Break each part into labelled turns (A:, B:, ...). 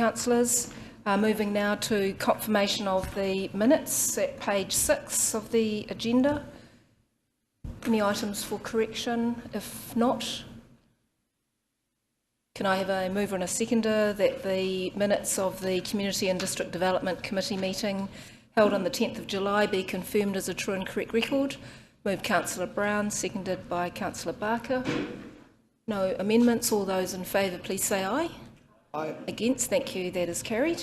A: councillors. Moving now to confirmation of the minutes at page 6 of the agenda. Any items for correction? If not, can I have a mover and a seconder that the minutes of the Community and District Development Committee meeting held on the 10th of July be confirmed as a true and correct record? Moved Councillor Brown, seconded by Councillor Barker. No amendments. All those in favour, please say aye. Aye. Against? Thank you. That is carried.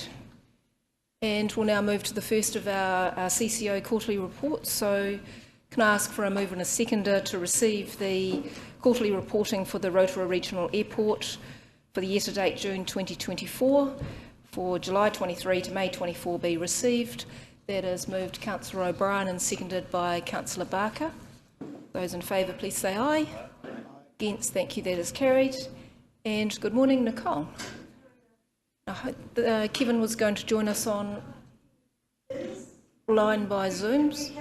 A: And we'll now move to the first of our CCO quarterly reports. So can I ask for a mover and a seconder to receive the quarterly reporting for the Rotorua Regional Airport for the year to date June 2024, for July 23 to May 24 be received. That is moved Councillor O'Brien and seconded by Councillor Barker. Those in favour, please say aye. Against? Thank you. That is carried. And good morning, Nicole. I hope Kevin was going to join us on line by Zooms.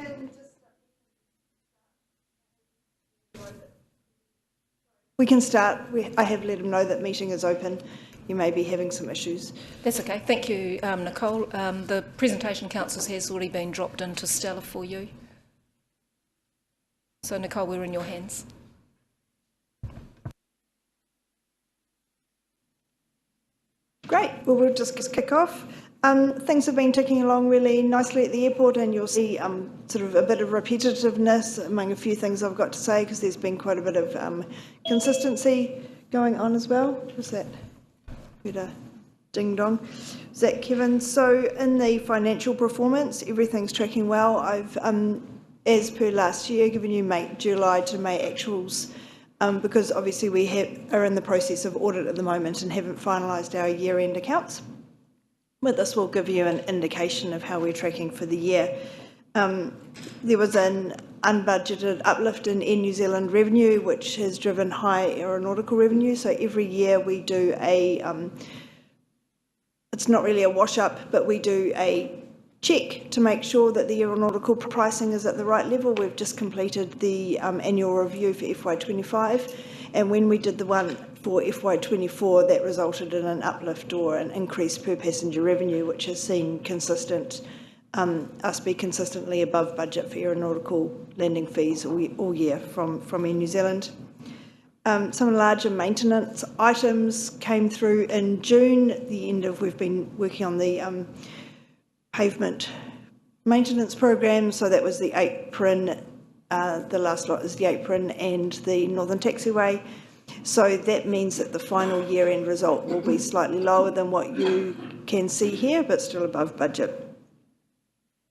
B: We can start. I have let him know that meeting is open. You may be having some issues.
A: That's okay. Thank you, Nicole. The presentation, councillors, has already been dropped into Stella for you. So, Nicole, we're in your hands.
B: Great. Well, we'll just kick off. Things have been ticking along really nicely at the airport, and you'll see sort of a bit of repetitiveness among a few things I've got to say, because there's been quite a bit of consistency going on as well. Was that better? Ding dong. Is that Kevin? So in the financial performance, everything's tracking well. I've, as per last year, given you July to May actuals, because obviously we are in the process of audit at the moment and haven't finalised our year-end accounts. But this will give you an indication of how we're tracking for the year. There was an unbudgeted uplift in Air New Zealand revenue, which has driven high aeronautical revenue. So every year we do a, it's not really a wash-up, but we do a check to make sure that the aeronautical pricing is at the right level. We've just completed the annual review for FY25, and when we did the one for FY24, that resulted in an uplift or an increase per passenger revenue, which has seen consistent us be consistently above budget for aeronautical landing fees all year from Air New Zealand. Some larger maintenance items came through in June. At the end of, we've been working on the pavement maintenance program, so that was the apron, the last lot is the apron and the Northern Taxiway. So that means that the final year-end result will be slightly lower than what you can see here, but still above budget.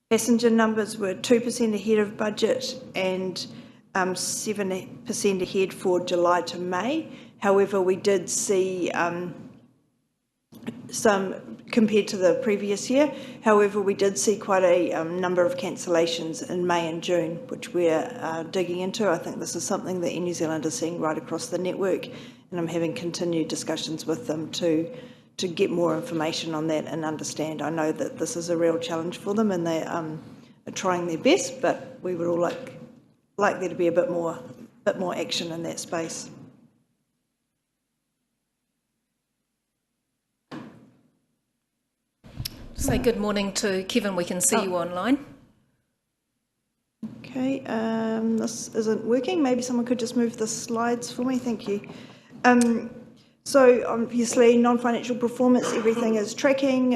B: Passenger numbers were 2% ahead of budget and 7% ahead for July to May. However, we did see some compared to the previous year. However, we did see quite a number of cancellations in May and June, which we're digging into. I think this is something that Air New Zealand is seeing right across the network, and I'm having continued discussions with them to get more information on that and understand. I know that this is a real challenge for them, and they are trying their best, but we would all like there to be a bit more action in that space.
A: Say good morning to Kevin. We can see you online.
B: Okay, this isn't working. Maybe someone could just move the slides for me. Thank you. So obviously, non-financial performance, everything is tracking.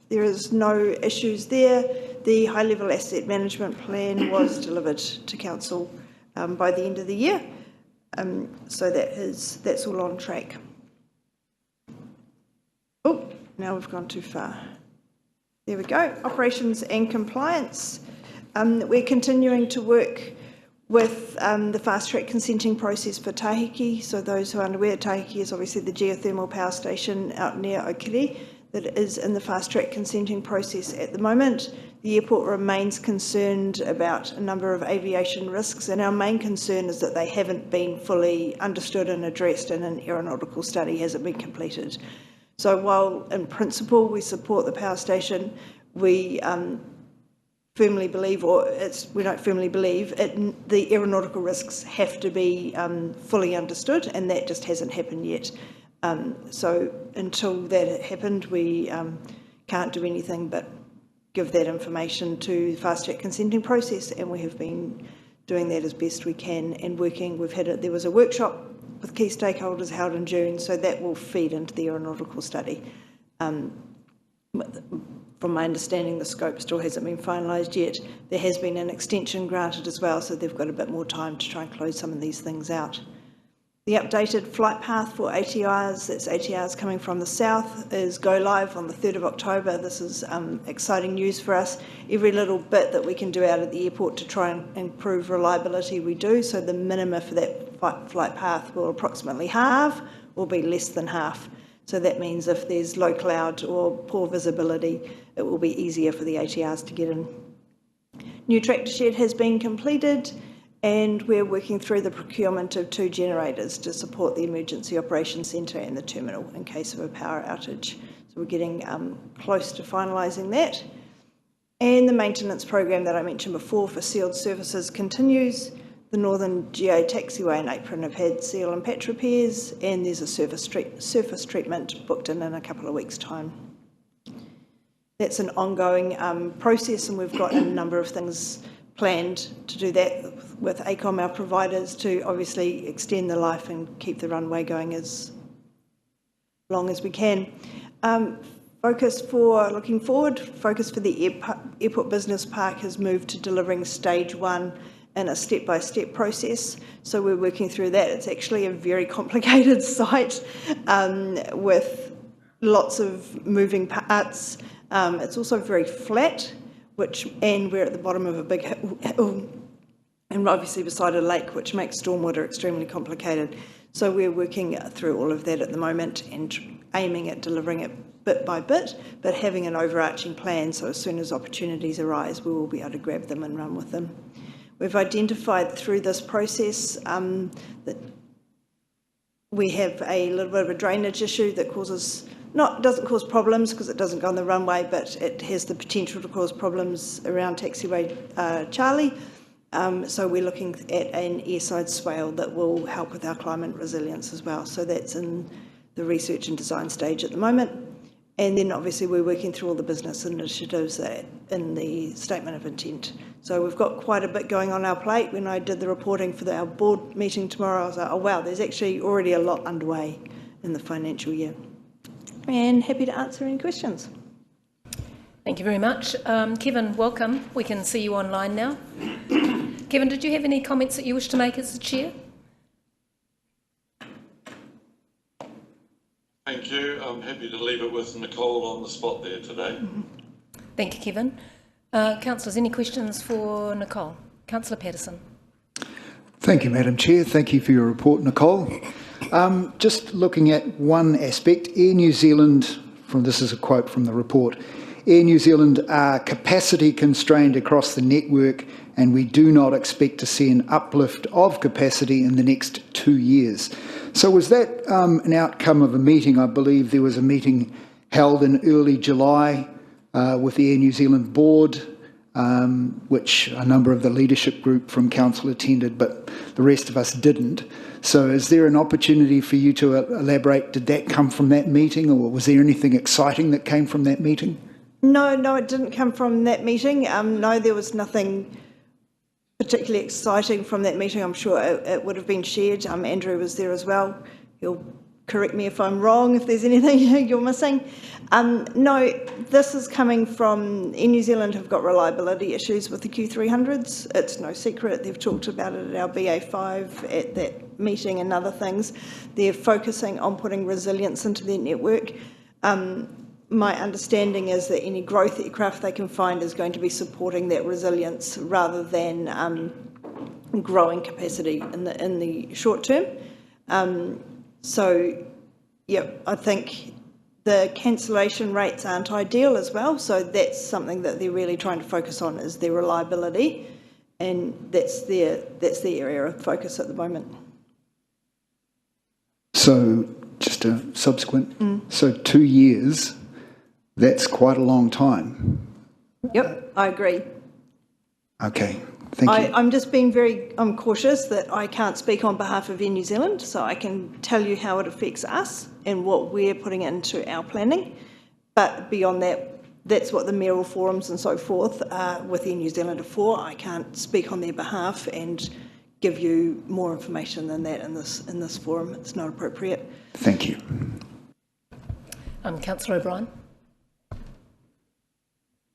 B: There is no issues there. The high-level asset management plan was delivered to council by the end of the year. So that's all on track. Oh, now we've gone too far. There we go. Operations and compliance. We're continuing to work with the fast-track consenting process for Tahiki. So those who are unaware, Tahiki is obviously the geothermal power station out near Okere that is in the fast-track consenting process at the moment. The airport remains concerned about a number of aviation risks, and our main concern is that they haven't been fully understood and addressed, and an aeronautical study hasn't been completed. So while in principle we support the power station, we firmly believe, we don't firmly believe, the aeronautical risks have to be fully understood, and that just hasn't happened yet. So until that happened, we can't do anything but give that information to the fast track consenting process, and we have been doing that as best we can and working. There was a workshop with key stakeholders held in June, so that will feed into the aeronautical study. From my understanding, the scope still hasn't been finalised yet. There has been an extension granted as well, so they've got a bit more time to try and close some of these things out. The updated flight path for ATRs, that's ATRs coming from the south, is go live on the 3rd of October. This is exciting news for us. Every little bit that we can do out at the airport to try and improve reliability, we do. So the minima for that flight path will approximately halve, will be less than half. So that means if there's low cloud or poor visibility, it will be easier for the ATRs to get in. New tractor shed has been completed, and we're working through the procurement of 2 generators to support the Emergency Operations Centre and the terminal in case of a power outage. So we're getting close to finalising that. And the maintenance program that I mentioned before for sealed surfaces continues. The Northern GA Taxiway and Apron have had seal and patch repairs, and there's a surface treatment booked in a couple of weeks' time. That's an ongoing process, and we've got a number of things planned to do that with ACOM, our providers, to obviously extend the life and keep the runway going as long as we can. Focus for looking forward, focus for the Airport Business Park has moved to delivering stage 1 in a step-by-step process. So we're working through that. It's actually a very complicated site with lots of moving parts. It's also very flat, and we're at the bottom of a big hill, and obviously beside a lake, which makes stormwater extremely complicated. So we're working through all of that at the moment and aiming at delivering it bit by bit, but having an overarching plan, so as soon as opportunities arise, we will be able to grab them and run with them. We've identified through this process that we have a little bit of a drainage issue that doesn't cause problems because it doesn't go on the runway, but it has the potential to cause problems around taxiway Charlie. So we're looking at an airside swale that will help with our climate resilience as well. So that's in the research and design stage at the moment. And then obviously we're working through all the business initiatives in the statement of intent. So we've got quite a bit going on our plate. When I did the reporting for our board meeting tomorrow, I was like, oh wow, there's actually already a lot underway in the financial year. And happy to answer any questions.
A: Thank you very much. Kevin, welcome. We can see you online now. Kevin, did you have any comments that you wish to make as the chair?
C: Thank you. I'm happy to leave it with Nicole on the spot there today.
A: Thank you, Kevin. Councillors, any questions for Nicole? Councillor Patterson.
D: Thank you, Madam Chair. Thank you for your report, Nicole. Just looking at one aspect, Air New Zealand, this is a quote from the report, Air New Zealand are capacity constrained across the network, and we do not expect to see an uplift of capacity in the next 2 years. So was that an outcome of a meeting? I believe there was a meeting held in early July with the Air New Zealand board, which a number of the leadership group from council attended, but the rest of us didn't. So is there an opportunity for you to elaborate? Did that come from that meeting, or was there anything exciting that came from that meeting?
B: No, it didn't come from that meeting. No, there was nothing particularly exciting from that meeting. I'm sure it would have been shared. Andrew was there as well. He'll correct me if I'm wrong, if there's anything you're missing. No, this is coming from, Air New Zealand have got reliability issues with the Q300s. It's no secret. They've talked about it at our BA5 at that meeting and other things. They're focusing on putting resilience into their network. My understanding is that any growth aircraft they can find is going to be supporting that resilience rather than growing capacity in the short term. So, yeah, I think the cancellation rates aren't ideal as well. So that's something that they're really trying to focus on, is their reliability, and that's the area of focus at the moment.
D: So just a subsequent. So 2 years. That's quite a long time.
B: Yep, I agree.
D: Okay, Thank you.
B: I'm just being I'm cautious that I can't speak on behalf of Air New Zealand, so I can tell you how it affects us and what we're putting into our planning. But beyond that, that's what the mayoral forums and so forth with Air New Zealand are for. I can't speak on their behalf and give you more information than that in this forum. It's not appropriate.
D: Thank you.
A: Councillor O'Brien.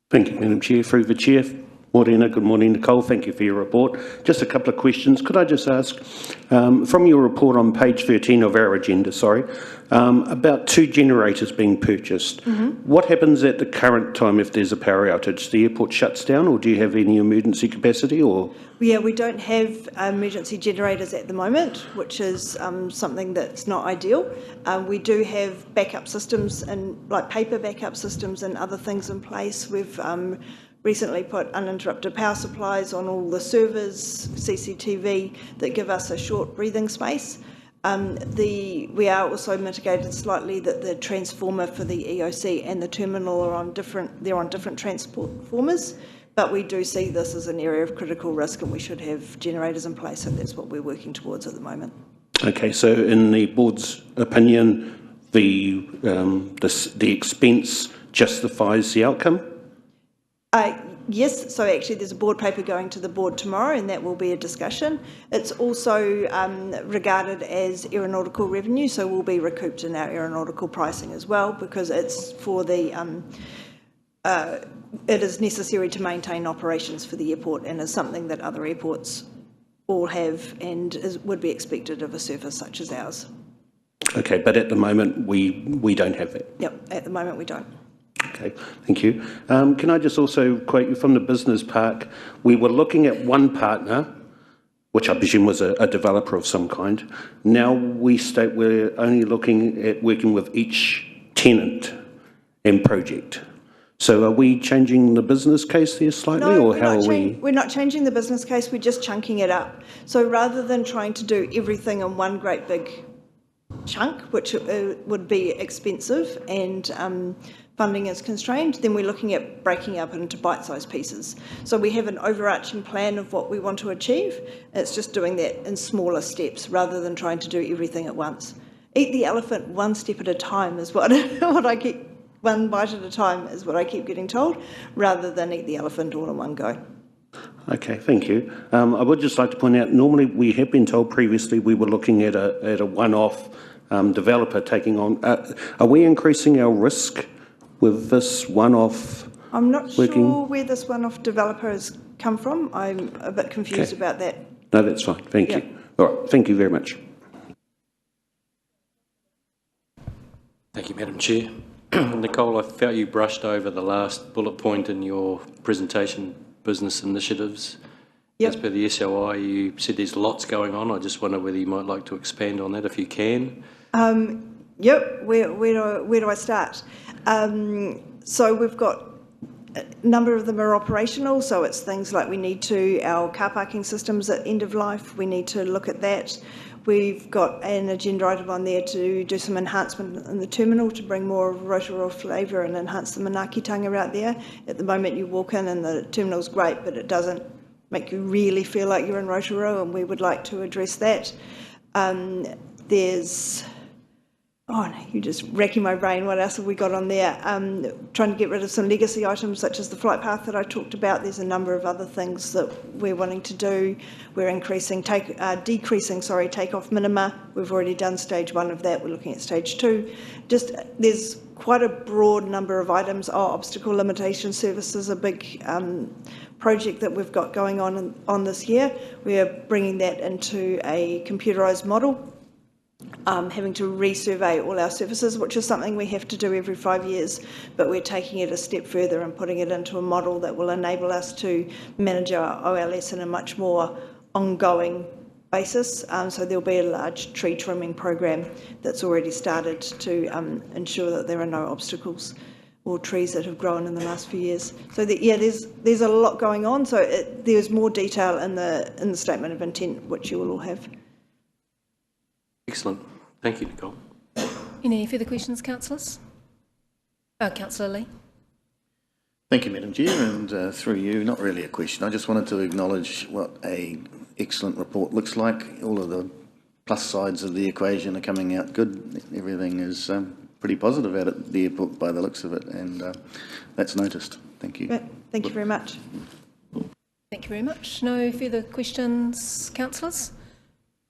E: Thank you, Madam Chair. Through the Chair. Morena, good morning, Nicole. Thank you for your report. Just a couple of questions. Could I just ask, from your report on page 13 of our agenda, about 2 generators being purchased. What happens at the current time if there's a power outage? The airport shuts down, or do you have any emergency capacity? Or
B: Yeah, we don't have emergency generators at the moment, which is something that's not ideal. We do have backup systems and like paper backup systems and other things in place. We've recently put uninterrupted power supplies on all the servers, CCTV, that give us a short breathing space. We are also mitigated slightly that the transformer for the EOC and the terminal are on different transformers, but we do see this as an area of critical risk and we should have generators in place, and that's what we're working towards at the moment. Okay,
E: so in the board's opinion, the expense justifies the outcome?
B: Yes, so actually there's a board paper going to the board tomorrow and that will be a discussion. It's also regarded as aeronautical revenue, so will be recouped in our aeronautical pricing as well, because it's for the, it is necessary to maintain operations for the airport and is something that other airports all have and would be expected of a service such as ours.
E: Okay, but at the moment we don't have that?
B: Yep, at the moment we don't.
E: Okay, thank you. Can I just also quote you from the business park? We were looking at one partner, which I presume was a developer of some kind. Now we state we're only looking at working with each tenant and project. So are we changing the business case there slightly, or how are we?
B: We're not changing the business case, we're just chunking it up. So rather than trying to do everything in one great big chunk, which would be expensive and funding is constrained, then we're looking at breaking up into bite-sized pieces. So we have an overarching plan of what we want to achieve. It's just doing that in smaller steps rather than trying to do everything at once. Eat the elephant one step at a time is what I keep, one bite at a time is what I keep getting told, rather than eat the elephant all in one go.
E: Okay, thank you. I would just like to point out, normally we have been told previously we were looking at a one-off developer taking on. Are we increasing our risk with this one-off?
B: I'm not sure where this one-off developer has come from. I'm a bit confused about that.
E: No, that's fine. Thank you. All right, thank you very much.
F: Thank you, Madam Chair. Nicole, I felt you brushed over the last bullet point in your presentation, business initiatives. As per the SOI, you said there's lots going on. I just wonder whether you might like to expand on that if you can.
B: Yep, where do I start? So we've got a number of them are operational, so it's things like our car parking systems at end of life, we need to look at that. We've got an agenda item on there to do some enhancement in the terminal to bring more Rotorua flavour and enhance the manaakitanga out there. At the moment you walk in and the terminal's great, but it doesn't make you really feel like you're in Rotorua, and we would like to address that. There's, oh no, you're just racking my brain, what else have we got on there? Trying to get rid of some legacy items such as the flight path that I talked about. There's a number of other things that we're wanting to do. We're decreasing takeoff minima. We've already done stage 1 of that. We're looking at stage 2. Just there's quite a broad number of items. Obstacle limitation services, a big project that we've got going on this year. We are bringing that into a computerised model. Having to resurvey all our services, which is something we have to do every 5 years, but we're taking it a step further and putting it into a model that will enable us to manage our OLS in a much more ongoing basis. So there'll be a large tree trimming program that's already started to ensure that there are no obstacles or trees that have grown in the last few years. So there's a lot going on. So there's more detail in the statement of intent, which you will all have.
F: Excellent. Thank you, Nicole.
A: Any further questions, councillors? Councillor Lee.
G: Thank you, Madam Chair, and through you, not really a question. I just wanted to acknowledge what an excellent report looks like. All of the plus sides of the equation are coming out good. Everything is pretty positive out at the airport by the looks of it, and that's noticed. Thank you.
B: Great. Thank you very much.
A: Thank you very much. No further questions, councillors?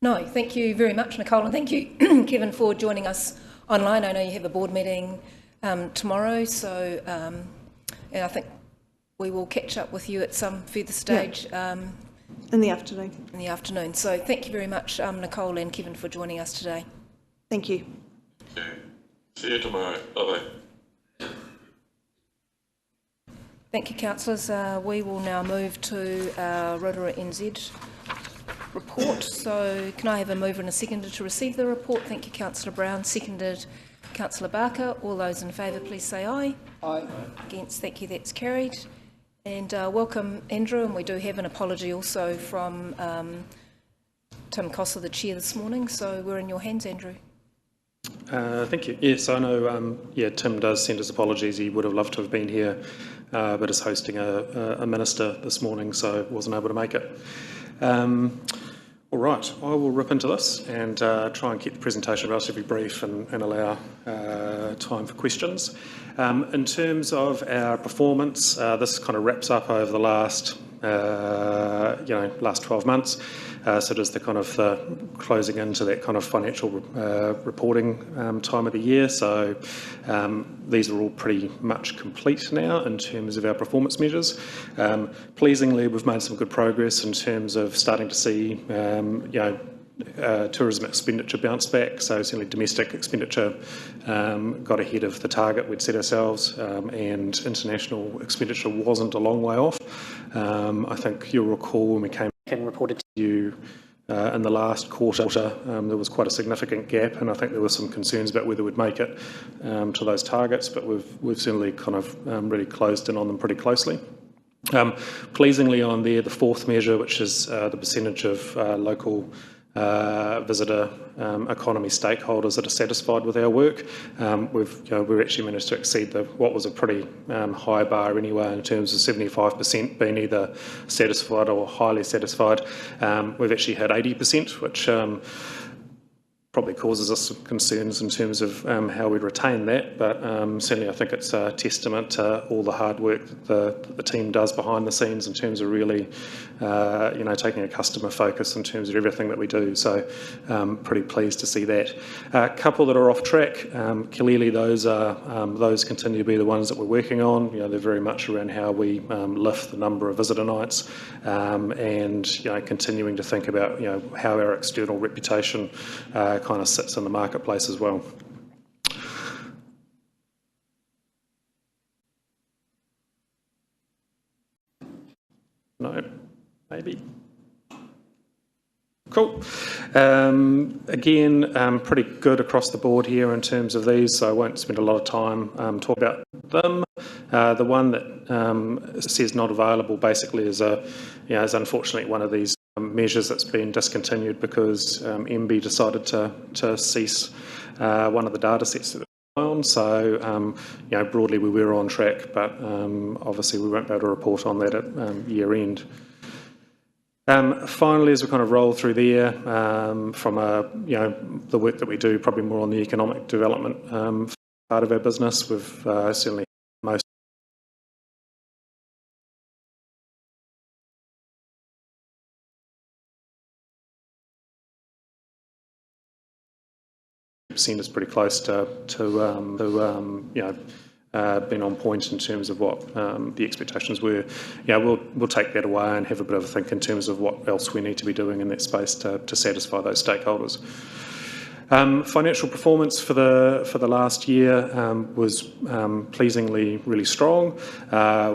A: No, thank you very much, Nicole, and thank you, Kevin, for joining us online. I know you have a board meeting tomorrow, so and I think we will catch up with you at some further stage
B: in the afternoon.
A: In the afternoon. So thank you very much, Nicole and Kevin, for joining us today.
B: Thank you.
C: Okay. See you tomorrow. Bye-bye.
A: Thank you, councillors. We will now move to our Rotorua NZ report. So can I have a mover and a seconder to receive the report? Thank you, Councillor Brown. Seconded, Councillor Barker. All those in favour, please say aye.
D: Aye.
A: Against, thank you, that's carried. And welcome, Andrew, and we do have an apology also from Tim Cossa, the Chair, this morning. So we're in your hands, Andrew.
H: Thank you. Yes, I know, Tim does send his apologies. He would have loved to have been here, but is hosting a minister this morning, so wasn't able to make it. All right, I will rip into this and try and keep the presentation relatively brief and allow time for questions. In terms of our performance, this kind of wraps up over the last, last 12 months. So it is the kind of closing into that kind of financial reporting time of the year. So these are all pretty much complete now in terms of our performance measures. Pleasingly, we've made some good progress in terms of starting to see, tourism expenditure bounce back. So certainly domestic expenditure got ahead of the target we'd set ourselves, and international expenditure wasn't a long way off. I think you'll recall when we came and reported to you in the last quarter, there was quite a significant gap, and I think there were some concerns about whether we'd make it to those targets, but we've certainly kind of really closed in on them pretty closely. Pleasingly on there, the fourth measure, which is the percentage of local visitor economy stakeholders that are satisfied with our work. We've actually managed to exceed what was a pretty high bar anyway, in terms of 75% being either satisfied or highly satisfied. We've actually had 80%, which probably causes us some concerns in terms of how we'd retain that, but certainly I think it's a testament to all the hard work that the team does behind the scenes in terms of really, taking a customer focus in terms of everything that we do. So pretty pleased to see that. A couple that are off track, clearly those continue to be the ones that we're working on. They're very much around how we lift the number of visitor nights, and continuing to think about how our external reputation kind of sits in the marketplace as well. No, maybe. Cool. Again, pretty good across the board here in terms of these, so I won't spend a lot of time talking about them. The one that says not available basically is is unfortunately one of these measures that's been discontinued because MB decided to cease one of the data sets that they were on. So, broadly we were on track, but obviously we won't be able to report on that at year end. Finally, as we kind of roll through there, from the work that we do, probably more on the economic development part of our business, we've certainly most % is pretty close to been on point in terms of what the expectations were. We'll take that away and have a bit of a think in terms of what else we need to be doing in that space to satisfy those stakeholders. Financial performance for the last year was pleasingly really strong.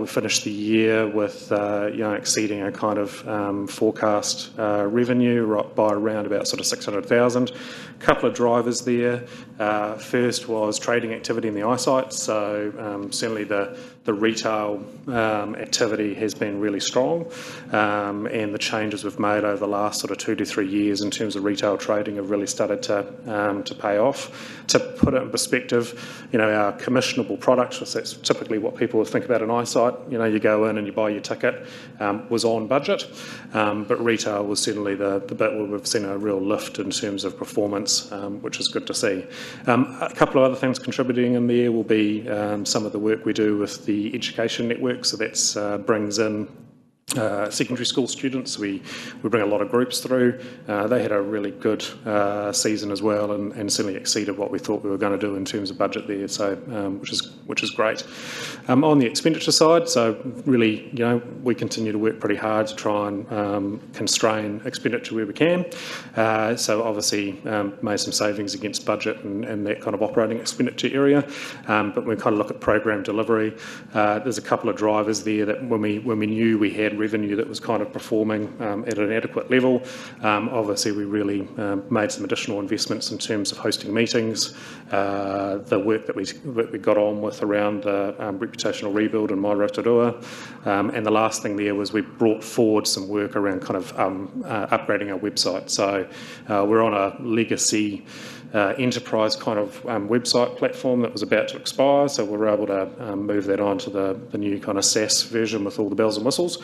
H: We finished the year with exceeding a kind of forecast revenue by around about sort of 600,000. A couple of drivers there. First was trading activity in the eyesight, so certainly the retail activity has been really strong, and the changes we've made over the last sort of 2 to 3 years in terms of retail trading have really started to pay off. To put it in perspective, our commissionable product, so that's typically what people would think about an eyesight, you go in and you buy your ticket, was on budget, but retail was certainly the bit where we've seen a real lift in terms of performance, which is good to see. A couple of other things contributing in there will be some of the work we do with the education network, so that brings in secondary school students. We bring a lot of groups through. They had a really good season as well, and certainly exceeded what we thought we were going to do in terms of budget there. So, which is great. On the expenditure side, so really, we continue to work pretty hard to try and constrain expenditure where we can. So obviously made some savings against budget and that kind of operating expenditure area. But we kind of look at program delivery. There's a couple of drivers there that when we knew we had revenue that was kind of performing at an adequate level. Obviously, we really made some additional investments in terms of hosting meetings, the work that we got on with around the reputational rebuild in Rotorua, and the last thing there was we brought forward some work around kind of upgrading our website. So we're on a legacy enterprise kind of website platform that was about to expire, so we were able to move that on to the new kind of SaaS version with all the bells and whistles,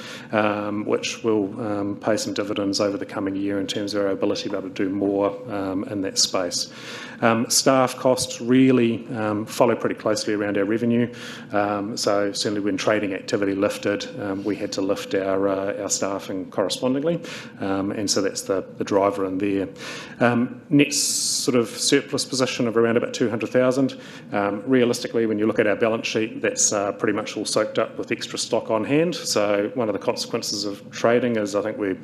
H: which will pay some dividends over the coming year in terms of our ability to be able to do more in that space. Staff costs really follow pretty closely around our revenue, so certainly when trading activity lifted, we had to lift our staffing correspondingly, and so that's the driver in there. Net sort of surplus position of around about 200,000. Realistically, when you look at our balance sheet, that's pretty much all soaked up with extra stock on hand. So one of the consequences of trading is I think we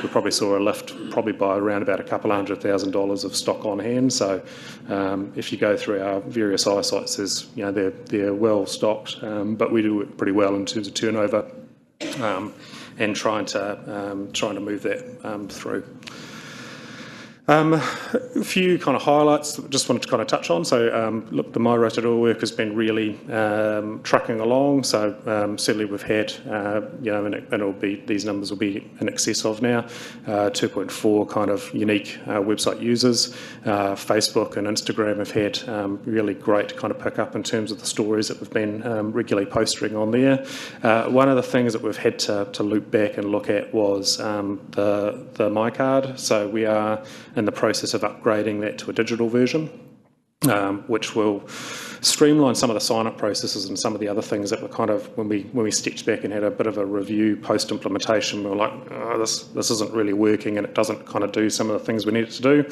H: probably saw a lift probably by around about a couple $100,000 of stock on hand. So if you go through our various eyesights, they're well stocked, but we do it pretty well in terms of turnover, and trying to move that through. A few kind of highlights that I just wanted to kind of touch on. So, look, the Rotorua work has been really trucking along. So, certainly we've had, and it'll be, these numbers will be in excess of now, 2.4 kind of unique website users. Facebook and Instagram have had really great kind of pick up in terms of the stories that we've been regularly posting on there. One of the things that we've had to loop back and look at was the My Card. So we are in the process of upgrading that to a digital version, which will streamline some of the sign-up processes and some of the other things that were kind of, when we stepped back and had a bit of a review post-implementation, we were like, oh, this isn't really working, and it doesn't kind of do some of the things we need it to do.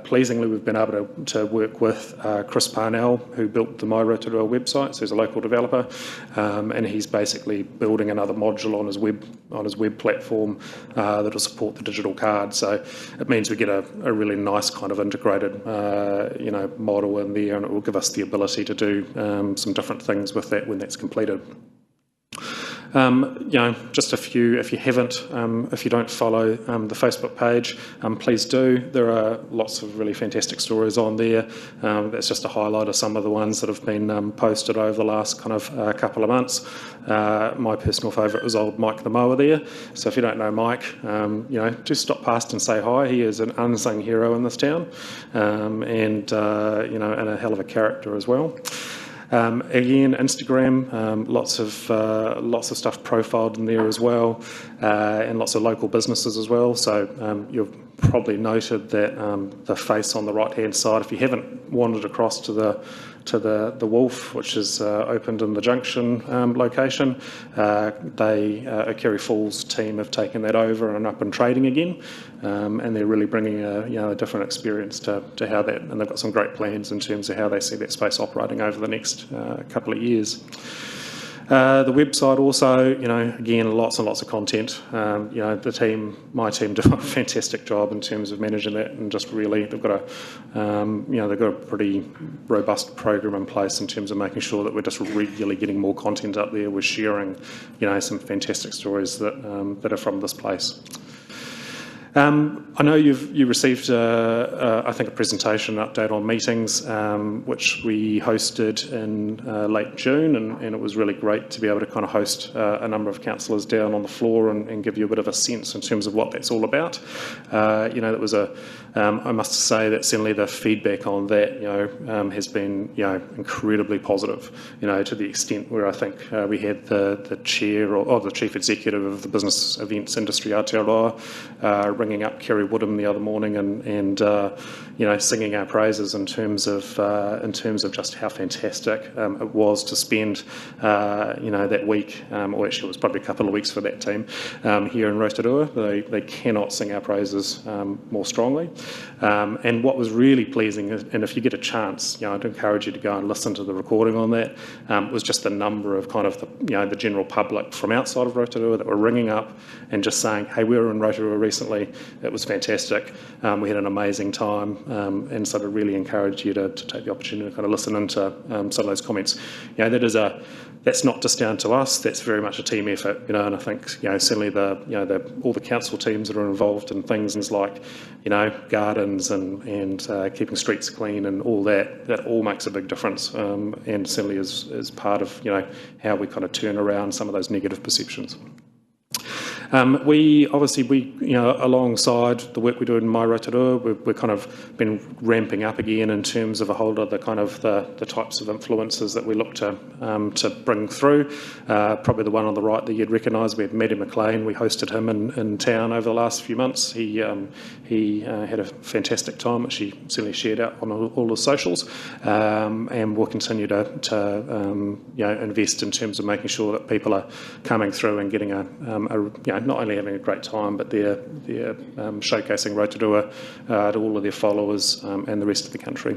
H: Pleasingly, we've been able to work with Chris Parnell, who built the Rotorua website, so he's a local developer, and he's basically building another module on his web platform that will support the digital card. So it means we get a really nice kind of integrated model in there, and it will give us the ability to do some different things with that when that's completed. Just a few, if you don't follow the Facebook page, please do. There are lots of really fantastic stories on there. That's just a highlight of some of the ones that have been posted over the last kind of couple of months. My personal favourite was old Mike the mower there. So if you don't know Mike, just stop past and say hi. He is an unsung hero in this town, and a hell of a character as well. Again, Instagram, lots of stuff profiled in there as well, and lots of local businesses as well. So you've probably noted that the face on the right-hand side, if you haven't wandered across to the Wolf, which is opened in the Junction location, a Kerry Falls team have taken that over and up and trading again, and they're really bringing a different experience to how that, and they've got some great plans in terms of how they see that space operating over the next couple of years. The website also, again, lots and lots of content. My team do a fantastic job in terms of managing that, and just really, they've got a pretty robust program in place in terms of making sure that we're just regularly getting more content up there. We're sharing, some fantastic stories that are from this place. I know you received, I think, a presentation update on meetings, which we hosted in late June, and it was really great to be able to kind of host a number of councillors down on the floor and give you a bit of a sense in terms of what that's all about. That was I must say that certainly the feedback on that, has been, incredibly positive, to the extent where I think we had the chair or the chief executive of the business events industry, Aotearoa, ringing up Kerry Woodham the other morning and singing our praises in terms of just how fantastic it was to spend that week, or actually it was probably a couple of weeks for that team here in Rotorua. They cannot sing our praises more strongly. And what was really pleasing, and if you get a chance, I'd encourage you to go and listen to the recording on that, was just the number of kind of the general public from outside of Rotorua that were ringing up and just saying, hey, we were in Rotorua recently, it was fantastic, we had an amazing time, and so I really encourage you to take the opportunity to kind of listen into some of those comments. That's not just down to us, that's very much a team effort, and I think, certainly all the council teams that are involved in things like, gardens and keeping streets clean and all that all makes a big difference, and certainly is part of, how we kind of turn around some of those negative perceptions. We alongside the work we do in My Rotorua, we've kind of been ramping up again in terms of a whole lot of the types of influences that we look to bring through. Probably the one on the right that you'd recognise, we had Matty McLean. We hosted him in town over the last few months. He had a fantastic time, which he certainly shared out on all the socials, and we'll continue to invest in terms of making sure that people are coming through and getting not only having a great time, but they're showcasing Rotorua to all of their followers and the rest of the country.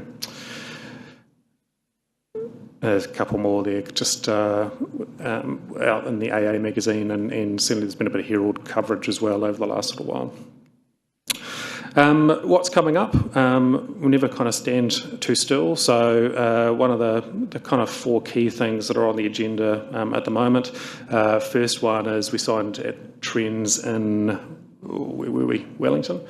H: There's a couple more there, just out in the AA magazine, and certainly there's been a bit of Herald coverage as well over the last little while. What's coming up? We never kind of stand too still. So one of the kind of 4 key things that are on the agenda at the moment. First one is we signed at Trends in Wellington.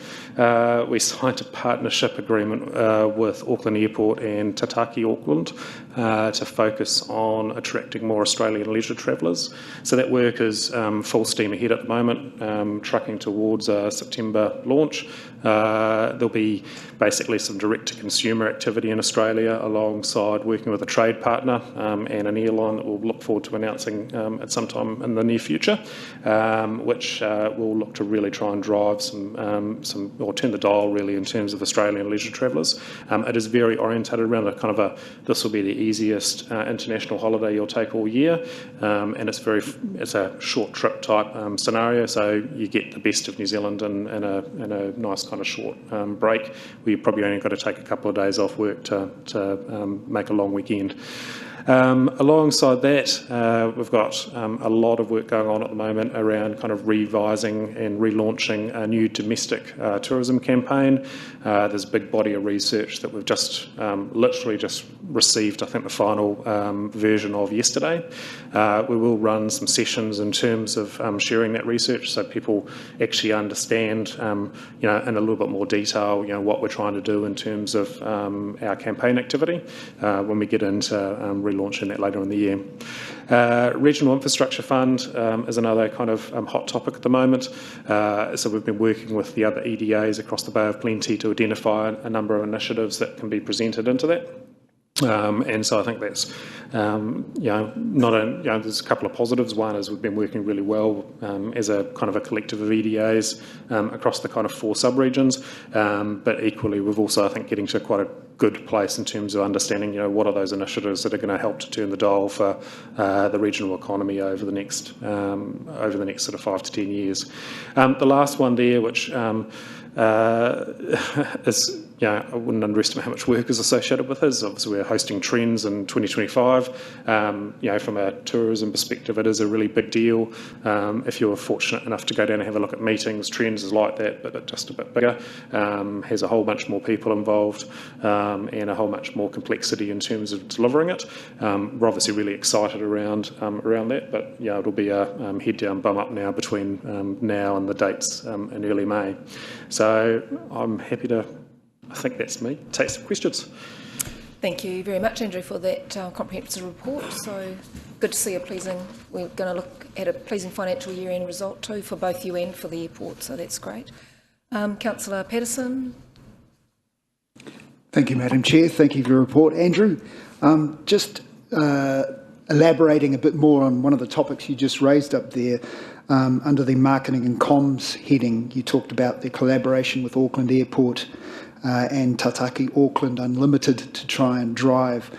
H: We signed a partnership agreement with Auckland Airport and Tataki Auckland to focus on attracting more Australian leisure travellers. So that work is full steam ahead at the moment, trucking towards a September launch. There'll be basically some direct-to-consumer activity in Australia alongside working with a trade partner and an airline that we'll look forward to announcing at some time in the near future, which will look to really try and drive or turn the dial really in terms of Australian leisure travellers. It is very orientated around this will be the easiest international holiday you'll take all year, and it's a short trip type scenario, so you get the best of New Zealand in a nice kind of short break. We probably only got to take a couple of days off work to make a long weekend. Alongside that, we've got a lot of work going on at the moment around kind of revising and relaunching a new domestic tourism campaign. There's a big body of research that we've literally just received, I think, the final version of yesterday. We will run some sessions in terms of sharing that research so people actually understand, in a little bit more detail, what we're trying to do in terms of our campaign activity when we get into relaunching that later in the year. Regional Infrastructure Fund is another kind of hot topic at the moment. So we've been working with the other EDAs across the Bay of Plenty to identify a number of initiatives that can be presented into that. And so I think that's, there's a couple of positives. One is we've been working really well as a kind of a collective of EDAs across the kind of 4 sub-regions, but equally we've also, I think, getting to quite a good place in terms of understanding, what are those initiatives that are going to help to turn the dial for the regional economy over the next sort of 5 to 10 years. The last one there, which is I wouldn't underestimate how much work is associated with this. Obviously, we're hosting Trends in 2025. From a tourism perspective, it is a really big deal. If you're fortunate enough to go down and have a look at meetings, Trends is like that, but just a bit bigger. Has a whole bunch more people involved and a whole bunch more complexity in terms of delivering it. We're obviously really excited around that, but it'll be a head down, bum up now between now and the dates in early May. So I'm happy to, I think that's me, take some questions.
A: Thank you very much, Andrew, for that comprehensive report. So good to see we're going to look at a pleasing financial year-end result too for both you and for the airport, so that's great. Councillor Patterson.
D: Thank you, Madam Chair. Thank you for your report. Andrew, just elaborating a bit more on one of the topics you just raised up there, under the marketing and comms heading, you talked about the collaboration with Auckland Airport and Tataki Auckland Unlimited to try and drive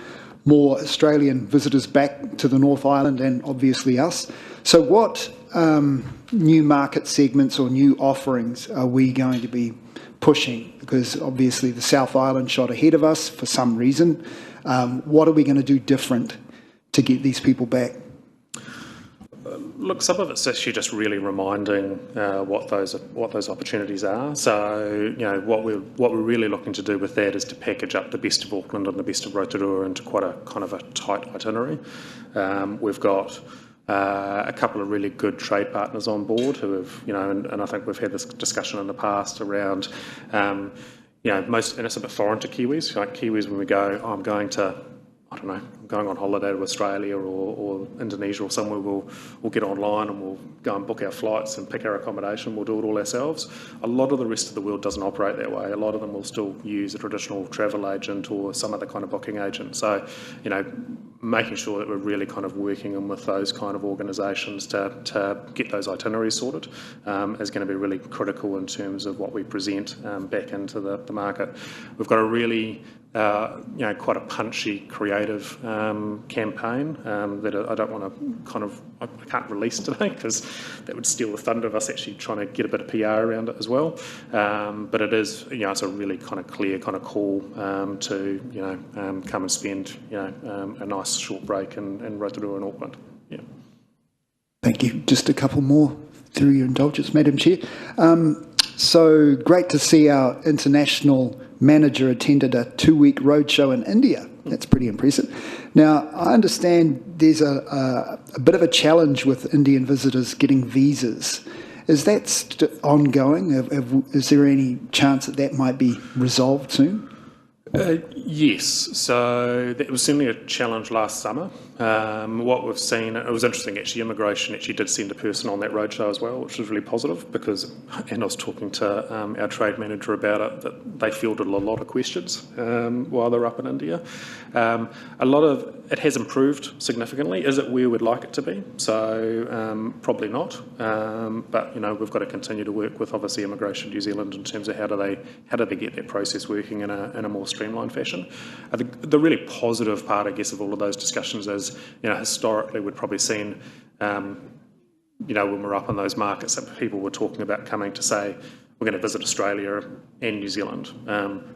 D: more Australian visitors back to the North Island and obviously us. So what new market segments or new offerings are we going to be pushing? Because obviously the South Island shot ahead of us for some reason. What are we going to do different to get these people back?
H: Look, some of it's actually just really reminding what those opportunities are. So, what we're really looking to do with that is to package up the best of Auckland and the best of Rotorua into quite a kind of a tight itinerary. We've got a couple of really good trade partners on board who have, and I think we've had this discussion in the past around, and it's a bit foreign to Kiwis. Like Kiwis, when we go, I'm going on holiday to Australia or Indonesia or somewhere, we'll get online and we'll go and book our flights and pick our accommodation. We'll do it all ourselves. A lot of the rest of the world doesn't operate that way. A lot of them will still use a traditional travel agent or some other kind of booking agent. So, making sure that we're really kind of working in with those kind of organisations to get those itineraries sorted is going to be really critical in terms of what we present back into the market. We've got a really quite a punchy, creative campaign that I don't want to I can't release today because that would steal the thunder of us actually trying to get a bit of PR around it as well. But it is, it's a really kind of clear kind of call to, come and spend, a nice short break in Rotorua and Auckland. Yeah.
D: Thank you. Just a couple more through your indulgence, Madam Chair. So great to see our international manager attended a 2-week roadshow in India. That's pretty impressive. Now, I understand there's a bit of a challenge with Indian visitors getting visas. Is that ongoing? Is there any chance that might be resolved soon?
H: Yes, so that was certainly a challenge last summer. What we've seen, it was interesting actually, immigration actually did send a person on that roadshow as well, which was really positive and I was talking to our trade manager about it, that they fielded a lot of questions while they're up in India. A lot of it has improved significantly. Is it where we'd like it to be? So probably not, but we've got to continue to work with obviously Immigration New Zealand in terms of how do they get that process working in a more streamlined fashion. I think the really positive part, I guess, of all of those discussions is, historically we'd probably seen, when we're up in those markets that people were talking about coming to say, we're going to visit Australia and New Zealand.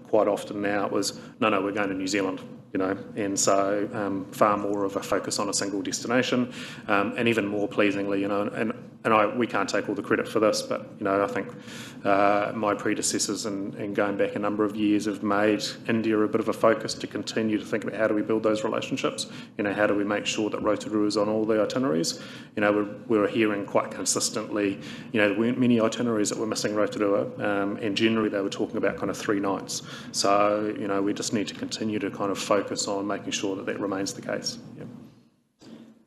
H: Quite often now it was, no, we're going to New Zealand, and so far more of a focus on a single destination, and even more pleasingly, we can't take all the credit for this, but I think my predecessors and going back a number of years have made India a bit of a focus to continue to think about how do we build those relationships. How do we make sure that Rotorua is on all the itineraries? We're hearing quite consistently, there weren't many itineraries that were missing Rotorua, and generally they were talking about kind of 3 nights. So we just need to continue to kind of focus on making sure that remains the case. Yeah.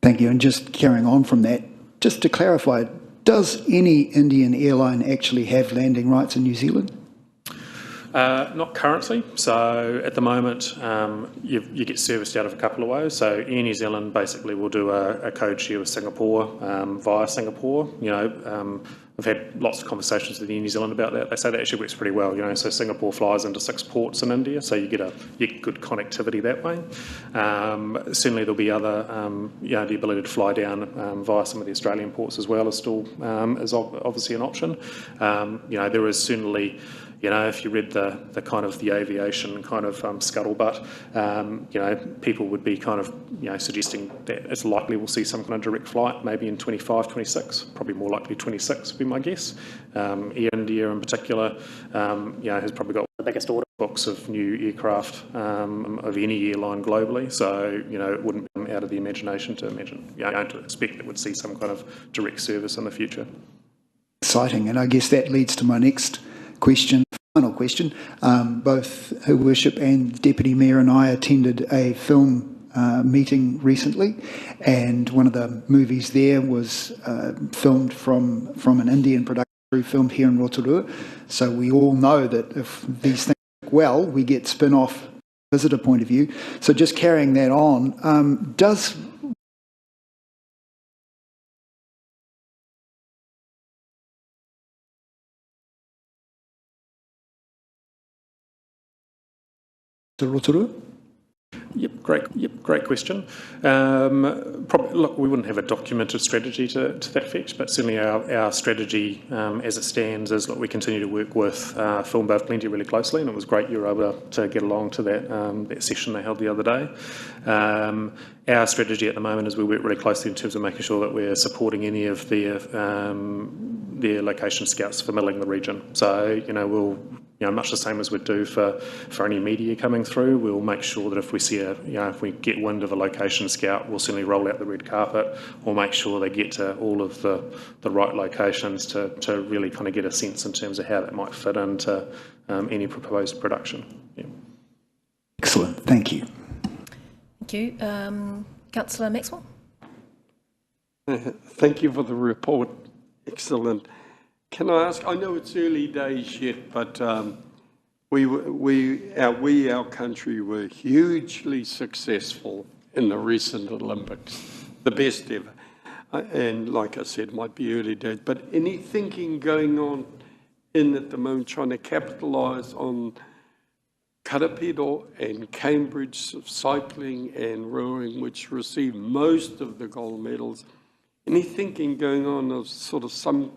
D: Thank you. And just carrying on from that, just to clarify, does any Indian airline actually have landing rights in New Zealand?
H: Not currently. So at the moment, you get serviced out of a couple of ways. So Air New Zealand basically will do a code share with Singapore via Singapore. I've had lots of conversations with Air New Zealand about that. They say that actually works pretty well. So Singapore flies into 6 ports in India, so you get good connectivity that way. Certainly there'll be other, the ability to fly down via some of the Australian ports as well is still is obviously an option. There is certainly you know, if you read the kind of the aviation kind of scuttlebutt, you know, people would be kind of, you know, suggesting that it's likely we'll see some kind of direct flight, maybe in 25, 26, probably more likely 26 would be my guess. Air India in particular, you know, has probably got the biggest order books of new aircraft of any airline globally. So, you know, it wouldn't be out of the imagination to imagine, you know, to expect that we'd see some kind of direct service in the future.
D: Exciting, and I guess that leads to my next question, final question. Both Her Worship and Deputy Mayor and I attended a film meeting recently, and one of the movies there was filmed from an Indian production crew filmed here in Rotorua. So we all know that if these things work well, we get spin-off visitor point of view. So just carrying that on, does Rotorua?
H: Yep, great question. Probably, look, we wouldn't have a documented strategy to that effect, but certainly our strategy as it stands is that we continue to work with Film Both Plenty really closely, and it was great you were able to get along to that session they held the other day. Our strategy at the moment is we work really closely in terms of making sure that we're supporting any of their location scouts for milling the region. So, you know, we'll, you know, much the same as we'd do for any media coming through, we'll make sure that if we see if we get wind of a location scout, we'll certainly roll out the red carpet or make sure they get to all of the right locations to really kind of get a sense in terms of how that might fit into any proposed production. Yeah.
D: Excellent, thank you.
A: Thank you. Councillor Maxwell.
I: Thank you for the report. Excellent. Can I ask, I know it's early days yet, but our country were hugely successful in the recent Olympics, the best ever. And like I said, it might be early days, but any thinking going on at the moment, trying to capitalise on Karapiro and Cambridge cycling and rowing, which received most of the gold medals. Any thinking going on of sort of some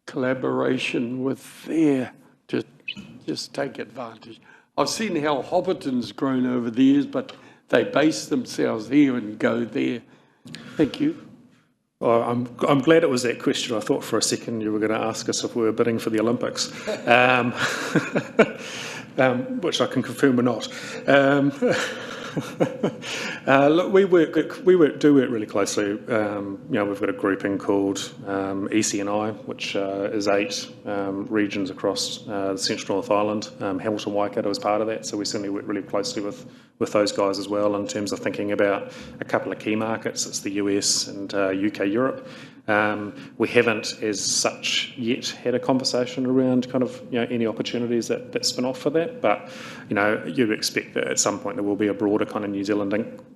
I: collaboration with there to just take advantage? I've seen how Hobbiton's grown over the years, but they base themselves here and go there. Thank you.
H: Well, I'm glad it was that question. I thought for a second you were going to ask us if we were bidding for the Olympics, which I can confirm we're not. Look, we do work really closely. You know, we've got a grouping called ECNI, which is 8 regions across the Central North Island. Hamilton Waikato is part of that, so we certainly work really closely with those guys as well in terms of thinking about a couple of key markets. It's the US and UK Europe. We haven't, as such, yet had a conversation around kind of, you know, any opportunities that spin off for that. But, you know, you'd expect that at some point there will be a broader kind of New Zealand,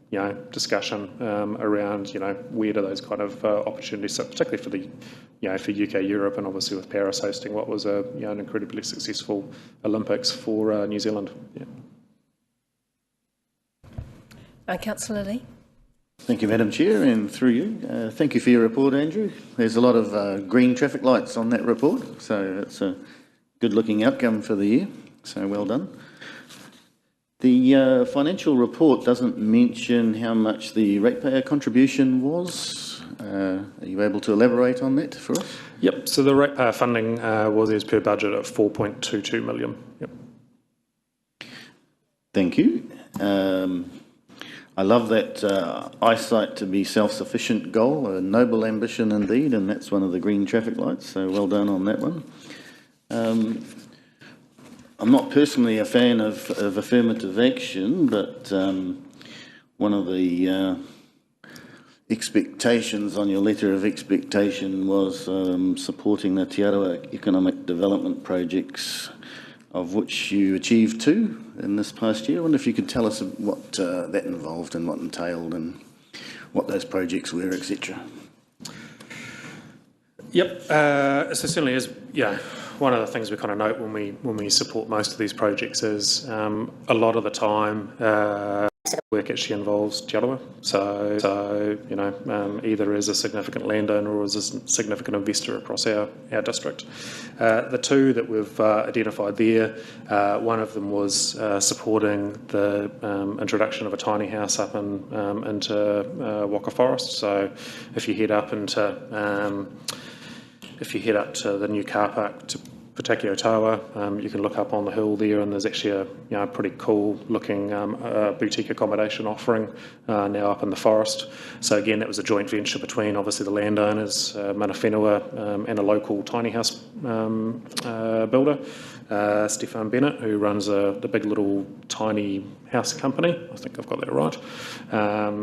H: you know, discussion around, you know, where do those kind of opportunities sit, particularly for the, you know, for UK Europe, and obviously with Paris hosting what was a, you know, an incredibly successful Olympics for New Zealand. Yeah.
A: Councillor Lee.
G: Thank you, Madam Chair, and through you. Thank you for your report, Andrew. There's a lot of green traffic lights on that report, so it's a good-looking outcome for the year, so well done. The financial report doesn't mention how much the ratepayer contribution was. Are you able to elaborate on that for us?
H: Yep, so the ratepayer funding was as per budget at 4.22 million. Yep.
G: Thank you. I love that eyesight to be self-sufficient goal, a noble ambition indeed, and that's one of the green traffic lights, so well done on that one. I'm not personally a fan of affirmative action, but one of the expectations on your letter of expectation was supporting the Te Arawa economic development projects, of which you achieved 2 in this past year. I wonder if you could tell us what that involved and what entailed and what those projects were, etc.
H: Yep, so certainly is, yeah, one of the things we kind of note when we support most of these projects is a lot of the time work actually involves Te Aroha. So you know, either as a significant landowner or as a significant investor across our district. The two that we've identified there, one of them was supporting the introduction of a tiny house up into Waka Forest. So if you head up into the new car park to Patakio Tawa, you can look up on the hill there, and there's actually a pretty cool looking boutique accommodation offering now up in the forest. So again, that was a joint venture between obviously the landowners, Mana Whenua, and a local tiny house builder, Stefan Bennett, who runs the Big Little Tiny House Company. I think I've got that right.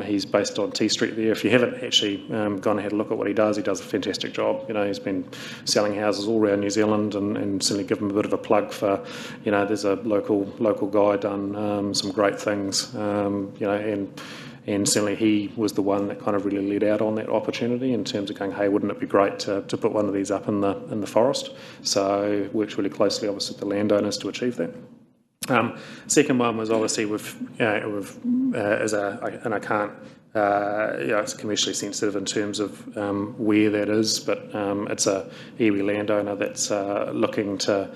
H: He's based on T Street there. If you haven't actually gone and had a look at what he does a fantastic job. You know, he's been selling houses all around New Zealand, and certainly give him a bit of a plug for, you know, there's a local guy done some great things, you know, and certainly he was the one that kind of really led out on that opportunity in terms of going, hey, wouldn't it be great to put one of these up in the forest? So works really closely, obviously, with the landowners to achieve that. Second one was obviously and I can't, you know, it's commercially sensitive in terms of where that is, but it's a iwi landowner that's looking to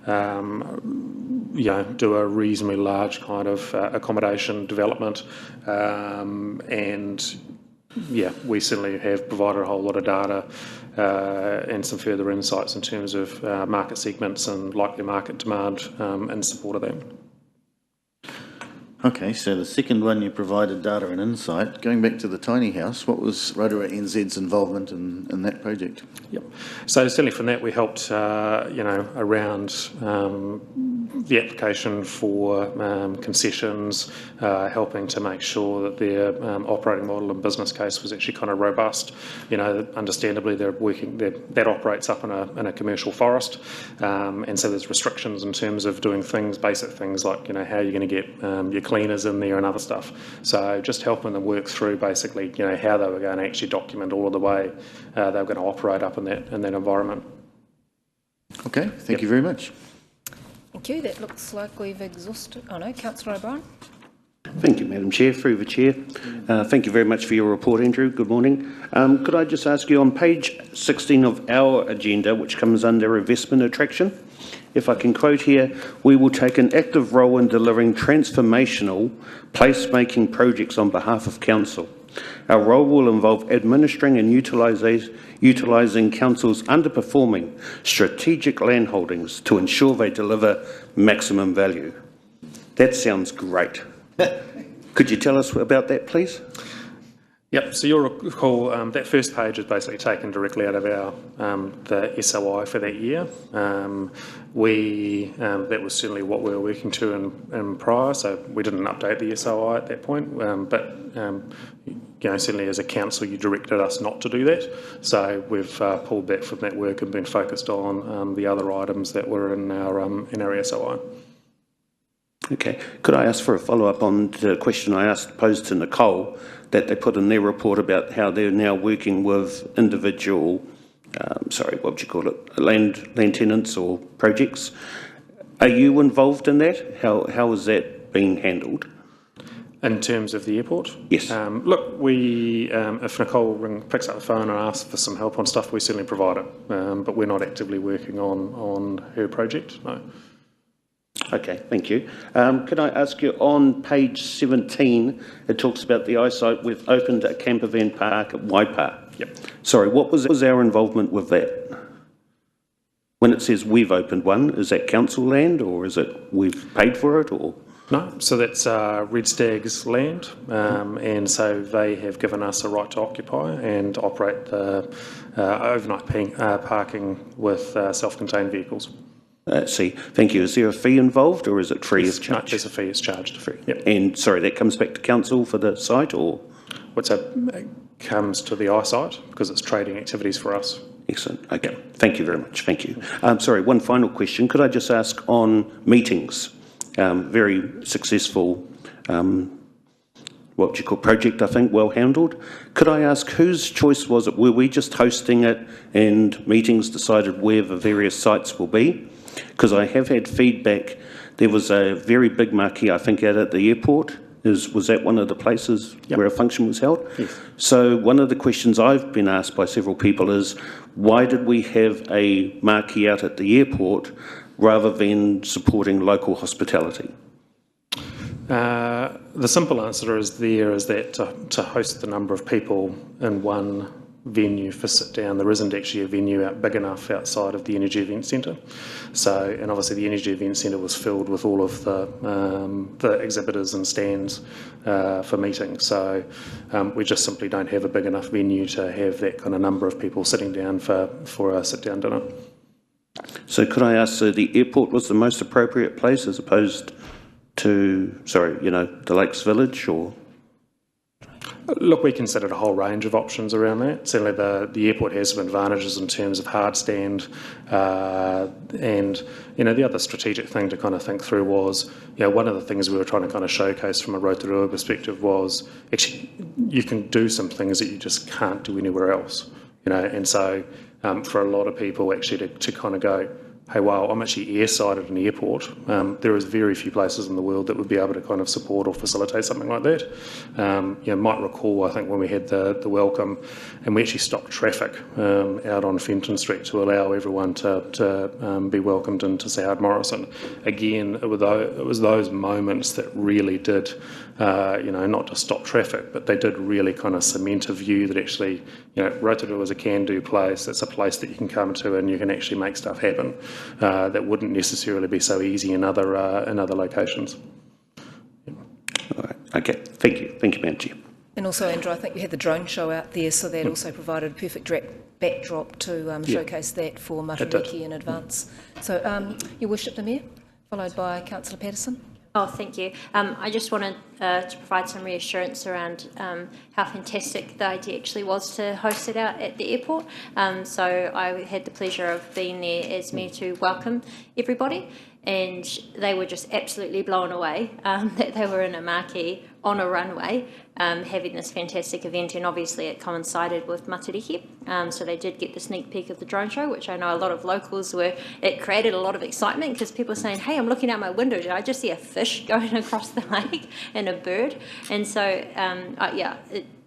H: you know, do a reasonably large kind of accommodation development, and yeah, we certainly have provided a whole lot of data and some further insights in terms of market segments and likely market demand in support of that.
G: Okay, so the second one you provided data and insight. Going back to the tiny house, what was Rotorua NZ's involvement in that project?
H: Yep. So certainly from that we helped, you know, around the application for concessions, helping to make sure that their operating model and business case was actually kind of robust. You know, understandably that operates up in a commercial forest, and so there's restrictions in terms of doing things, basic things like, you know, how you're going to get your cleaners in there and other stuff. So just helping them work through basically, you know, how they were going to actually document all of the way they were going to operate up in that environment.
G: Okay, thank you very much.
A: Thank you. That looks like we've exhausted. Oh no, Councillor O'Brien.
E: Thank you, Madam Chair. Through the Chair. Thank you very much for your report, Andrew. Good morning. Could I just ask you on page 16 of our agenda, which comes under investment attraction, if I can quote here, we will take an active role in delivering transformational placemaking projects on behalf of Council. Our role will involve administering and utilising Council's underperforming strategic land holdings to ensure they deliver maximum value. That sounds great. Could you tell us about that, please?
H: Yep, so you'll recall that first page is basically taken directly out of our the SOI for that year. That was certainly what we were working to in prior, so we didn't update the SOI at that point, but you know, certainly as a council you directed us not to do that, so we've pulled back from that work and been focused on the other items that were in our SOI.
E: Okay. Could I ask for a follow-up on the question I posed to Nicole, that they put in their report about how they're now working with individual, what would you call it, land tenants or projects. Are you involved in that? How is that being handled?
H: In terms of the airport?
E: Yes.
H: Look, if Nicole picks up the phone and asks for some help on stuff, we certainly provide it, but we're not actively working on her project, no.
E: Okay, thank you. Could I ask you, on page 17, it talks about the eyesight. We've opened a camper van park at Waipa.
H: Yep.
E: Sorry, what was our involvement with that? When it says we've opened one, is that council land or is it we've paid for it or?
H: No, so that's Red Stag's land, and so they have given us a right to occupy and operate the overnight parking with self-contained vehicles.
E: See, thank you. Is there a fee involved or is it free of charge?
H: No, there's a fee, it's charged.
E: Free.
H: Yep.
E: And sorry, that comes back to council for the site or?
H: It comes to the eyesight because it's trading activities for us.
E: Excellent. Okay. Yep. Thank you very much. Thank you. Sorry, one final question. Could I just ask on meetings? Very successful, what do you call project, I think, well handled. Could I ask whose choice was it? Were we just hosting it and meetings decided where the various sites will be? Because I have had feedback. There was a very big marquee, I think, out at the airport Was that one of the places
H: Yep.
E: where a function was held?
H: Yes.
E: So one of the questions I've been asked by several people is, why did we have a marquee out at the airport rather than supporting local hospitality?
H: The simple answer is that to host the number of people in one venue for sit down, there isn't actually a venue out big enough outside of the Energy Event Centre. So, and obviously the Energy Event Centre was filled with all of the exhibitors and stands for meetings. So we just simply don't have a big enough venue to have that kind of number of people sitting down for a sit-down dinner.
E: So could I ask, so the airport was the most appropriate place as opposed to, the Lakes Village, or?
H: Look, we considered a whole range of options around that. Certainly the airport has some advantages in terms of hard stand, and the other strategic thing to kind of think through was, one of the things we were trying to kind of showcase from a Rotorua perspective was actually you can do some things that you just can't do anywhere else, and so for a lot of people actually to kind of go, hey, wow, I'm actually airside at an airport. There is very few places in the world that would be able to kind of support or facilitate something like that. Might recall, I think, when we had the welcome, and we actually stopped traffic out on Fenton Street to allow everyone to be welcomed into South Morrison. Again, it was those moments that really did, not just stop traffic, but they did really kind of cement a view that actually, Rotorua is a can-do place. It's a place that you can come to and you can actually make stuff happen. That wouldn't necessarily be so easy in other locations.
E: All right. Okay. Thank you, Madam Chair.
A: And also, Andrew, I think we had the drone show out there, so that also provided a perfect backdrop to showcase that for Matariki in advance. So, Your Worship the Mayor, followed by Councillor Patterson.
J: Oh, thank you. I just wanted to provide some reassurance around how fantastic the idea actually was to host it out at the airport. So I had the pleasure of being there as Mayor to welcome everybody, and they were just absolutely blown away that they were in a marquee on a runway having this fantastic event, and obviously it coincided with Matariki, so they did get the sneak peek of the drone show, which I know a lot of locals it created a lot of excitement because people were saying, hey, I'm looking out my window, did I just see a fish going across the lake and a bird? And so,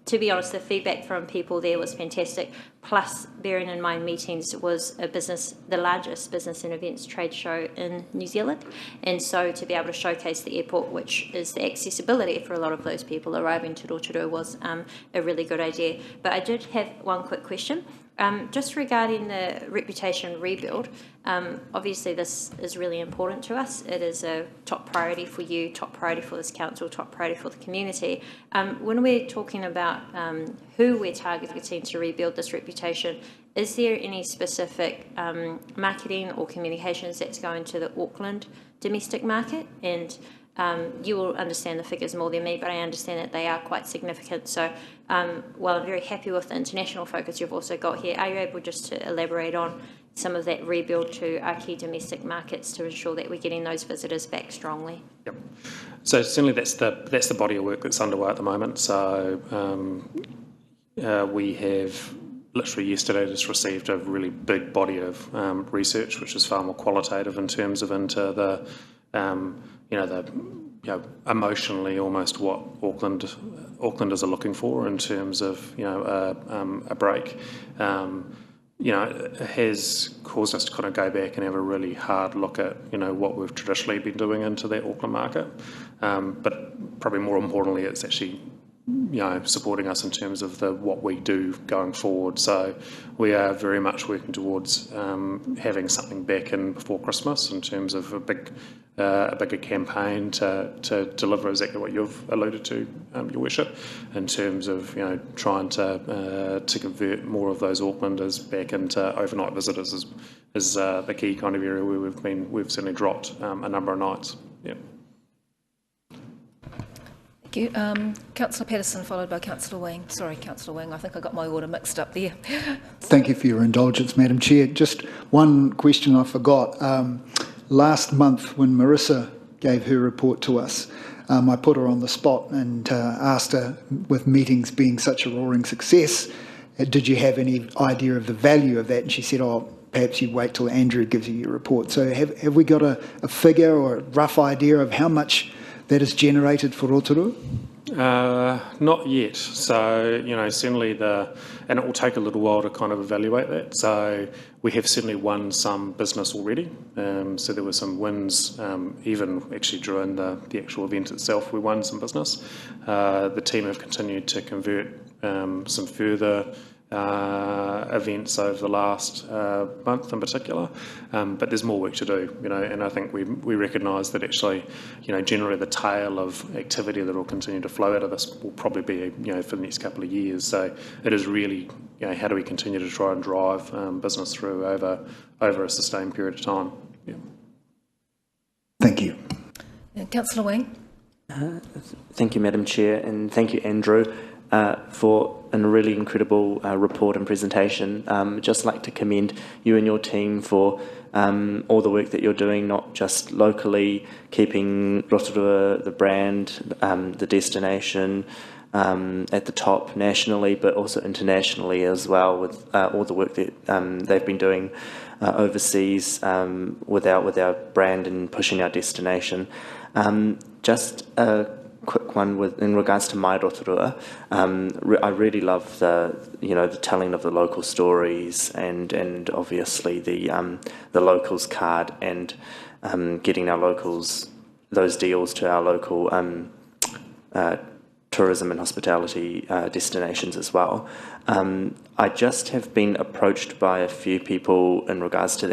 J: to be honest, the feedback from people there was fantastic. Plus, bearing in mind meetings was the largest business and events trade show in New Zealand. And so to be able to showcase the airport, which is the accessibility for a lot of those people arriving to Rotorua, was a really good idea. But I did have one quick question. Just regarding the reputation rebuild, obviously this is really important to us. It is a top priority for you, top priority for this council, top priority for the community. When we're talking about who we're targeting to rebuild this reputation, is there any specific marketing or communications that's going to the Auckland domestic market? And you will understand the figures more than me, but I understand that they are quite significant. So while I'm very happy with the international focus you've also got here, are you able just to elaborate on some of that rebuild to our key domestic markets to ensure that we're getting those visitors back strongly?
H: Yep. So certainly that's the body of work that's underway at the moment. So we have literally yesterday just received a really big body of research, which is far more qualitative in terms of into the emotionally almost what Aucklanders are looking for in terms of a break. It has caused us to kind of go back and have a really hard look at what we've traditionally been doing into that Auckland market, but probably more importantly, it's actually supporting us in terms of what we do going forward. So we are very much working towards having something back in before Christmas in terms of a bigger campaign to deliver exactly what you've alluded to, Your Worship, in terms of trying to convert more of those Aucklanders back into overnight visitors is the key kind of area where we've certainly dropped a number of nights. Yeah.
A: Thank you. Councillor Patterson, followed by Councillor Wang. Sorry, Councillor Wang, I think I got my order mixed up there.
D: Thank you for your indulgence, Madam Chair. Just one question I forgot. Last month, when Marissa gave her report to us, I put her on the spot and asked her, with meetings being such a roaring success, did you have any idea of the value of that? And she said, perhaps you wait till Andrew gives you your report. So have we got a figure or a rough idea of how much that is generated for Rotorua?
H: Not yet. So, certainly and it will take a little while to kind of evaluate that. So we have certainly won some business already. So there were some wins, even actually during the actual event itself, we won some business. The team have continued to convert some further events over the last month in particular, but there's more work to do, and I think we recognise that actually, generally the tail of activity that will continue to flow out of this will probably be, for the next couple of years. So it is really, how do we continue to try and drive business through over a sustained period of time? Yeah.
D: Thank you.
A: Councillor Wang.
K: Thank you, Madam Chair, and thank you, Andrew, for a really incredible report and presentation. Just like to commend you and your team for all the work that you're doing, not just locally, keeping Rotorua, the brand, the destination at the top nationally, but also internationally as well, with all the work that they've been doing overseas with our brand and pushing our destination. Just a quick one in regards to my Rotorua. I really love the telling of the local stories and obviously the locals card and getting our locals those deals to our local tourism and hospitality destinations as well. I just have been approached by a few people in regards to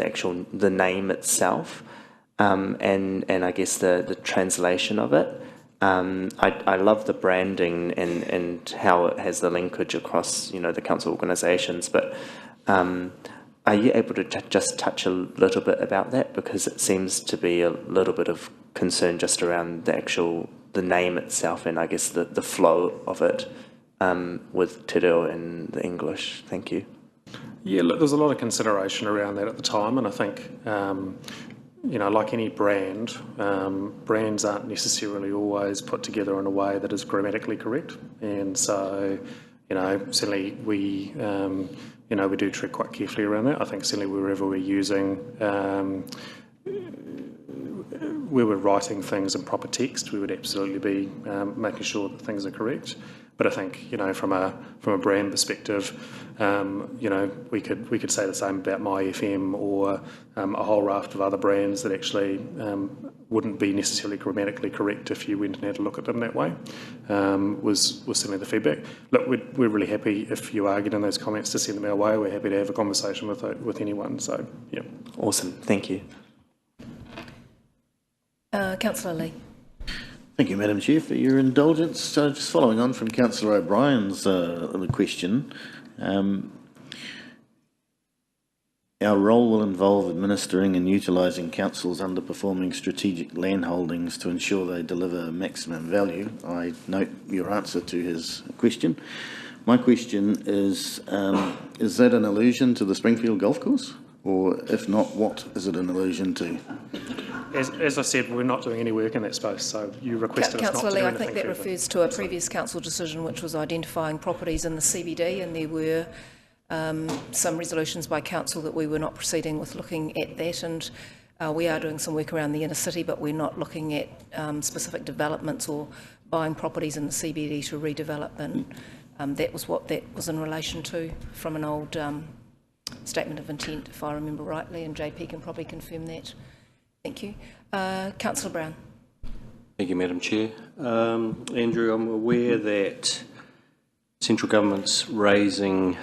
K: the name itself, and I guess the translation of it. I love the branding and how it has the linkage across the council organisations, but are you able to just touch a little bit about that, because it seems to be a little bit of concern just around the name itself and I guess the flow of it with Te Reo in the English. Thank you.
H: Yeah, look, there's a lot of consideration around that at the time, and I think like any brand, brands aren't necessarily always put together in a way that is grammatically correct, and so certainly we we do tread quite carefully around that. I think certainly wherever we're using where we're writing things in proper text, we would absolutely be making sure that things are correct. But I think from a brand perspective, we could say the same about My FM or a whole raft of other brands that actually wouldn't be necessarily grammatically correct if you went and had a look at them that way. Was certainly the feedback. Look, we're really happy if you are getting those comments to send them our way. We're happy to have a conversation with anyone. So yeah.
K: Awesome. Thank you.
A: Councillor Lee.
G: Thank you, Madam Chair, for your indulgence. So just following on from Councillor O'Brien's question, our role will involve administering and utilising council's underperforming strategic land holdings to ensure they deliver maximum value. I note your answer to his question. My question is that an allusion to the Springfield Golf Course? Or if not, what is it an allusion to?
H: As I said, we're not doing any work in that space, so you requested us not to do anything
A: Councillor Lee, I think that
H: further.
A: refers to a previous council decision which was identifying properties in the CBD, and there were some resolutions by council that we were not proceeding with looking at that, and we are doing some work around the inner city, but we're not looking at specific developments or buying properties in the CBD to redevelop, and that was what that was in relation to from an old statement of intent, if I remember rightly, and JP can probably confirm that. Thank you. Councillor Brown.
F: Thank you, Madam Chair. Andrew, I'm aware that central government's raising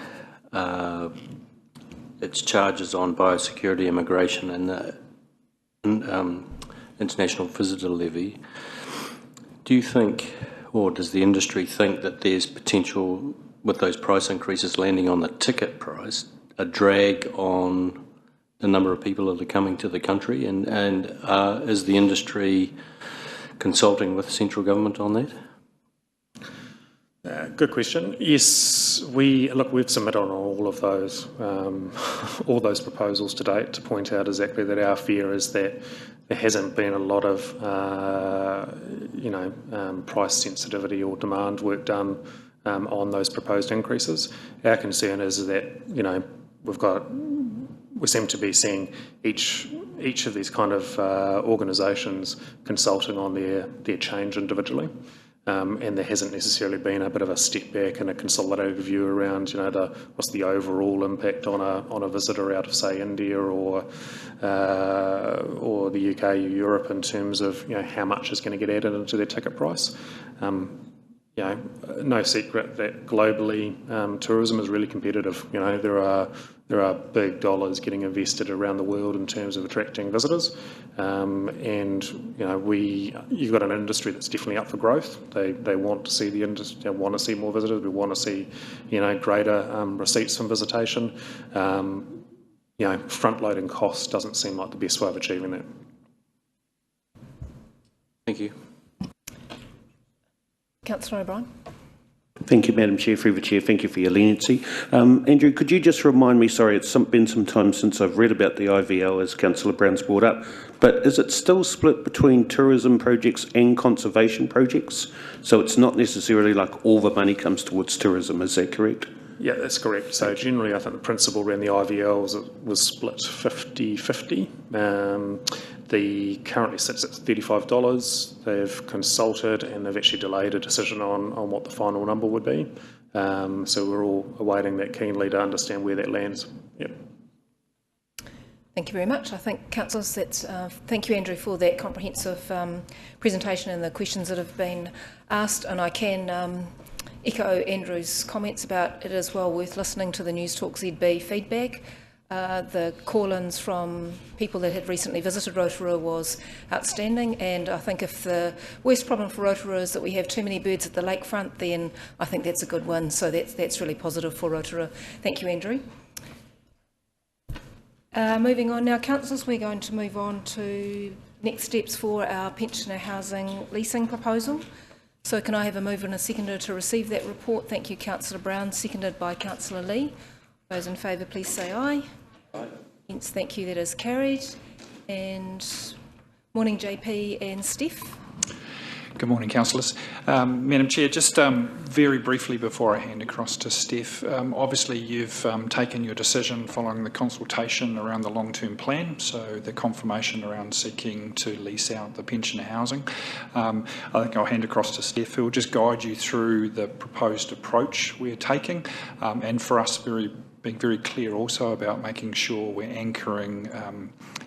F: its charges on biosecurity, immigration and the international visitor levy. Do you think, or does the industry think, that there's potential with those price increases landing on the ticket price, a drag on the number of people that are coming to the country, and is the industry consulting with central government on that?
H: Good question. Yes, we've submitted on all of those proposals to date to point out exactly that our fear is that there hasn't been a lot of price sensitivity or demand work done on those proposed increases. Our concern is that we seem to be seeing each each of these kind of organisations consulting on their change individually. And there hasn't necessarily been a bit of a step back and a consolidated view around, what's the overall impact on a visitor out of, say, India or the UK or Europe in terms of how much is going to get added into their ticket price. No secret that globally tourism is really competitive. There are big dollars getting invested around the world in terms of attracting visitors, and you've got an industry that's definitely up for growth. They want to see the industry, they want to see more visitors. We want to see greater receipts from visitation. Front-loading costs doesn't seem like the best way of achieving that.
F: Thank you.
A: Councillor O'Brien.
E: Thank you, Madam Chair. Through the Chair, thank you for your leniency. Andrew, could you just remind me, sorry, it's been some time since I've read about the IVL, as Councillor Brown's brought up, but is it still split between tourism projects and conservation projects? So it's not necessarily like all the money comes towards tourism, is that correct?
H: Yeah, that's correct. So generally, I think the principle around the IVL was split 50-50. The currently sits at $35. They've consulted and they've actually delayed a decision on what the final number would be. So we're all awaiting that keenly to understand where that lands. Yep.
A: Thank you very much. I think, councillors, thank you, Andrew, for that comprehensive presentation and the questions that have been asked. And I can echo Andrew's comments about it is well worth listening to the News Talk ZB feedback. The call-ins from people that had recently visited Rotorua was outstanding, and I think if the worst problem for Rotorua is that we have too many birds at the lakefront, then I think that's a good win. So that's really positive for Rotorua. Thank you, Andrew. Moving on now, councillors, we're going to move on to next steps for our pensioner housing leasing proposal. So can I have a mover and a seconder to receive that report? Thank you, Councillor Brown, seconded by Councillor Lee. Those in favour, please say aye. Aye. Hence, thank you, that is carried. And morning, JP and Steph.
L: Good morning, councillors. Madam Chair, just very briefly before I hand across to Steph, obviously you've taken your decision following the consultation around the long-term plan, so the confirmation around seeking to lease out the pensioner housing. I think I'll hand across to Steph, who will just guide you through the proposed approach we're taking, and for us being very clear also about making sure we're anchoring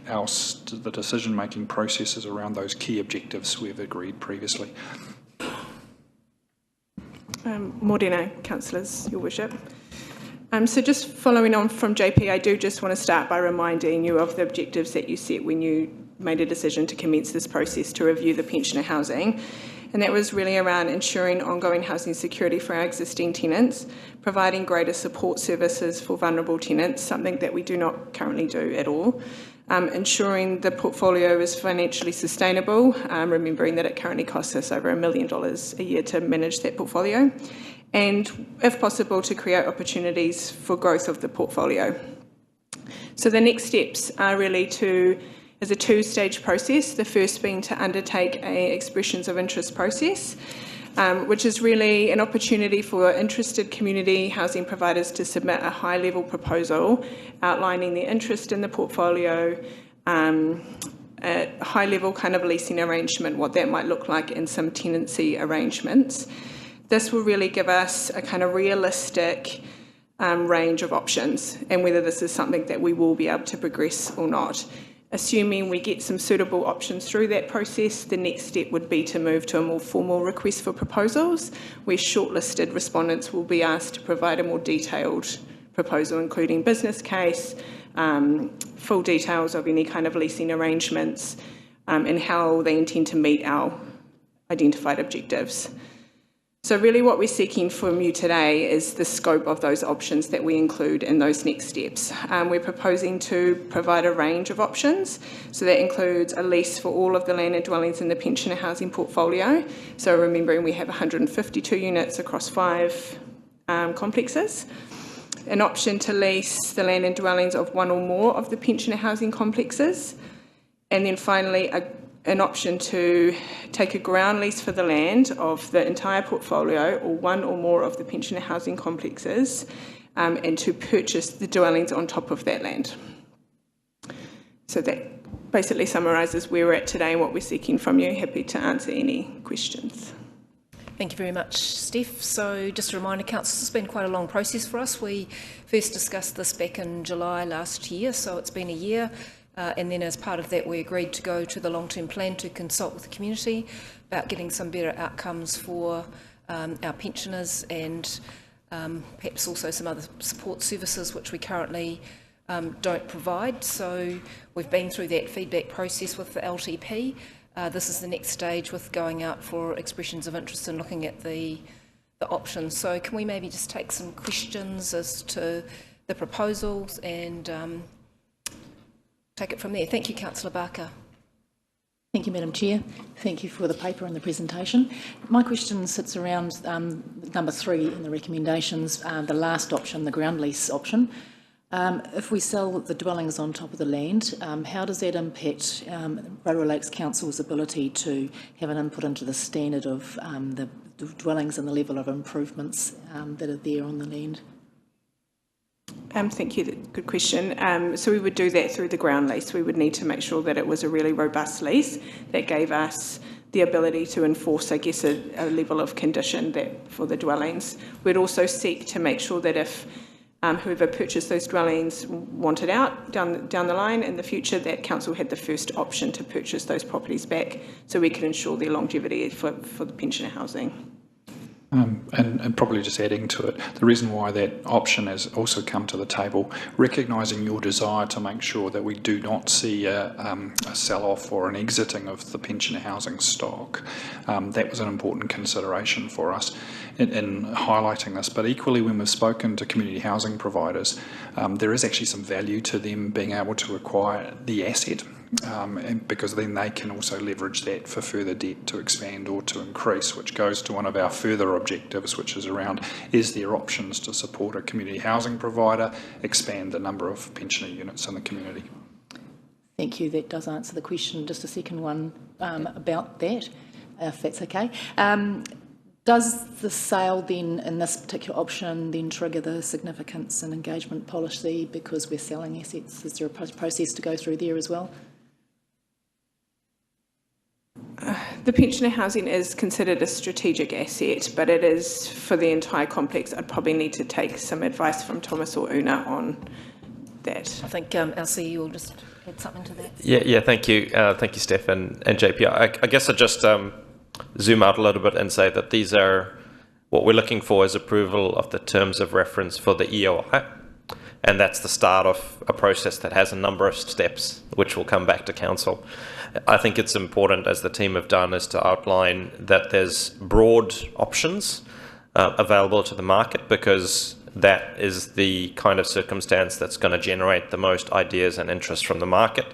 L: the decision-making processes around those key objectives we've agreed previously.
M: Morena, councillors, your worship. So just following on from JP, I do just want to start by reminding you of the objectives that you set when you made a decision to commence this process to review the pensioner housing. And that was really around ensuring ongoing housing security for our existing tenants, providing greater support services for vulnerable tenants, something that we do not currently do at all, ensuring the portfolio is financially sustainable, remembering that it currently costs us over $1 million a year to manage that portfolio, and, if possible, to create opportunities for growth of the portfolio. So the next steps are really is a two-stage process, the first being to undertake an expressions of interest process, which is really an opportunity for interested community housing providers to submit a high-level proposal outlining their interest in the portfolio, a high-level kind of leasing arrangement, what that might look like in some tenancy arrangements. This will really give us a kind of realistic range of options and whether this is something that we will be able to progress or not. Assuming we get some suitable options through that process, the next step would be to move to a more formal request for proposals, where shortlisted respondents will be asked to provide a more detailed proposal, including business case, full details of any kind of leasing arrangements, and how they intend to meet our identified objectives. So really what we're seeking from you today is the scope of those options that we include in those next steps. We're proposing to provide a range of options. So that includes a lease for all of the land and dwellings in the pensioner housing portfolio. So remembering we have 152 units across 5 complexes. An option to lease the land and dwellings of one or more of the pensioner housing complexes. And then finally, an option to take a ground lease for the land of the entire portfolio or one or more of the pensioner housing complexes, and to purchase the dwellings on top of that land. So that basically summarises where we're at today and what we're seeking from you. Happy to answer any questions.
A: Thank you very much, Steph. So just a reminder, Council, it's been quite a long process for us. We first discussed this back in July last year, so it's been a year. And then as part of that, we agreed to go to the long-term plan to consult with the community about getting some better outcomes for our pensioners and perhaps also some other support services which we currently don't provide. So we've been through that feedback process with the LTP. This is the next stage with going out for expressions of interest and looking at the options. So can we maybe just take some questions as to the proposals and take it from there? Thank you, Councillor Barker.
N: Thank you, Madam Chair. Thank you for the paper and the presentation. My question sits around number 3 in the recommendations, the last option, the ground lease option. If we sell the dwellings on top of the land, how does that impact Rotorua Lakes Council's ability to have an input into the standard of the dwellings and the level of improvements that are there on the land?
M: Thank you. Good question. So we would do that through the ground lease. We would need to make sure that it was a really robust lease that gave us the ability to enforce, I guess, a level of condition that for the dwellings. We'd also seek to make sure that if whoever purchased those dwellings wanted out down the line in the future, that council had the first option to purchase those properties back, so we could ensure their longevity for the pensioner housing.
L: And probably just adding to it, the reason why that option has also come to the table, recognising your desire to make sure that we do not see a sell-off or an exiting of the pensioner housing stock. That was an important consideration for us in highlighting this. But equally, when we've spoken to community housing providers, there is actually some value to them being able to acquire the asset. Because then they can also leverage that for further debt to expand or to increase, which goes to one of our further objectives, which is around, is there options to support a community housing provider, expand the number of pensioner units in the community?
N: Thank you. That does answer the question. Just a second one about that, if that's okay. Does the sale then, in this particular option, then trigger the significance and engagement policy because we're selling assets? Is there a process to go through there as well?
M: The pensioner housing is considered a strategic asset, but it is for the entire complex. I'd probably need to take some advice from Thomas or Una on that.
A: I think our CEO will just add something to that.
O: Yeah, thank you. Thank you, Steph and JP. I guess I'd just zoom out a little bit and say that these are, what we're looking for is approval of the terms of reference for the EOI. And that's the start of a process that has a number of steps, which will come back to council. I think it's important, as the team have done, is to outline that there's broad options available to the market, because that is the kind of circumstance that's going to generate the most ideas and interest from the market,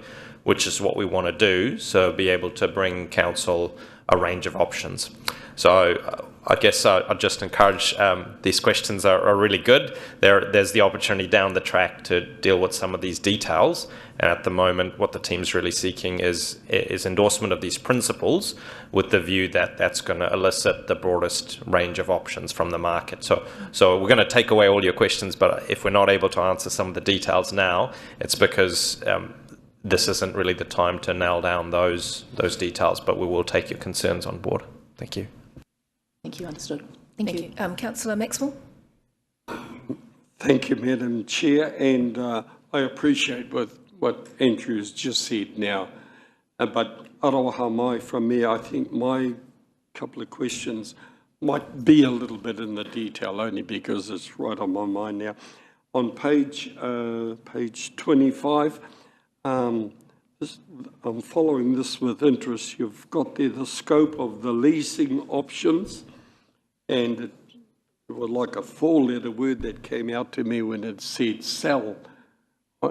O: which is what we want to do, so be able to bring council a range of options. So I guess I'd just encourage, these questions are really good. There's the opportunity down the track to deal with some of these details. And at the moment, what the team's really seeking is endorsement of these principles with the view that that's going to elicit the broadest range of options from the market. So we're going to take away all your questions, but if we're not able to answer some of the details now, it's because this isn't really the time to nail down those details, but we will take your concerns on board. Thank you.
N: Thank you. Understood. Thank you.
A: Councillor Maxwell.
I: Thank you, Madam Chair, and I appreciate what Andrew's just said now. But aroha mai from me, I think my couple of questions might be a little bit in the detail, only because it's right on my mind now. On page 25, I'm following this with interest. You've got there the scope of the leasing options, and it was like a four-letter word that came out to me when it said sell.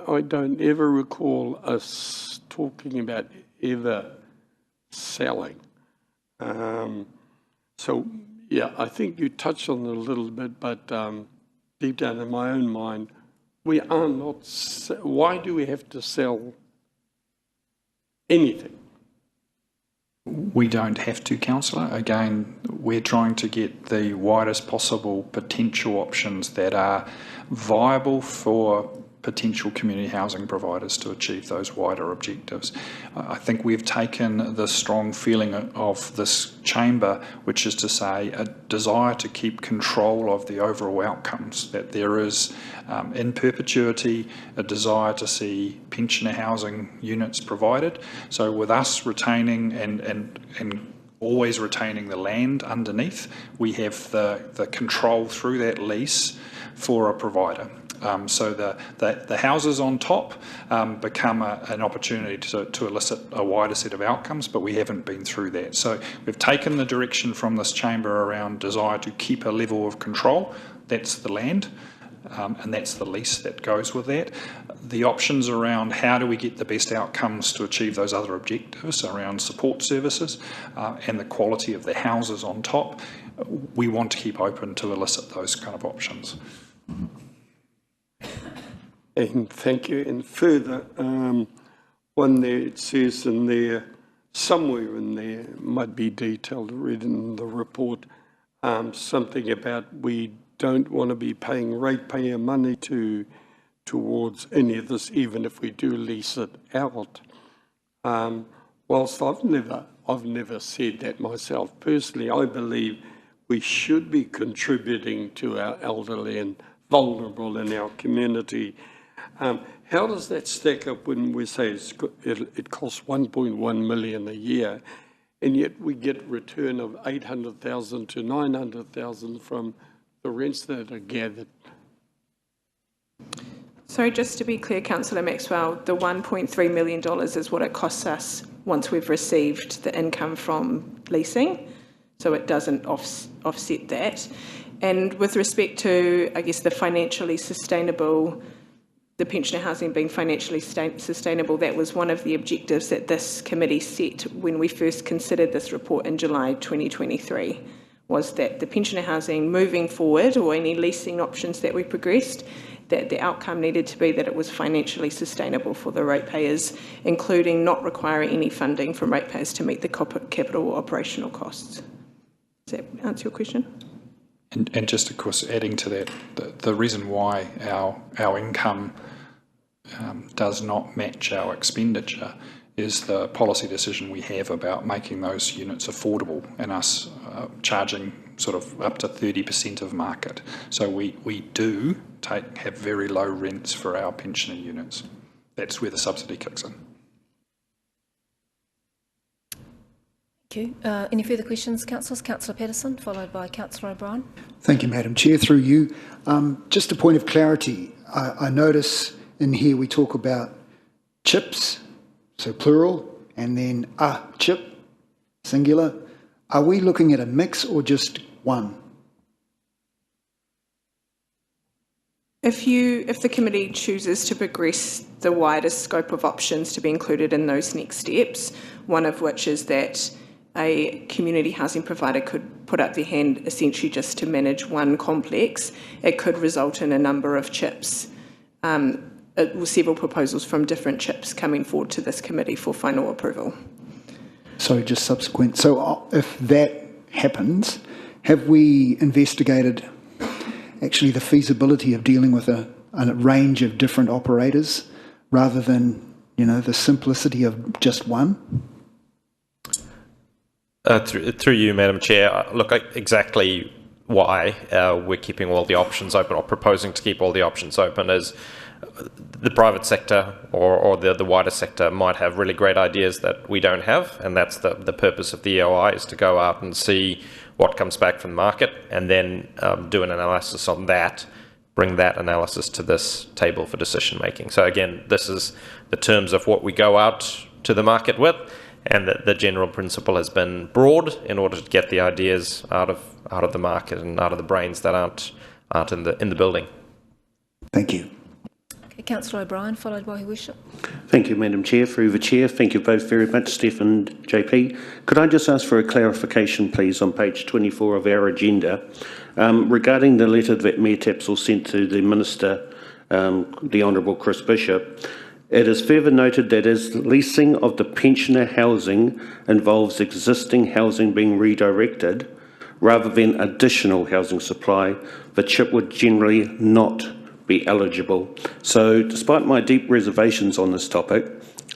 I: I don't ever recall us talking about ever selling. So, yeah, I think you touched on it a little bit, but deep down in my own mind, we are not. Why do we have to sell anything?
L: We don't have to, Councillor. Again, we're trying to get the widest possible potential options that are viable for potential community housing providers to achieve those wider objectives. I think we've taken the strong feeling of this chamber, which is to say a desire to keep control of the overall outcomes, that there is in perpetuity a desire to see pensioner housing units provided. So with us retaining and always retaining the land underneath, we have the control through that lease for a provider. So the houses on top become an opportunity to elicit a wider set of outcomes, but we haven't been through that. So we've taken the direction from this chamber around desire to keep a level of control. That's the land, and that's the lease that goes with that. The options around how do we get the best outcomes to achieve those other objectives around support services and the quality of the houses on top, we want to keep open to elicit those kind of options.
I: And thank you. And further, one there, it says in there, somewhere in there, might be detailed, read in the report, something about we don't want to be paying ratepayer money towards any of this, even if we do lease it out. Whilst I've never said that myself personally, I believe we should be contributing to our elderly and vulnerable in our community. How does that stack up when we say it costs 1.1 million a year, and yet we get return of 800,000 to 900,000 from the rents that are gathered?
M: So just to be clear, Councillor Maxwell, the $1.3 million is what it costs us once we've received the income from leasing, so it doesn't offset that. And with respect to, I guess, the financially sustainable, the pensioner housing being financially sustainable, that was one of the objectives that this committee set when we first considered this report in July 2023, was that the pensioner housing moving forward, or any leasing options that we progressed, that the outcome needed to be that it was financially sustainable for the ratepayers, including not requiring any funding from ratepayers to meet the capital or operational costs. Does that answer your question?
L: And just, of course, adding to that, the reason why our income does not match our expenditure is the policy decision we have about making those units affordable and us charging sort of up to 30% of market. So we do have very low rents for our pensioner units. That's where the subsidy kicks in.
A: Thank you. Any further questions, councillors? Councillor Patterson, followed by Councillor O'Brien.
D: Thank you, Madam Chair. Through you. Just a point of clarity. I notice in here we talk about chips, so plural, and then a chip, singular. Are we looking at a mix or just one?
M: If the committee chooses to progress the widest scope of options to be included in those next steps, one of which is that a community housing provider could put up their hand essentially just to manage one complex, it could result in a number of chips, several proposals from different chips coming forward to this committee for final approval.
D: So just subsequent. So if that happens, have we investigated actually the feasibility of dealing with a range of different operators rather than, the simplicity of just one?
O: Through you, Madam Chair, look, exactly why we're keeping all the options open, or proposing to keep all the options open, is the private sector or the wider sector might have really great ideas that we don't have, and that's the purpose of the EOI, is to go out and see what comes back from the market and then do an analysis on that, bring that analysis to this table for decision making. So again, this is the terms of what we go out to the market with, and the general principle has been broad in order to get the ideas out of the market and out of the brains that aren't in the building.
D: Thank you.
A: Okay, Councillor O'Brien, followed by Her Worship.
E: Thank you, Madam Chair. Through the Chair, thank you both very much, Steph and JP. Could I just ask for a clarification, please, on page 24 of our agenda, regarding the letter that Mayor Tapsell sent to the Minister, the Honourable Chris Bishop. It is further noted that as leasing of the pensioner housing involves existing housing being redirected, rather than additional housing supply, the CHIP would generally not be eligible. So despite my deep reservations on this topic,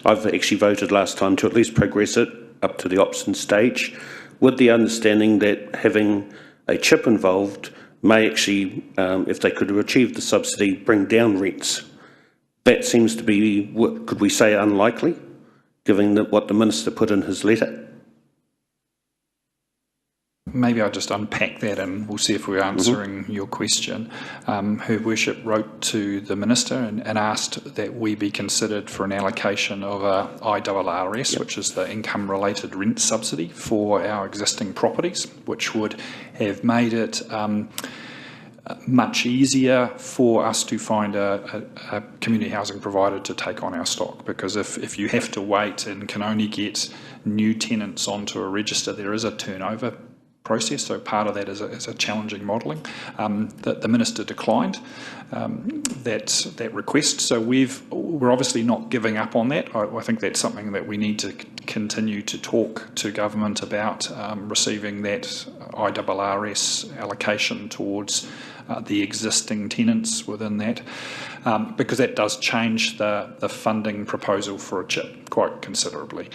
E: I've actually voted last time to at least progress it up to the option stage, with the understanding that having a chip involved may actually, if they could achieve the subsidy, bring down rents. That seems to be, what could we say, unlikely, given that what the Minister put in his letter.
L: Maybe I'll just unpack that and we'll see if we're answering your question. Her Worship wrote to the Minister and asked that we be considered for an allocation of a IRRS, which is the income related rent subsidy for our existing properties, which would have made it much easier for us to find a community housing provider to take on our stock, because if you have to wait and can only get new tenants onto a register, there is a turnover process, so part of that is a challenging modelling. That the Minister declined that request, so we're obviously not giving up on that. I think that's something that we need to continue to talk to government about, receiving that IRRS allocation towards the existing tenants within that, because that does change the funding proposal for a chip quite considerably.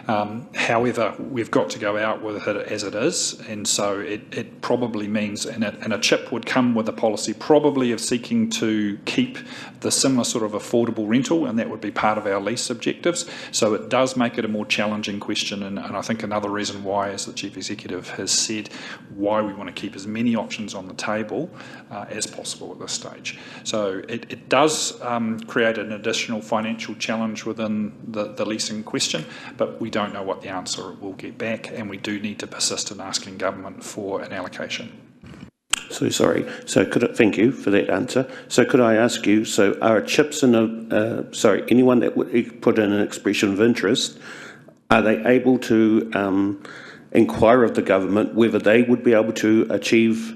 L: However, we've got to go out with it as it is, and so it probably means, and a chip would come with a policy probably of seeking to keep the similar sort of affordable rental, and that would be part of our lease objectives. So it does make it a more challenging question, and I think another reason why, as the Chief Executive has said, why we want to keep as many options on the table as possible at this stage. So it does create an additional financial challenge within the leasing question, but we don't know what the answer will get back, and we do need to persist in asking government for an allocation.
E: So sorry. So thank you for that answer. So could I ask you, so are chips in anyone that would put in an expression of interest, are they able to inquire of the government whether they would be able to achieve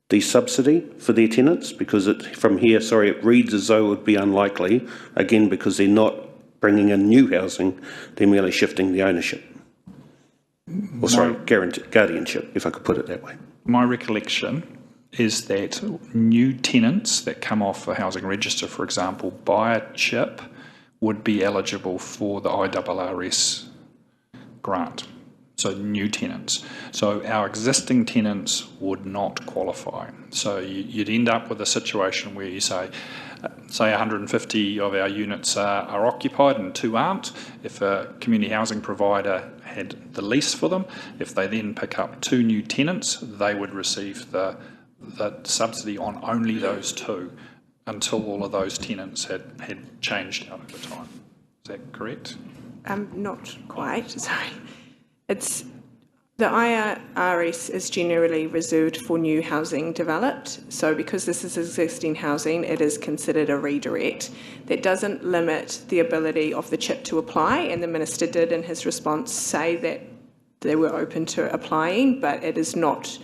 E: the subsidy for their tenants? Because from here, it reads as though it would be unlikely, again, because they're not bringing in new housing, they're merely shifting the ownership. Or guardianship, if I could put it that way.
L: My recollection is that new tenants that come off the housing register, for example, buy a chip, would be eligible for the IRRS grant. So new tenants. So our existing tenants would not qualify. So you'd end up with a situation where you say 150 of our units are occupied and 2 aren't. If a community housing provider had the lease for them, if they then pick up 2 new tenants, they would receive the subsidy on only those 2 until all of those tenants had changed out over time. Is that correct?
M: Not quite, sorry. The IRRS is generally reserved for new housing developed. So because this is existing housing, it is considered a redirect. That doesn't limit the ability of the chip to apply, and the Minister did in his response say that they were open to applying, but it is not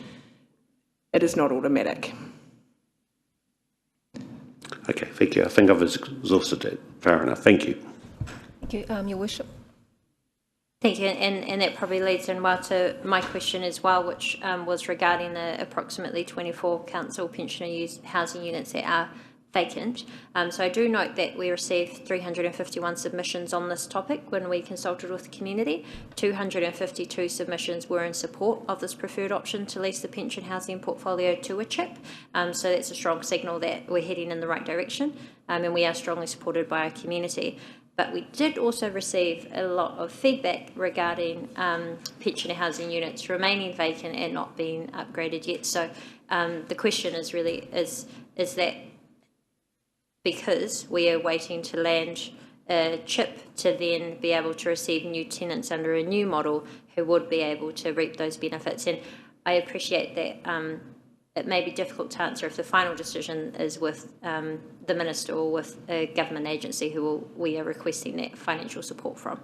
M: automatic.
E: Okay, thank you. I think I've exhausted it. Fair enough. Thank you.
A: Thank you, Your Worship.
J: Thank you, and that probably leads in well to my question as well, which was regarding the approximately 24 council pensioner housing units that are vacant. So I do note that we received 351 submissions on this topic when we consulted with the community. 252 submissions were in support of this preferred option to lease the pension housing portfolio to a chip. So that's a strong signal that we're heading in the right direction, and we are strongly supported by our community. But we did also receive a lot of feedback regarding pensioner housing units remaining vacant and not being upgraded yet. So the question is really, is that because we are waiting to land a chip to then be able to receive new tenants under a new model who would be able to reap those benefits? And I appreciate that it may be difficult to answer if the final decision is with the Minister or with a government agency who we are requesting that financial support from.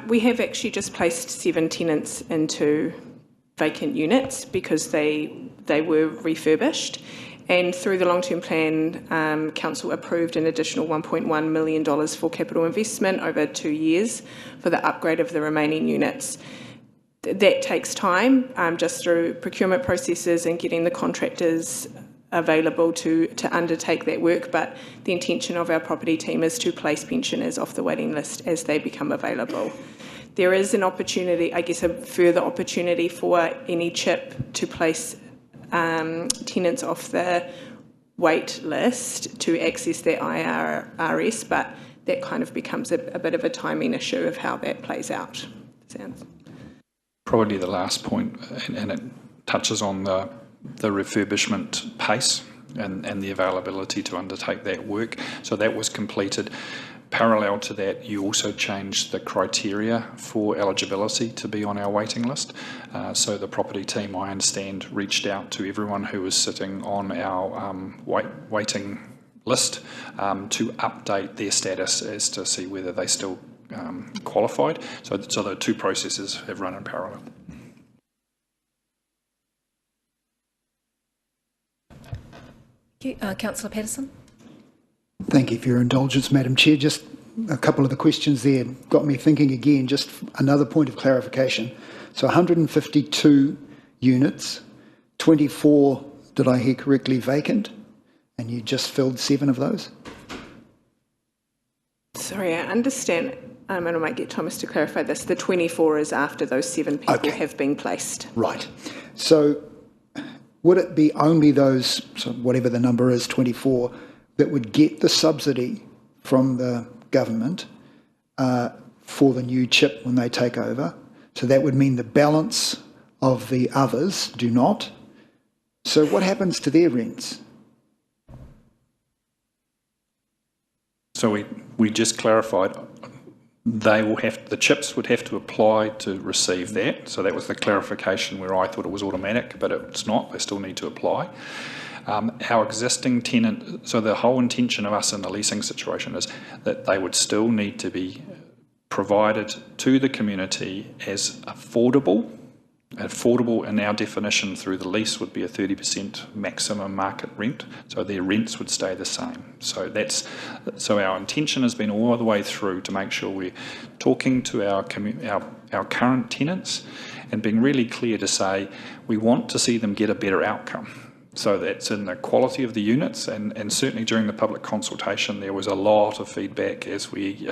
M: We have actually just placed 7 tenants into vacant units because they were refurbished, and through the long-term plan, Council approved an additional $1.1 million for capital investment over 2 years for the upgrade of the remaining units. that takes time, just through procurement processes and getting the contractors available to undertake that work, but the intention of our property team is to place pensioners off the waiting list as they become available. There is an opportunity, I guess a further opportunity for any CHIP to place tenants off the wait list to access their IRS, but that kind of becomes a bit of a timing issue of how that plays out. Sounds.
L: Probably the last point, and it touches on the refurbishment pace and the availability to undertake that work. So that was completed. Parallel to that, you also changed the criteria for eligibility to be on our waiting list. So the property team, I understand, reached out to everyone who was sitting on our waiting list to update their status as to see whether they still qualified. So the two processes have run in parallel.
A: Thank you. Councillor Patterson.
D: Thank you for your indulgence, Madam Chair. Just a couple of the questions there got me thinking again, just another point of clarification. So 152 units, 24, did I hear correctly, vacant, and you just filled 7 of those?
M: Sorry, I understand, and I might get Thomas to clarify this, the 24 is after those 7 people have been placed.
D: Right. So would it be only those, so whatever the number is, 24, that would get the subsidy from the government for the new CHIP when they take over? So that would mean the balance of the others do not. So what happens to their rents?
L: So we just clarified they will have, the CHIPs would have to apply to receive that. So that was the clarification where I thought it was automatic, but it's not. They still need to apply. Our existing tenant, so the whole intention of us in the leasing situation is that they would still need to be provided to the community as affordable. Affordable in our definition through the lease would be a 30% maximum market rent, so their rents would stay the same. So our intention has been all the way through to make sure we're talking to our current tenants and being really clear to say we want to see them get a better outcome. So that's in the quality of the units, and certainly during the public consultation there was a lot of feedback as we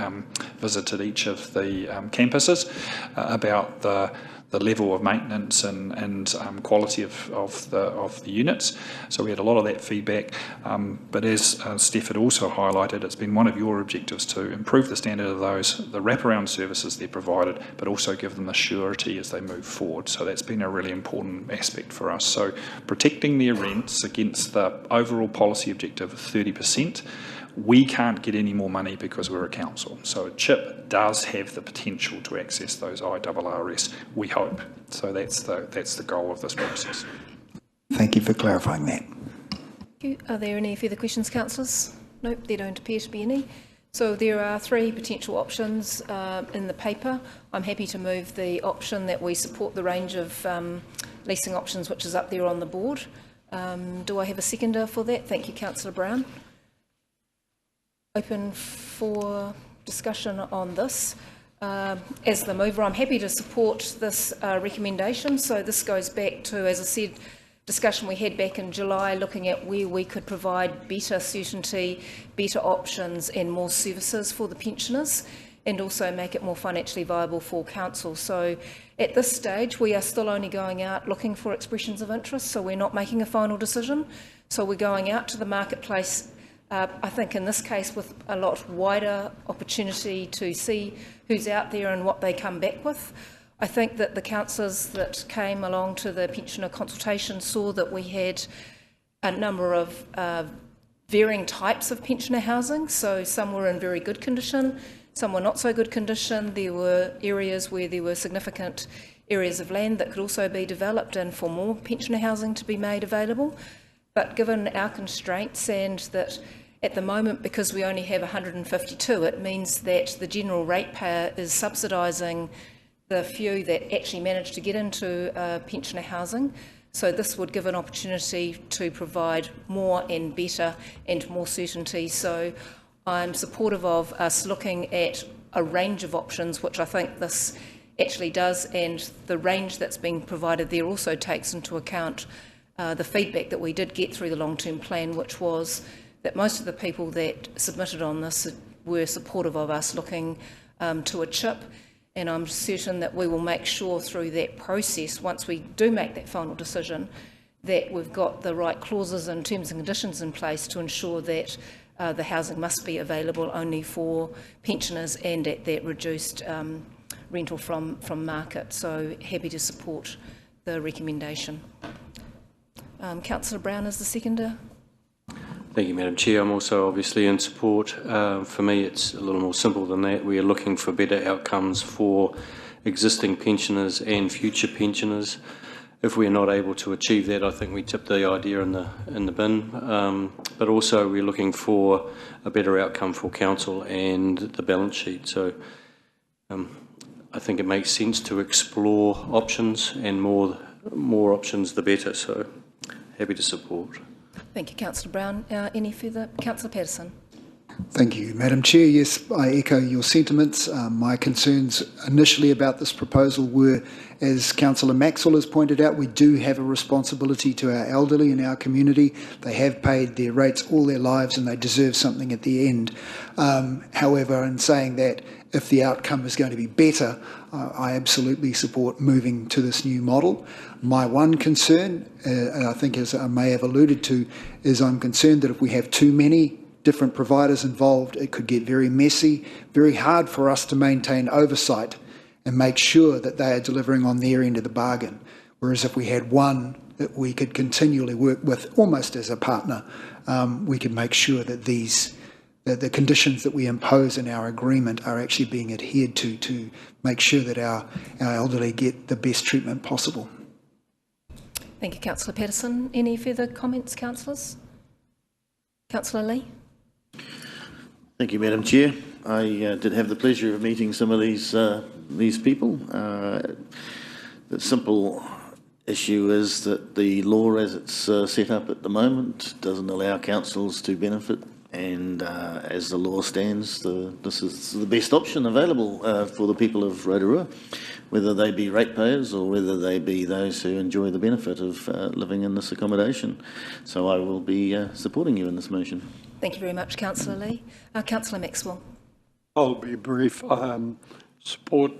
L: visited each of the campuses about the level of maintenance and quality of the units. So we had a lot of that feedback. But as Steph had also highlighted, it's been one of your objectives to improve the standard of those, the wraparound services they're provided, but also give them the surety as they move forward. So that's been a really important aspect for us. So protecting their rents against the overall policy objective of 30%, we can't get any more money because we're a council. So a CHIP does have the potential to access those IRRS, we hope. So that's the goal of this process.
D: Thank you for clarifying that.
A: Thank you. Are there any further questions, councillors? Nope, there don't appear to be any. So there are 3 potential options in the paper. I'm happy to move the option that we support the range of leasing options which is up there on the board. Do I have a seconder for that? Thank you, Councillor Brown. Open for discussion on this. As the mover, I'm happy to support this recommendation. So this goes back to, as I said, discussion we had back in July, looking at where we could provide better certainty, better options and more services for the pensioners, and also make it more financially viable for council. So at this stage, we are still only going out looking for expressions of interest, so we're not making a final decision. So we're going out to the marketplace, I think in this case with a lot wider opportunity to see who's out there and what they come back with. I think that the councillors that came along to the pensioner consultation saw that we had a number of varying types of pensioner housing. So some were in very good condition, some were not so good condition. There were areas where there were significant areas of land that could also be developed and for more pensioner housing to be made available. But given our constraints and that at the moment, because we only have 152, it means that the general ratepayer is subsidising the few that actually manage to get into pensioner housing. So this would give an opportunity to provide more and better and more certainty. So I'm supportive of us looking at a range of options, which I think this actually does, and the range that's being provided there also takes into account the feedback that we did get through the long-term plan, which was that most of the people that submitted on this were supportive of us looking to a chip, and I'm certain that we will make sure through that process, once we do make that final decision, that we've got the right clauses and terms and conditions in place to ensure that the housing must be available only for pensioners and at that reduced rental from market. So happy to support the recommendation. Councillor Brown is the seconder.
F: Thank you, Madam Chair. I'm also obviously in support. For me, it's a little more simple than that. We are looking for better outcomes for existing pensioners and future pensioners. If we are not able to achieve that, I think we tip the idea in the bin. But also, we're looking for a better outcome for council and the balance sheet. So, I think it makes sense to explore options, and more options, the better. So, happy to support.
A: Thank you, Councillor Brown. Any further? Councillor Patterson.
D: Thank you, Madam Chair. Yes, I echo your sentiments. My concerns initially about this proposal were, as Councillor Maxwell has pointed out, we do have a responsibility to our elderly in our community. They have paid their rates all their lives and they deserve something at the end. However, in saying that, if the outcome is going to be better, I absolutely support moving to this new model. My one concern, I think as I may have alluded to, is I'm concerned that if we have too many different providers involved, it could get very messy, very hard for us to maintain oversight and make sure that they are delivering on their end of the bargain. Whereas if we had one that we could continually work with almost as a partner, we could make sure that the conditions that we impose in our agreement are actually being adhered to make sure that our elderly get the best treatment possible.
A: Thank you, Councillor Patterson. Any further comments, councillors? Councillor Lee.
G: Thank you, Madam Chair. I did have the pleasure of meeting some of these people. The simple issue is that the law as it's set up at the moment doesn't allow councils to benefit, and as the law stands, this is the best option available for the people of Rotorua, whether they be ratepayers or whether they be those who enjoy the benefit of living in this accommodation. So I will be supporting you in this motion.
A: Thank you very much, Councillor Lee. Councillor Maxwell.
I: I'll be brief. Support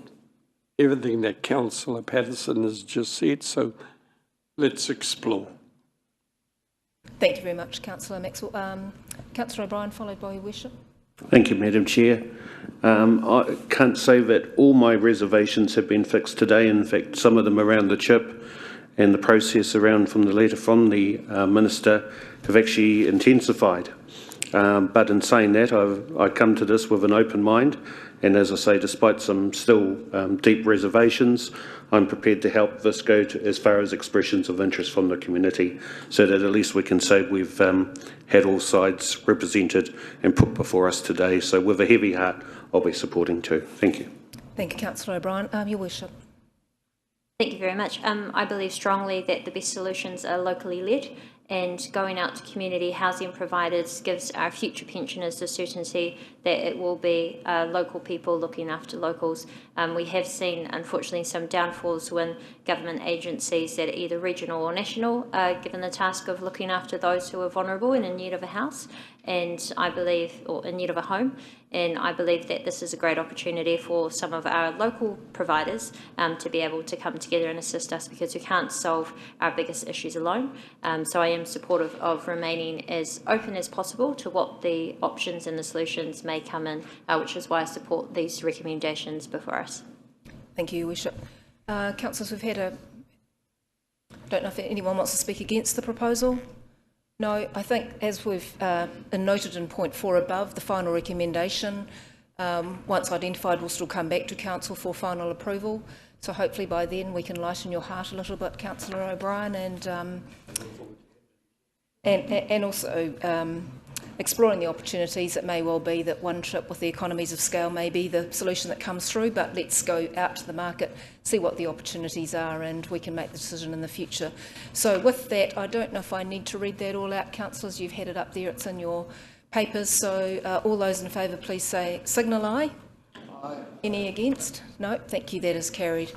I: everything that Councillor Patterson has just said, so let's explore.
A: Thank you very much, Councillor Maxwell. Councillor O'Brien, followed by your worship.
E: Thank you, Madam Chair. I can't say that all my reservations have been fixed today. In fact, some of them around the chip and the process around from the letter from the Minister have actually intensified. But in saying that, I come to this with an open mind, and as I say, despite some still deep reservations, I'm prepared to help this go as far as expressions of interest from the community, so that at least we can say we've had all sides represented and put before us today. So with a heavy heart, I'll be supporting too. Thank you.
A: Thank you, Councillor O'Brien. Your worship.
J: Thank you very much. I believe strongly that the best solutions are locally led, and going out to community housing providers gives our future pensioners the certainty that it will be local people looking after locals. We have seen, unfortunately, some downfalls when government agencies that are either regional or national are given the task of looking after those who are vulnerable and in need of a house, and I believe, or in need of a home, and I believe that this is a great opportunity for some of our local providers to be able to come together and assist us, because we can't solve our biggest issues alone. So I am supportive of remaining as open as possible to what the options and the solutions may come in, which is why I support these recommendations before us.
A: Thank you, Your Worship. Councillors, we've had a... don't know if anyone wants to speak against the proposal. No, I think as we've noted in point 4 above, the final recommendation, once identified, will still come back to Council for final approval. So hopefully by then we can lighten your heart a little bit, Councillor O'Brien, and also exploring the opportunities. It may well be that one trip with the economies of scale may be the solution that comes through, but let's go out to the market, see what the opportunities are, and we can make the decision in the future. So with that, I don't know if I need to read that all out, councillors. You've had it up there, it's in your papers. So all those in favour, please say signal aye. Any against? No, thank you, that is carried.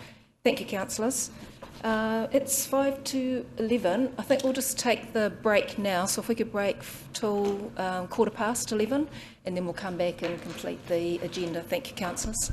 A: Thank you, councillors. It's 5 to 11. I think we'll just take the break now, so if we could break till 11:15, and then we'll come back and complete the agenda. Thank you, councillors.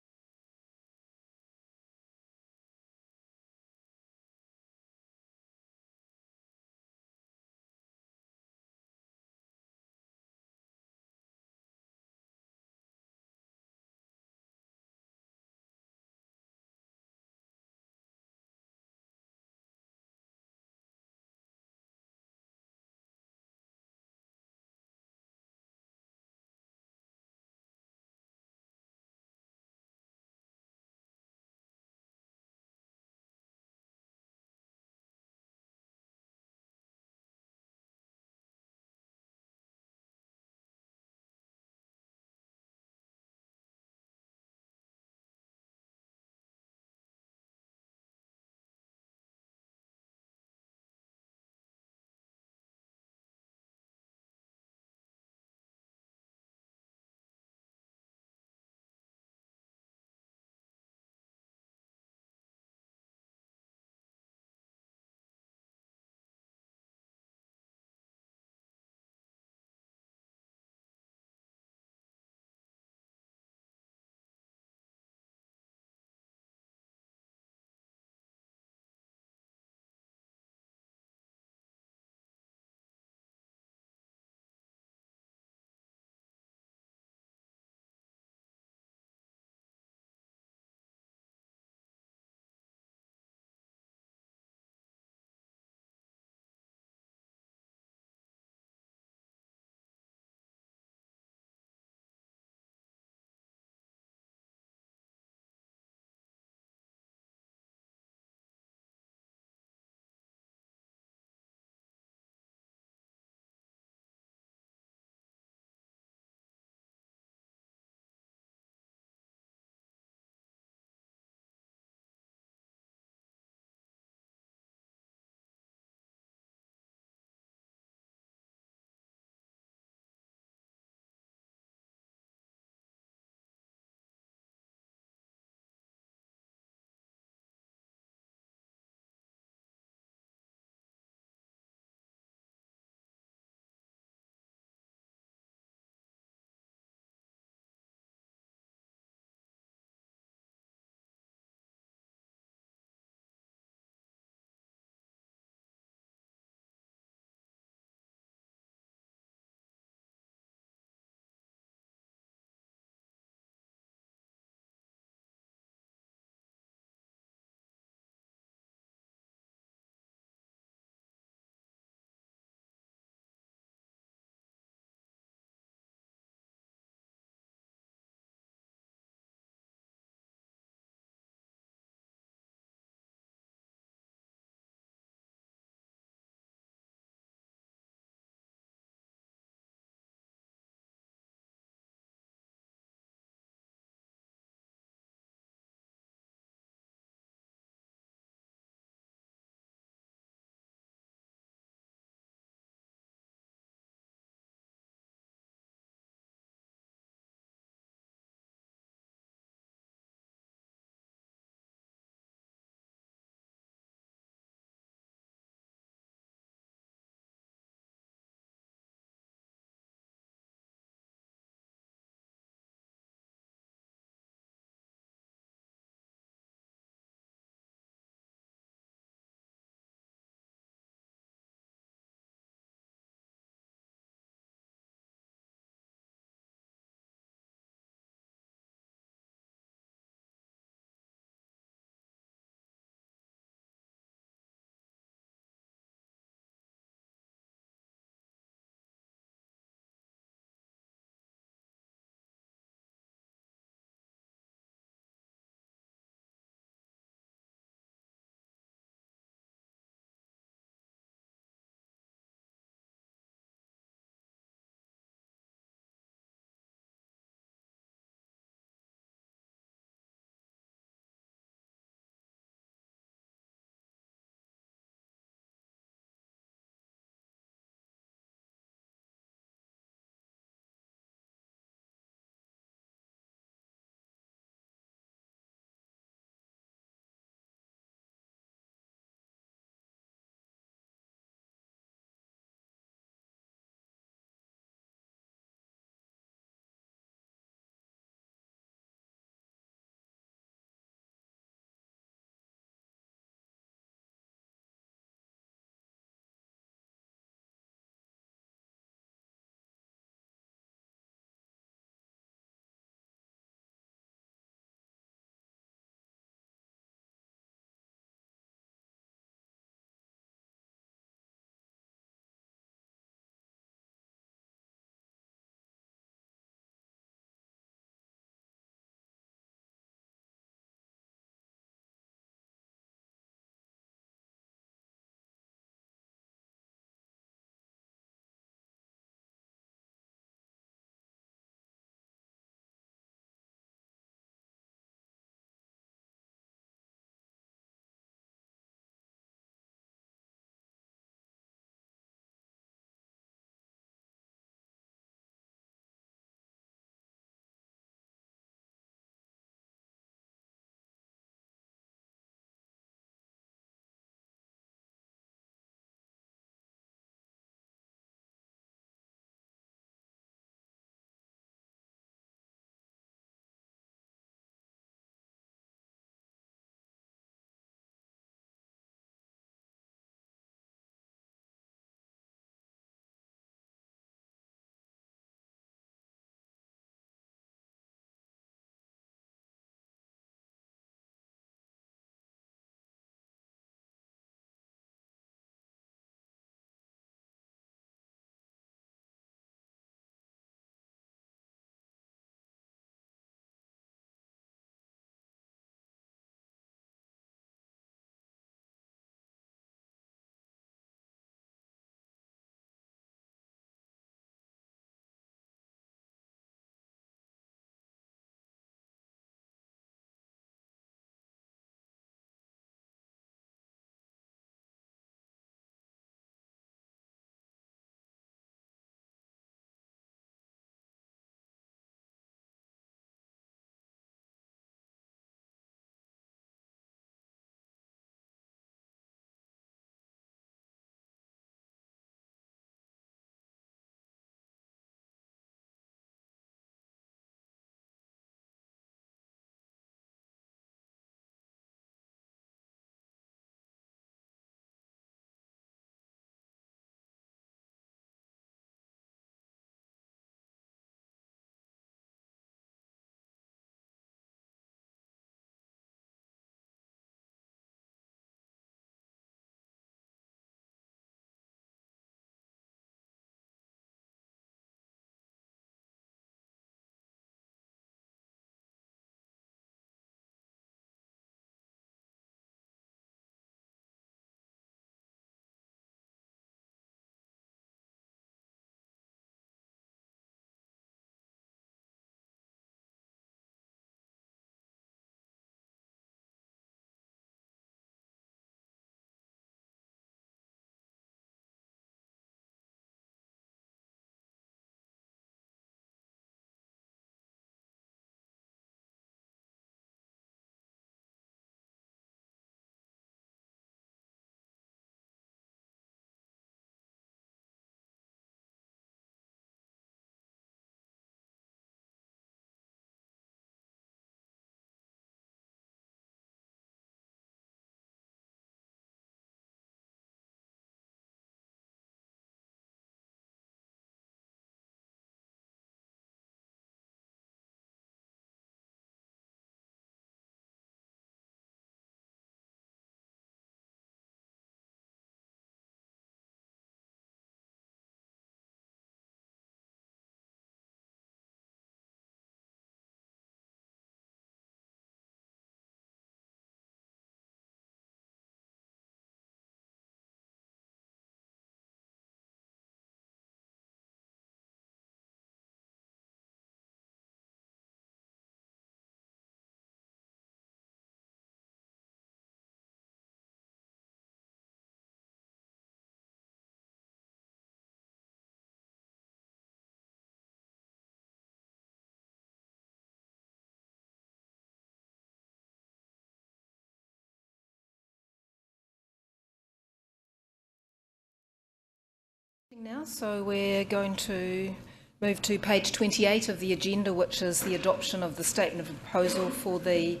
A: Now, so we're going to move to page 28 of the agenda, which is the adoption of the statement of proposal for the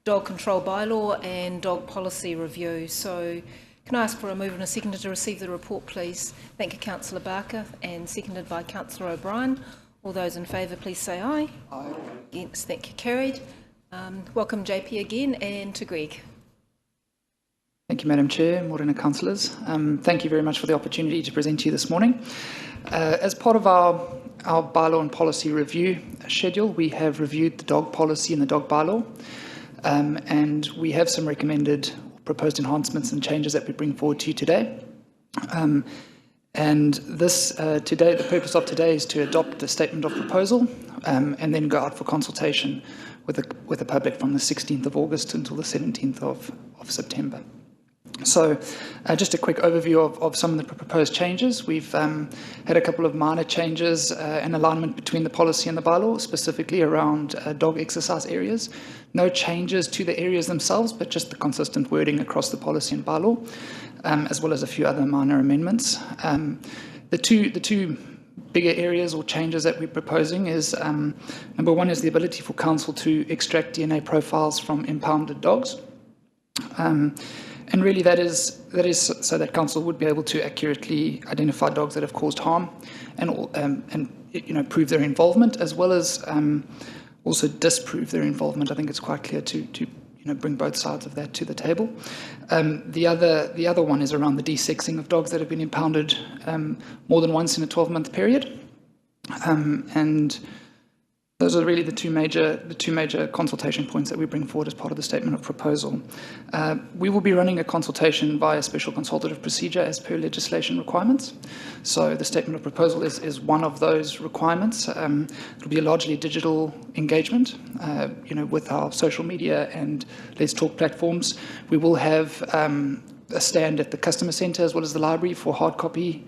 A: dog control bylaw and dog policy review. So can I ask for a mover and a seconder to receive the report, please? Thank you, Councillor Barker, and seconded by Councillor O'Brien. All those in favour, please say aye. Aye. Against, thank you, carried. Welcome, JP, again, and to Greg.
P: Thank you, Madam Chair, Morena councillors. Thank you very much for the opportunity to present to you this morning. As part of our bylaw and policy review schedule, we have reviewed the dog policy and the dog bylaw, and we have some recommended proposed enhancements and changes that we bring forward to you today. And this today, the purpose of today is to adopt the statement of proposal and then go out for consultation with the public from the 16th of August until the 17th of September. So just a quick overview of some of the proposed changes. We've had a couple of minor changes and alignment between the policy and the bylaw, specifically around dog exercise areas. No changes to the areas themselves, but just the consistent wording across the policy and bylaw, as well as a few other minor amendments. The two bigger areas or changes that we're proposing is, number one is the ability for council to extract DNA profiles from impounded dogs. And really that is so that council would be able to accurately identify dogs that have caused harm and prove their involvement, as well as also disprove their involvement. I think it's quite clear to bring both sides of that to the table. The other one is around the desexing of dogs that have been impounded more than once in a 12-month period. And those are really the two major consultation points that we bring forward as part of the statement of proposal. We will be running a consultation via special consultative procedure as per legislation requirements. So the statement of proposal is one of those requirements. It'll be a largely digital engagement, with our social media and Let's Talk platforms. We will have a stand at the customer centre as well as the library for hard copy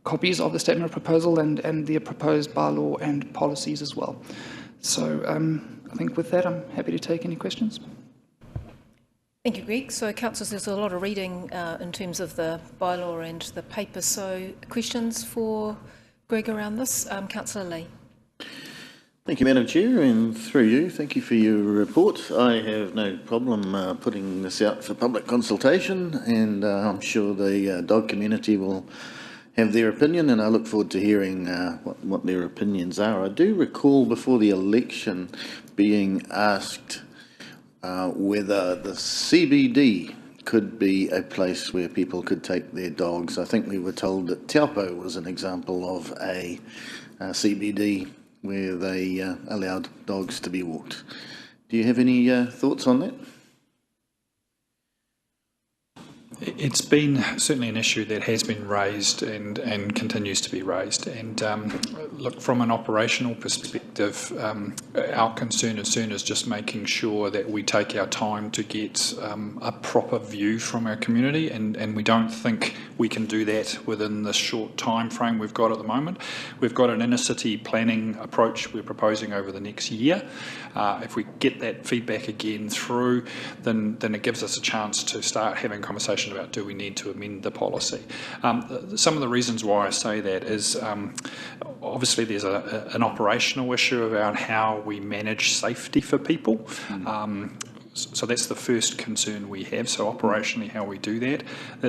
P: copies of the statement of proposal and the proposed bylaw and policies as well. So I think with that, I'm happy to take any questions.
A: Thank you, Greg. So, councillors, there's a lot of reading in terms of the bylaw and the paper. So, questions for Greg around this? Councillor Lee.
G: Thank you, Madam Chair, and through you, thank you for your report. I have no problem putting this out for public consultation, and I'm sure the dog community will have their opinion, and I look forward to hearing what their opinions are. I do recall before the election being asked whether the CBD could be a place where people could take their dogs. I think we were told that Taupo was an example of a CBD where they allowed dogs to be walked. Do you have any thoughts on that?
L: It's been certainly an issue that has been raised and continues to be raised. And look, from an operational perspective, our concern is just making sure that we take our time to get a proper view from our community, and we don't think we can do that within the short time frame we've got at the moment. We've got an inner city planning approach we're proposing over the next year. If we get that feedback again through, then it gives us a chance to start having conversations about do we need to amend the policy. Some of the reasons why I say that is obviously there's an operational issue around how we manage safety for people. So that's the first concern we have, so operationally how we do that.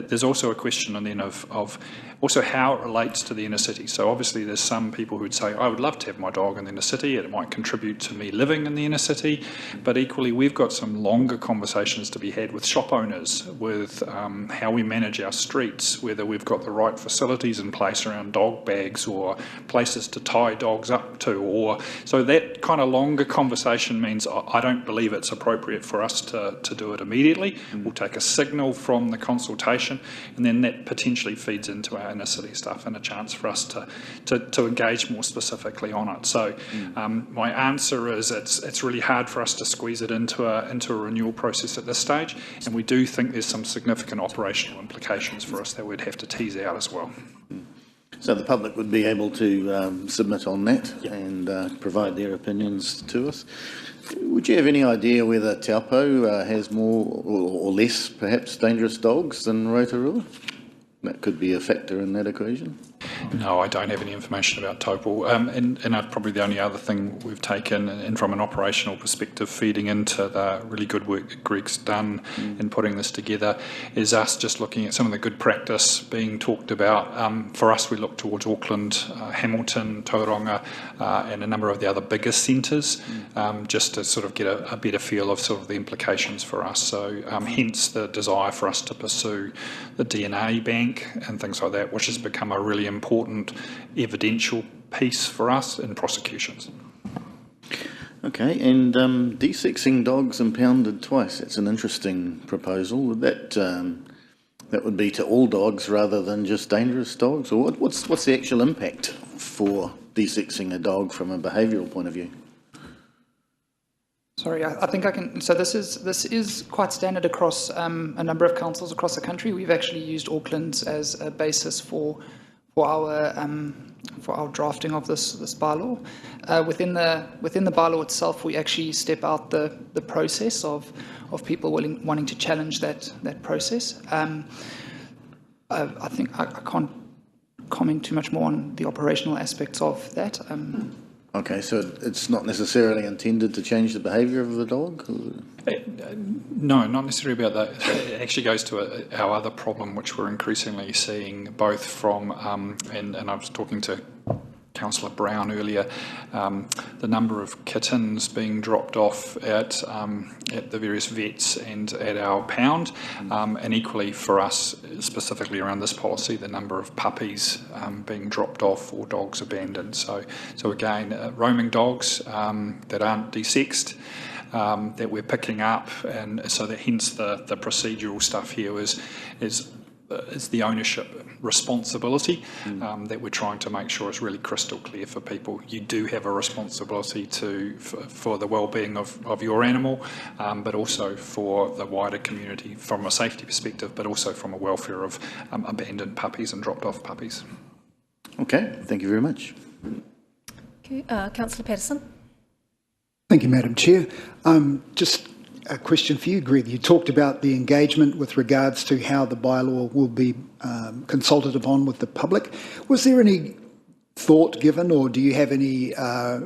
L: There's also a question and then of also how it relates to the inner city. So obviously there's some people who would say, I would love to have my dog in the inner city, it might contribute to me living in the inner city, but equally we've got some longer conversations to be had with shop owners, with how we manage our streets, whether we've got the right facilities in place around dog bags or places to tie dogs up to, or so that kind of longer conversation means I don't believe it's appropriate for us to do it immediately. We'll take a signal from the consultation, and then that potentially feeds into our inner city stuff and a chance for us to engage more specifically on it. So my answer is it's really hard for us to squeeze it into a renewal process at this stage, and we do think there's some significant operational implications for us that we'd have to tease out as well.
G: So the public would be able to submit on that and provide their opinions to us. Would you have any idea whether Taupo has more or less, perhaps, dangerous dogs than Rotorua? that could be a factor in that equation?
L: No, I don't have any information about Topol. And probably the only other thing we've taken, and from an operational perspective, feeding into the really good work that Greg's done in putting this together, is us just looking at some of the good practice being talked about. For us, we look towards Auckland, Hamilton, Tauranga, and a number of the other bigger centres, just to sort of get a better feel of sort of the implications for us. So hence the desire for us to pursue the DNA bank and things like that, which has become a really important evidential piece for us in prosecutions.
G: Okay, and desexing dogs impounded twice. That's an interesting proposal. That would be to all dogs rather than just dangerous dogs, or what's the actual impact for desexing a dog from a behavioural point of view?
P: Sorry, I think I can. So this is quite standard across a number of councils across the country. We've actually used Auckland's as a basis for our drafting of this bylaw. Within the bylaw itself, we actually step out the process of people wanting to challenge that process. I think I can't comment too much more on the operational aspects of that.
G: Okay, so it's not necessarily intended to change the behaviour of the dog?
L: No, not necessarily about that. It actually goes to our other problem, which we're increasingly seeing both from, and I was talking to Councillor Brown earlier, the number of kittens being dropped off at the various vets and at our pound, and equally for us, specifically around this policy, the number of puppies being dropped off or dogs abandoned. So again, roaming dogs that aren't desexed, that we're picking up, and so that hence the procedural stuff here is the ownership responsibility that we're trying to make sure is really crystal clear for people. You do have a responsibility for the well-being of your animal, but also for the wider community from a safety perspective, but also from a welfare of abandoned puppies and dropped-off puppies.
G: Okay, thank you very much.
A: Okay, Councillor Patterson.
D: Thank you, Madam Chair. Just a question for you, Greg. You talked about the engagement with regards to how the bylaw will be consulted upon with the public. Was there any thought given, or do you have any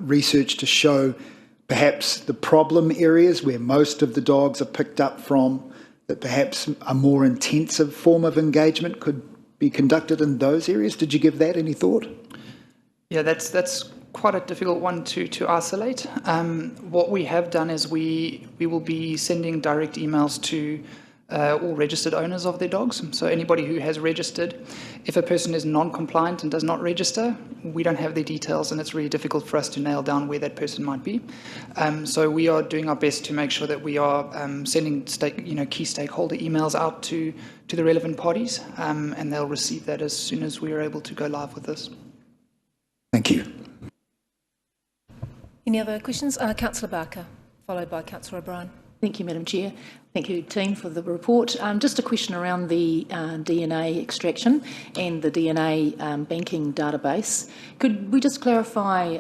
D: research to show perhaps the problem areas where most of the dogs are picked up from, that perhaps a more intensive form of engagement could be conducted in those areas? Did you give that any thought?
P: Yeah, that's quite a difficult one to isolate. What we have done is we will be sending direct emails to all registered owners of their dogs. So anybody who has registered, if a person is non-compliant and does not register, we don't have their details, and it's really difficult for us to nail down where that person might be. So we are doing our best to make sure that we are sending key stakeholder emails out to the relevant parties, and they'll receive that as soon as we are able to go live with this.
D: Thank you.
A: Any other questions? Councillor Barker, followed by Councillor O'Brien.
N: Thank you, Madam Chair. Thank you, team, for the report. Just a question around the DNA extraction and the DNA banking database. Could we just clarify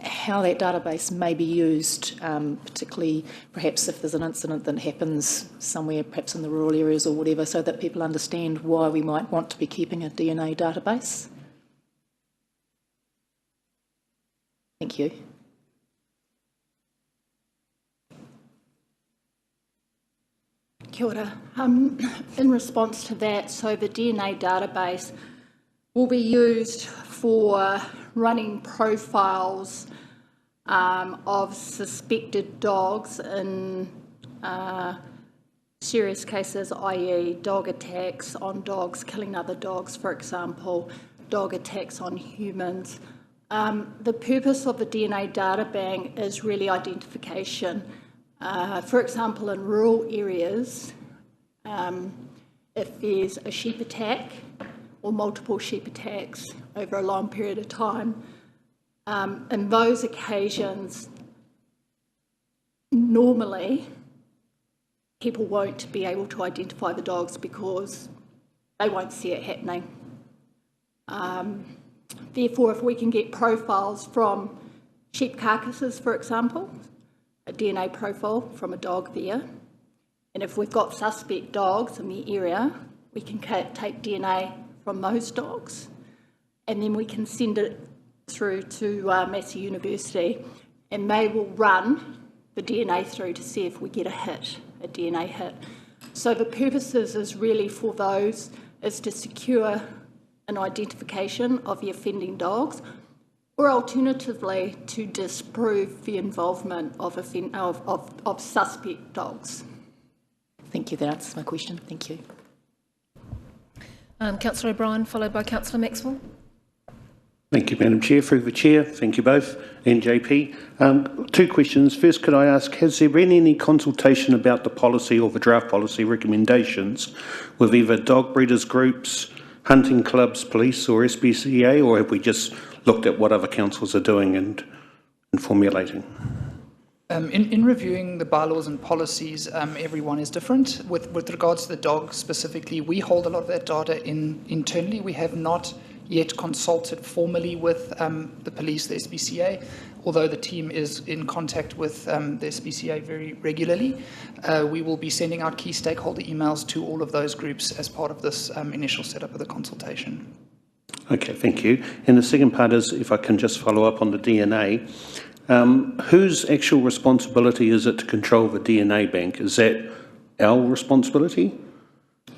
N: how that database may be used, particularly perhaps if there's an incident that happens somewhere, perhaps in the rural areas or whatever, so that people understand why we might want to be keeping a DNA database? Thank you.
Q: Kia ora. In response to that, so the DNA database will be used for running profiles of suspected dogs in serious cases, i.e. dog attacks on dogs, killing other dogs, for example, dog attacks on humans. The purpose of the DNA data bank is really identification. For example, in rural areas, if there's a sheep attack or multiple sheep attacks over a long period of time, in those occasions, normally people won't be able to identify the dogs because they won't see it happening. Therefore, if we can get profiles from sheep carcasses, for example, a DNA profile from a dog there, and if we've got suspect dogs in the area, we can take DNA from those dogs, and then we can send it through to Massey University, and they will run the DNA through to see if we get a DNA hit. So the purposes is really for those is to secure an identification of the offending dogs, or alternatively to disprove the involvement of suspect dogs.
N: Thank you. That answers my question. Thank you.
A: Councillor O'Brien, followed by Councillor Maxwell.
E: Thank you, Madam Chair. Through the Chair, thank you both, and JP. Two questions. First, could I ask, has there been any consultation about the policy or the draft policy recommendations with either dog breeders groups, hunting clubs, police or SPCA, or have we just looked at what other councils are doing and formulating?
P: In reviewing the bylaws and policies, everyone is different. With regards to the dogs specifically, we hold a lot of that data internally. We have not yet consulted formally with the police, the SPCA, although the team is in contact with the SPCA very regularly. We will be sending out key stakeholder emails to all of those groups as part of this initial setup of the consultation.
E: Okay, thank you. And the second part is, if I can just follow up on the DNA, whose actual responsibility is it to control the DNA bank? Is that our responsibility,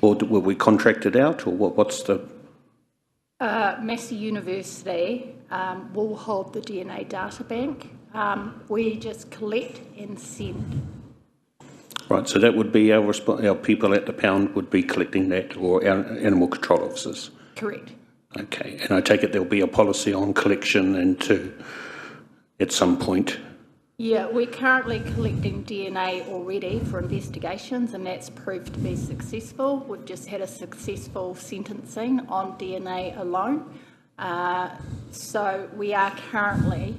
E: or will we contract it out, or what's the...
Q: Massey University will hold the DNA data bank. We just collect and send.
E: Right, so that would be our people at the pound would be collecting that, or our animal control officers?
Q: Correct.
E: Okay, and I take it there'll be a policy on collection and to, at some point?
Q: Yeah, we're currently collecting DNA already for investigations, and that's proved to be successful. We've just had a successful sentencing on DNA alone. So we are currently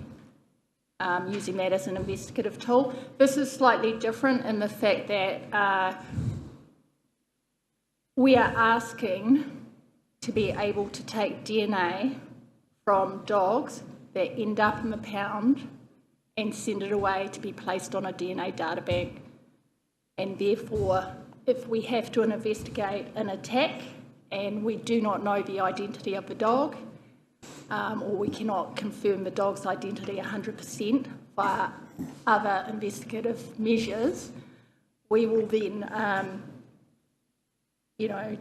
Q: using that as an investigative tool. This is slightly different in the fact that we are asking to be able to take DNA from dogs that end up in the pound and send it away to be placed on a DNA data bank. And therefore, if we have to investigate an attack and we do not know the identity of the dog, or we cannot confirm the dog's identity 100% via other investigative measures, we will then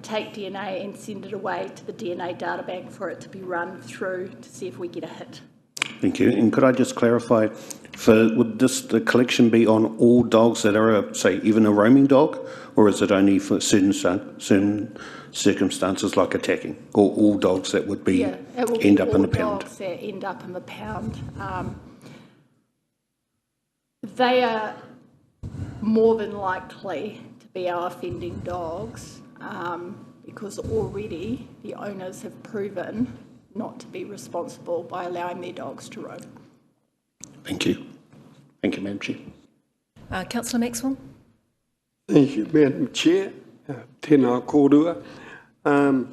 Q: take DNA and send it away to the DNA data bank for it to be run through to see if we get a hit.
E: Thank you. And could I just clarify, would the collection be on all dogs that are, say, even a roaming dog, or is it only for certain circumstances like attacking, or all dogs that would be end up in the pound?
Q: Dogs that end up in the pound. They are more than likely to be our offending dogs because already the owners have proven not to be responsible by allowing their dogs to roam.
E: Thank you. Thank you, Madam Chair.
A: Councillor Maxwell.
I: Thank you, Madam Chair. Tēnā kōrua. The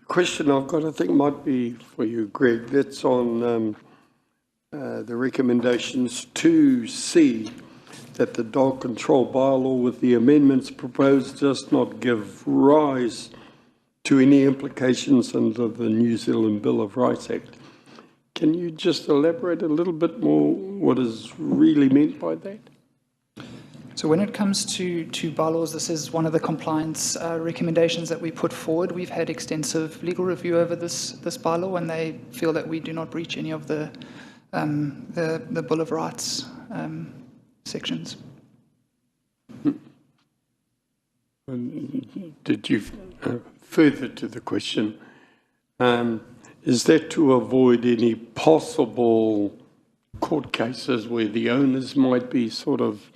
I: question I've got, I think, might be for you, Greg. That's on the recommendations 2C, that the dog control bylaw with the amendments proposed does not give rise to any implications under the New Zealand Bill of Rights Act. Can you just elaborate a little bit more what is really meant by that?
P: So when it comes to bylaws, this is one of the compliance recommendations that we put forward. We've had extensive legal review over this bylaw, and they feel that we do not breach any of the Bill of Rights sections.
I: Did you, further to the question, is that to avoid any possible court cases where the owners might be sort of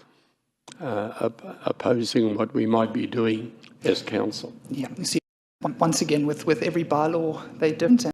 I: opposing what we might be doing as council?
P: Yeah, you see, once again, with every bylaw, they different.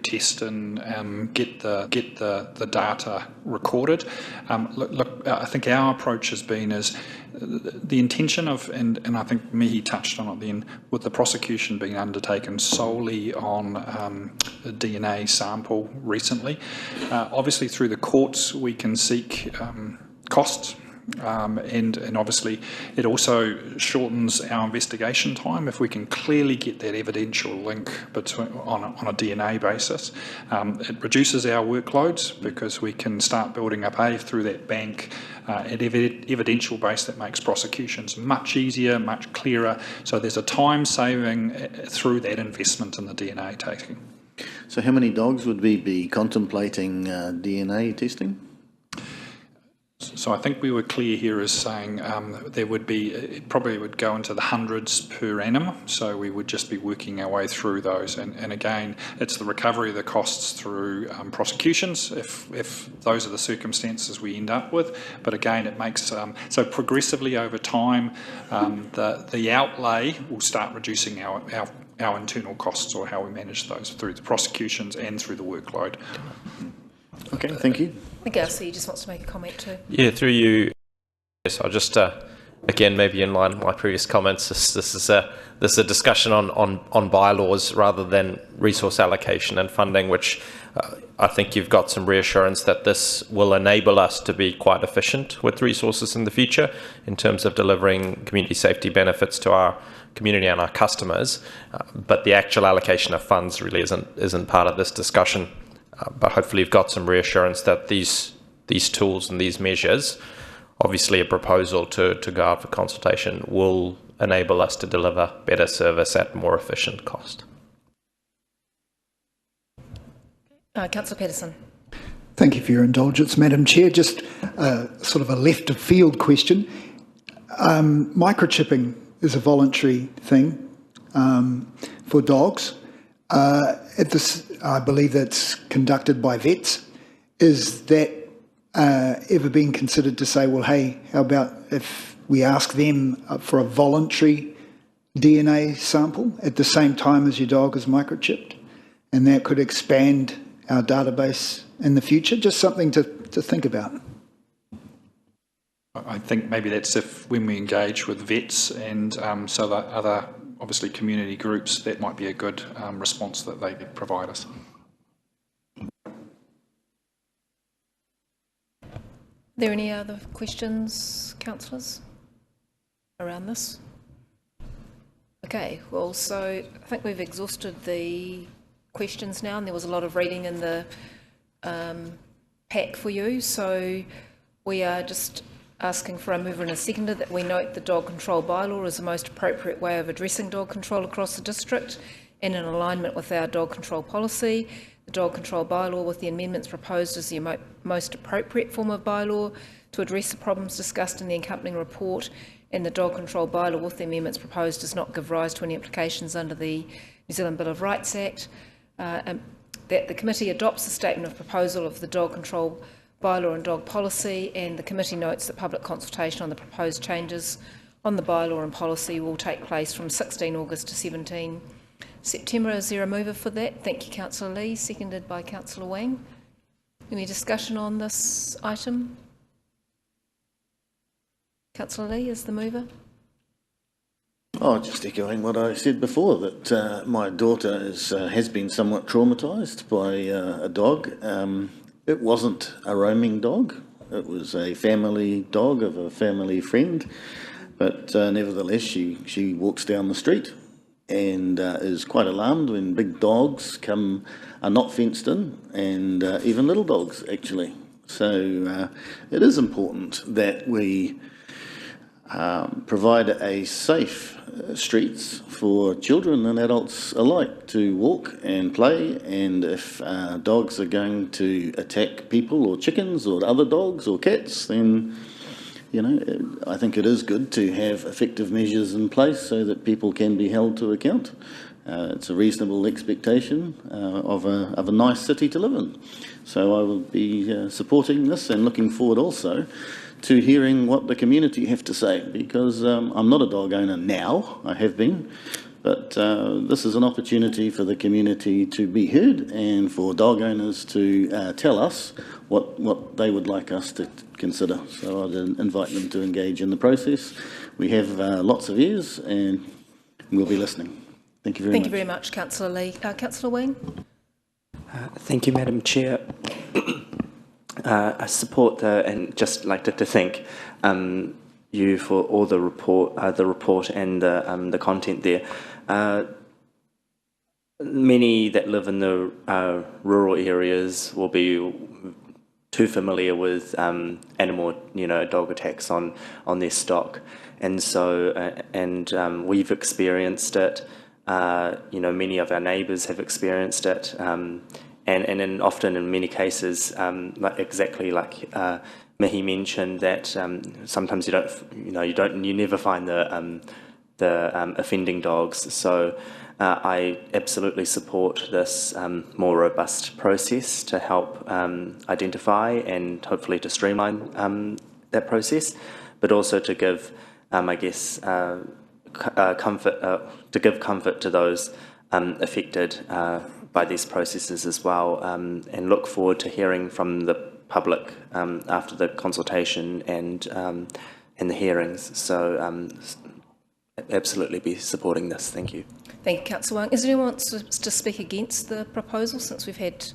L: test and get the data recorded. Look, I think our approach has been is the intention of, and I think Mihi touched on it then, with the prosecution being undertaken solely on a DNA sample recently. Obviously through the courts we can seek costs. And obviously it also shortens our investigation time if we can clearly get that evidential link between on a DNA basis. It reduces our workloads because we can start building up through that bank an evidential base that makes prosecutions much easier, much clearer. So there's a time saving through that investment in the DNA taking.
G: So how many dogs would we be contemplating DNA testing?
L: So I think we were clear here as saying there would be, it probably would go into the hundreds per annum, so we would just be working our way through those. And again, it's the recovery of the costs through prosecutions, if those are the circumstances we end up with. But again, it makes, so progressively over time, the outlay will start reducing our internal costs, or how we manage those through the prosecutions and through the workload.
G: Okay, thank you.
A: I think Elsie just wants to make a comment too.
O: Yeah, through you. Yes, I'll just, again, maybe in line with my previous comments, this is a discussion on bylaws rather than resource allocation and funding, which I think you've got some reassurance that this will enable us to be quite efficient with resources in the future in terms of delivering community safety benefits to our community and our customers. But the actual allocation of funds really isn't part of this discussion. But hopefully you've got some reassurance that these tools and these measures, obviously a proposal to go out for consultation, will enable us to deliver better service at more efficient cost.
A: Councillor Peterson.
D: Thank you for your indulgence, Madam Chair. Just sort of a left of field question. Microchipping is a voluntary thing for dogs. I believe that's conducted by vets. Is that ever been considered to say, well, hey, how about if we ask them for a voluntary DNA sample at the same time as your dog is microchipped? And that could expand our database in the future. Just something to think about.
L: I think maybe that's when we engage with vets and so that other, obviously, community groups, that might be a good response that they could provide us.
A: Are there any other questions, councillors, around this? Okay, well, so I think we've exhausted the questions now, and there was a lot of reading in the pack for you, so we are just asking for a mover and a seconder that we note the dog control bylaw is the most appropriate way of addressing dog control across the district and in alignment with our dog control policy. The dog control bylaw with the amendments proposed is the most appropriate form of bylaw to address the problems discussed in the accompanying report, and the dog control bylaw with the amendments proposed does not give rise to any implications under the New Zealand Bill of Rights Act. That the committee adopts the statement of proposal of the dog control bylaw and dog policy, and the committee notes that public consultation on the proposed changes on the bylaw and policy will take place from 16 August to 17 September. Is there a mover for that? Thank you, Councillor Lee, seconded by Councillor Wang. Any discussion on this item? Councillor Lee is the mover.
G: Oh, just echoing what I said before, that my daughter has been somewhat traumatised by a dog. It wasn't a roaming dog. It was a family dog of a family friend, but nevertheless she walks down the street and is quite alarmed when big dogs are not fenced in, and even little dogs actually. So it is important that we provide a safe streets for children and adults alike to walk and play, and if dogs are going to attack people or chickens or other dogs or cats, then I think it is good to have effective measures in place so that people can be held to account. It's a reasonable expectation of a nice city to live in. So I will be supporting this and looking forward also to hearing what the community have to say, because I'm not a dog owner now. I have been, But this is an opportunity for the community to be heard and for dog owners to tell us what they would like us to consider. So I'd invite them to engage in the process. We have lots of ears and we'll be listening. Thank you very much.
A: Thank you very much, Councillor Lee. Councillor Wing?
K: Thank you, Madam Chair. I support and just like to thank you for all the report and the content there. Many that live in the rural areas will be too familiar with animal, dog attacks on their stock, and so we've experienced it. Many of our neighbours have experienced it, and often in many cases, like Mihi mentioned, that sometimes you never find the offending dogs. So I absolutely support this more robust process to help identify and hopefully to streamline that process, but also to give, comfort to those affected by these processes as well, and look forward to hearing from the public after the consultation and the hearings. So absolutely be supporting this. Thank you.
A: Thank you, Councillor Wang. Is there anyone who wants to speak against the proposal, since we've had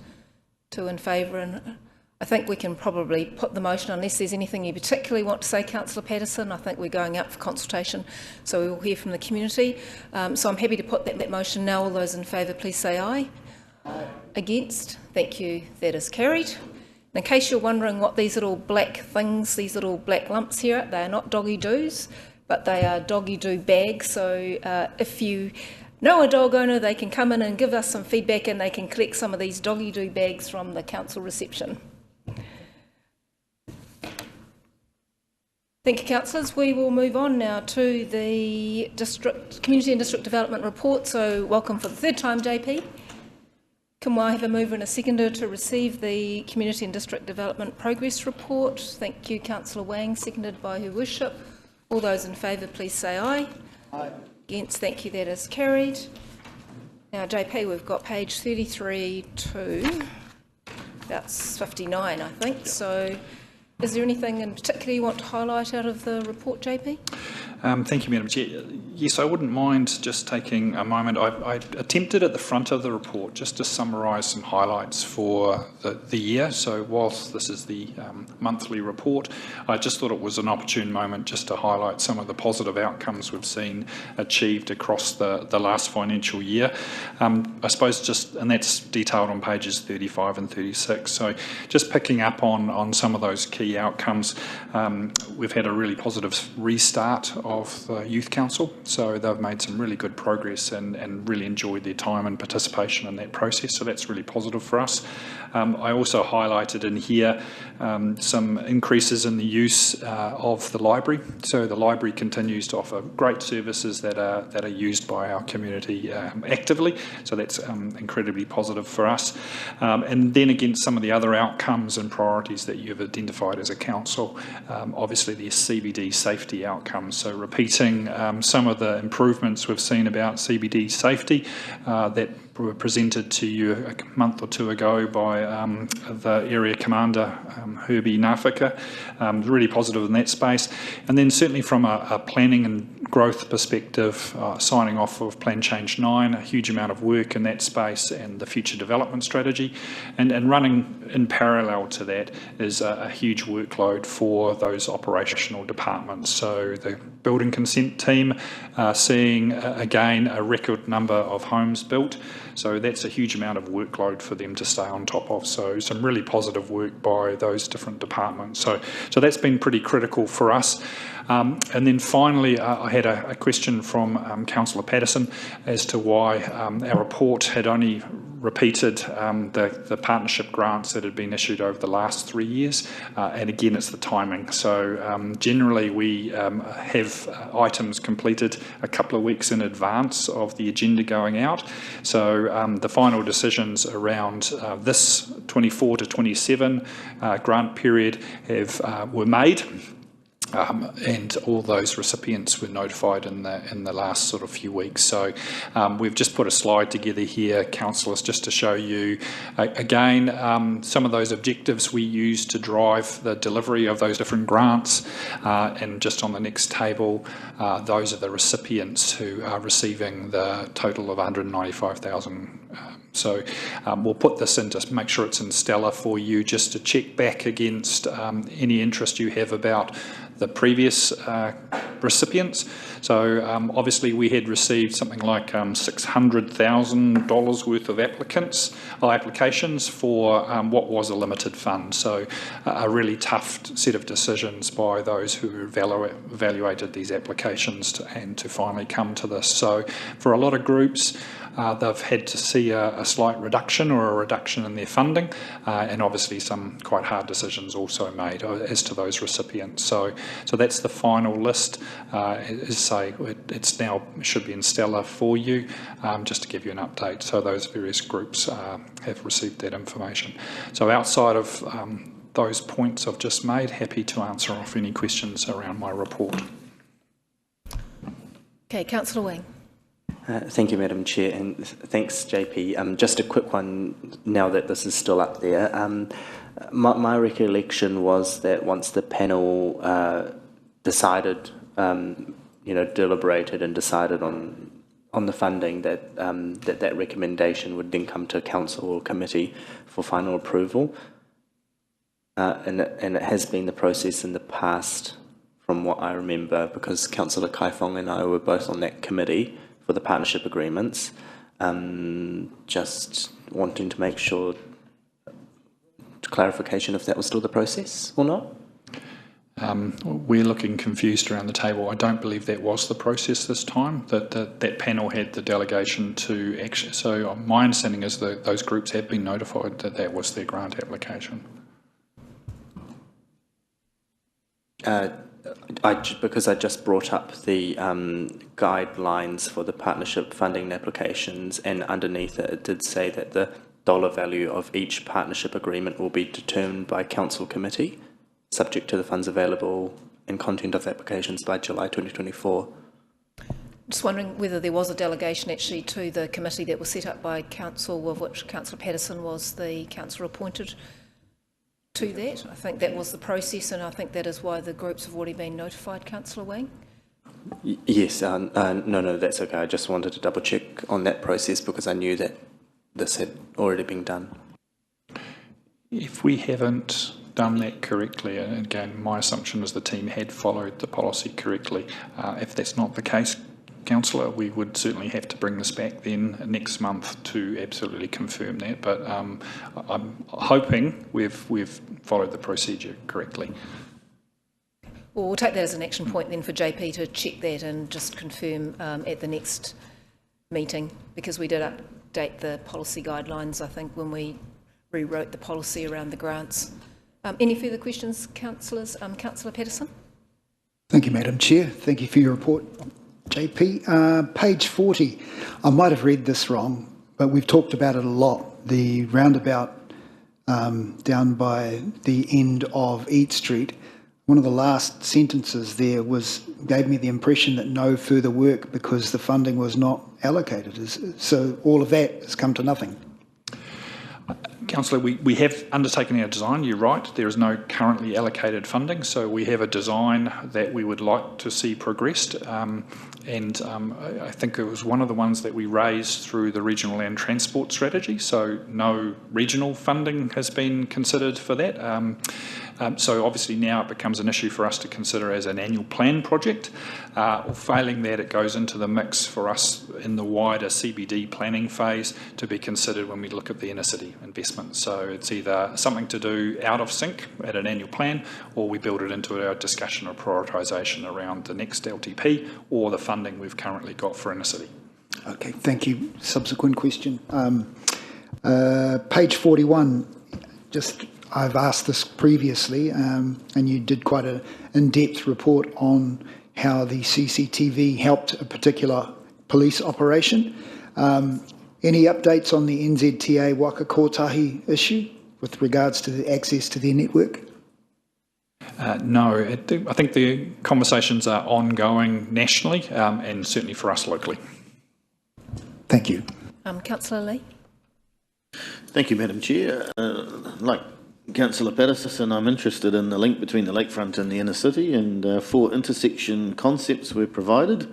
A: two in favour? And I think we can probably put the motion, unless there's anything you particularly want to say, Councillor Patterson. I think we're going out for consultation, so we will hear from the community. So I'm happy to put that motion now. All those in favour, please say aye. Aye. Against? Thank you. That is carried. In case you're wondering what these little black things, these little black lumps here, they are not doggy doos, but they are doggy do bags. So if you know a dog owner, they can come in and give us some feedback, and they can collect some of these doggy do bags from the council reception. Thank you, councillors. We will move on now to the Community and District Development Report. So welcome for the third time, JP. Can I have a mover and a seconder to receive the Community and District Development Progress Report? Thank you, Councillor Wang, seconded by Her Worship. All those in favour, please say aye. Aye. Against? Thank you, that is carried. Now, JP, we've got page 33 to about 59, I think. Yep. So is there anything in particular you want to highlight out of the report, JP?
L: Thank you, Madam Chair. Yes, I wouldn't mind just taking a moment. I attempted at the front of the report just to summarise some highlights for the year. So whilst this is the monthly report, I just thought it was an opportune moment just to highlight some of the positive outcomes we've seen achieved across the last financial year. I suppose and that's detailed on pages 35 and 36. So just picking up on some of those key outcomes, we've had a really positive restart of the Youth Council, so they've made some really good progress and really enjoyed their time and participation in that process, so that's really positive for us. I also highlighted in here some increases in the use of the library, so the library continues to offer great services that are used by our community actively, so that's incredibly positive for us. And then again, some of the other outcomes and priorities that you've identified as a council, obviously the CBD safety outcomes, so repeating some of the improvements we've seen about CBD safety that were presented to you a month or two ago by the Area Commander, Herbie Nafika. Really positive in that space. And then certainly from a planning and growth perspective, signing off of Plan Change 9, a huge amount of work in that space and the future development strategy. And running in parallel to that is a huge workload for those operational departments. So the building consent team seeing, again, a record number of homes built. So that's a huge amount of workload for them to stay on top of. So some really positive work by those different departments. So that's been pretty critical for us. And then finally, I had a question from Councillor Patterson as to why our report had only repeated the partnership grants that had been issued over the last 3 years. And again, it's the timing. So generally, we have items completed a couple of weeks in advance of the agenda going out. So the final decisions around this 24 to 27 grant period were made. and all those recipients were notified in the last sort of few weeks. So we've just put a slide together here, councillors, just to show you again some of those objectives we use to drive the delivery of those different grants, and just on the next table, those are the recipients who are receiving the total of 195,000. So we'll put this in to make sure it's in Stellar for you, just to check back against any interest you have about the previous recipients. So obviously we had received something like $600,000 worth of applications for what was a limited fund. So a really tough set of decisions by those who evaluated these applications and to finally come to this. So for a lot of groups, they've had to see a slight reduction or a reduction in their funding, and obviously some quite hard decisions also made as to those recipients. So that's the final list. It's now should be in Stellar for you, just to give you an update. So those various groups have received that information. So outside of those points I've just made, happy to answer off any questions around my report.
A: Okay, Councillor Wing.
K: Thank you, Madam Chair, and thanks, JP. Just a quick one now that this is still up there. My recollection was that once the panel decided, deliberated and decided on the funding, that that recommendation would then come to council or committee for final approval, and it has been the process in the past, from what I remember, because Councillor Kaifong and I were both on that committee for the partnership agreements. Just wanting to make sure, clarification if that was still the process or not.
L: We're looking confused around the table. I don't believe that was the process this time, that panel had the delegation to action. So my understanding is that those groups have been notified that that was their grant application.
K: Because I just brought up the guidelines for the partnership funding applications, and underneath it did say that the dollar value of each partnership agreement will be determined by council committee, subject to the funds available and content of applications by July 2024.
A: Just wondering whether there was a delegation actually to the committee that was set up by council, of which Councillor Patterson was the councillor appointed to that. I think that was the process, and I think that is why the groups have already been notified. Councillor Wang?
K: Yes, no, that's okay. I just wanted to double check on that process because I knew that this had already been done.
L: If we haven't done that correctly, and again, my assumption is the team had followed the policy correctly. If that's not the case, Councillor, we would certainly have to bring this back then next month to absolutely confirm that. But I'm hoping we've followed the procedure correctly.
A: Well, we'll take that as an action point then for JP to check that and just confirm at the next meeting, because we did update the policy guidelines, I think, when we rewrote the policy around the grants. Any further questions, councillors? Councillor Patterson?
D: Thank you, Madam Chair. Thank you for your report, JP. Page 40. I might have read this wrong, but we've talked about it a lot. The roundabout down by the end of Eat Street. One of the last sentences there gave me the impression that no further work because the funding was not allocated. So all of that has come to nothing.
L: Councillor, we have undertaken our design, you're right, there is no currently allocated funding, so we have a design that we would like to see progressed, and I think it was one of the ones that we raised through the regional land transport strategy, so no regional funding has been considered for that. So obviously now it becomes an issue for us to consider as an annual plan project, or failing that it goes into the mix for us in the wider CBD planning phase to be considered when we look at the inner city investment. So it's either something to do out of sync at an annual plan, or we build it into our discussion or prioritisation around the next LTP or the funding we've currently got for inner city.
D: Okay, thank you. Subsequent question. Page 41, I've asked this previously, and you did quite an in-depth report on how the CCTV helped a particular police operation. Any updates on the NZTA Waka Kotahi issue with regards to the access to their network?
L: No, I think the conversations are ongoing nationally and certainly for us locally.
D: Thank you.
A: Councillor Lee.
G: Thank you, Madam Chair. Like Councillor Patterson, I'm interested in the link between the lakefront and the inner city, and 4 intersection concepts were provided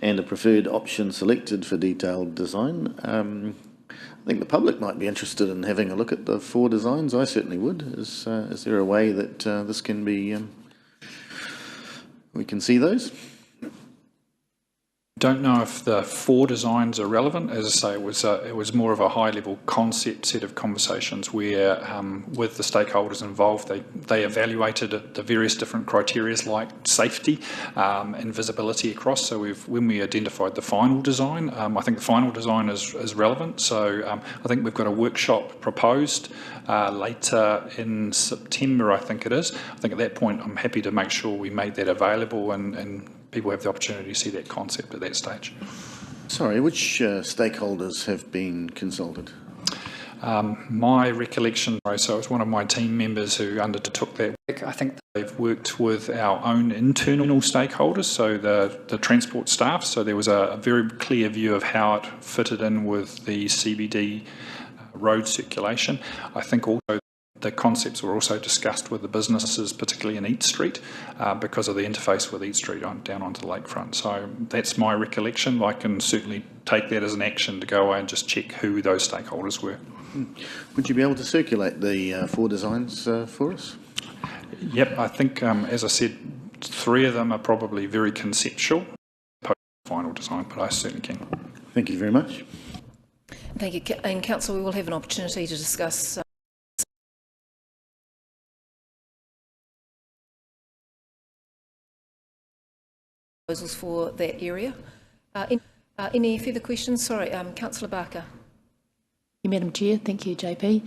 G: and a preferred option selected for detailed design. I think the public might be interested in having a look at the 4 designs. I certainly would. Is there a way that this can be, we can see those?
L: Don't know if the 4 designs are relevant. As I say, it was more of a high-level concept set of conversations where, with the stakeholders involved, they evaluated the various different criteria like safety and visibility across. So when we identified the final design, I think the final design is relevant. So I think we've got a workshop proposed later in September, I think it is. I think at that point, I'm happy to make sure we made that available and people have the opportunity to see that concept at that stage.
G: Sorry, which stakeholders have been consulted?
L: My recollection, so it was one of my team members who undertook that work. I think they've worked with our own internal stakeholders, so the transport staff. So there was a very clear view of how it fitted in with the CBD road circulation. I think also the concepts were also discussed with the businesses, particularly in Eat Street, because of the interface with Eat Street down onto the lakefront. So that's my recollection. I can certainly take that as an action to go away and just check who those stakeholders were.
G: Would you be able to circulate the 4 designs for us?
L: Yep, I think, as I said, 3 of them are probably very conceptual, post-final design, but I certainly can.
G: Thank you very much.
A: Thank you. And Council, we will have an opportunity to discuss proposals for that area. Any further questions? Sorry, Councillor Barker.
N: Madam Chair, thank you, JP.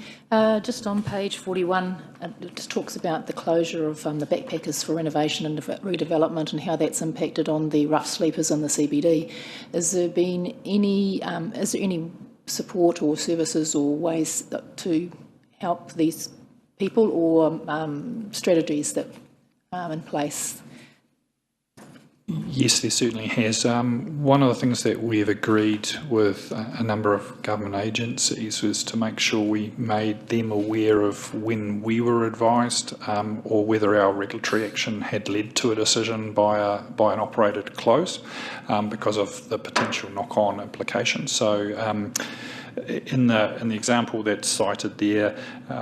N: Just on page 41, it just talks about the closure of the backpackers for renovation and redevelopment and how that's impacted on the rough sleepers in the CBD. Is there any support or services or ways to help these people or strategies that are in place?
L: Yes, there certainly has. One of the things that we have agreed with a number of government agencies was to make sure we made them aware of when we were advised or whether our regulatory action had led to a decision by an operator to close because of the potential knock-on implications. So in the example that's cited there,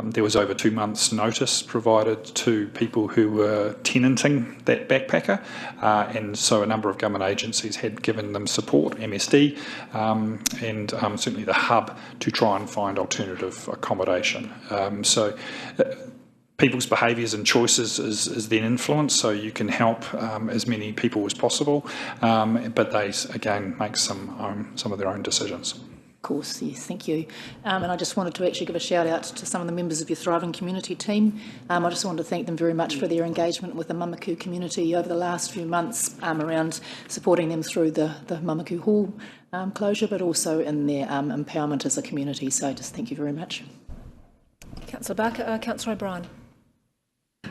L: there was over 2 months' notice provided to people who were tenanting that backpacker, and so a number of government agencies had given them support, MSD, and certainly the hub to try and find alternative accommodation. People's behaviours and choices is then influenced, so you can help as many people as possible, but they again make some of their own decisions.
N: Of course, yes, thank you. And I just wanted to actually give a shout out to some of the members of your Thriving Community team. I just wanted to thank them very much for their engagement with the Mamaku community over the last few months around supporting them through the Mamaku Hall closure, but also in their empowerment as a community. So just thank you very much.
A: Councillor Barker, Councillor O'Brien.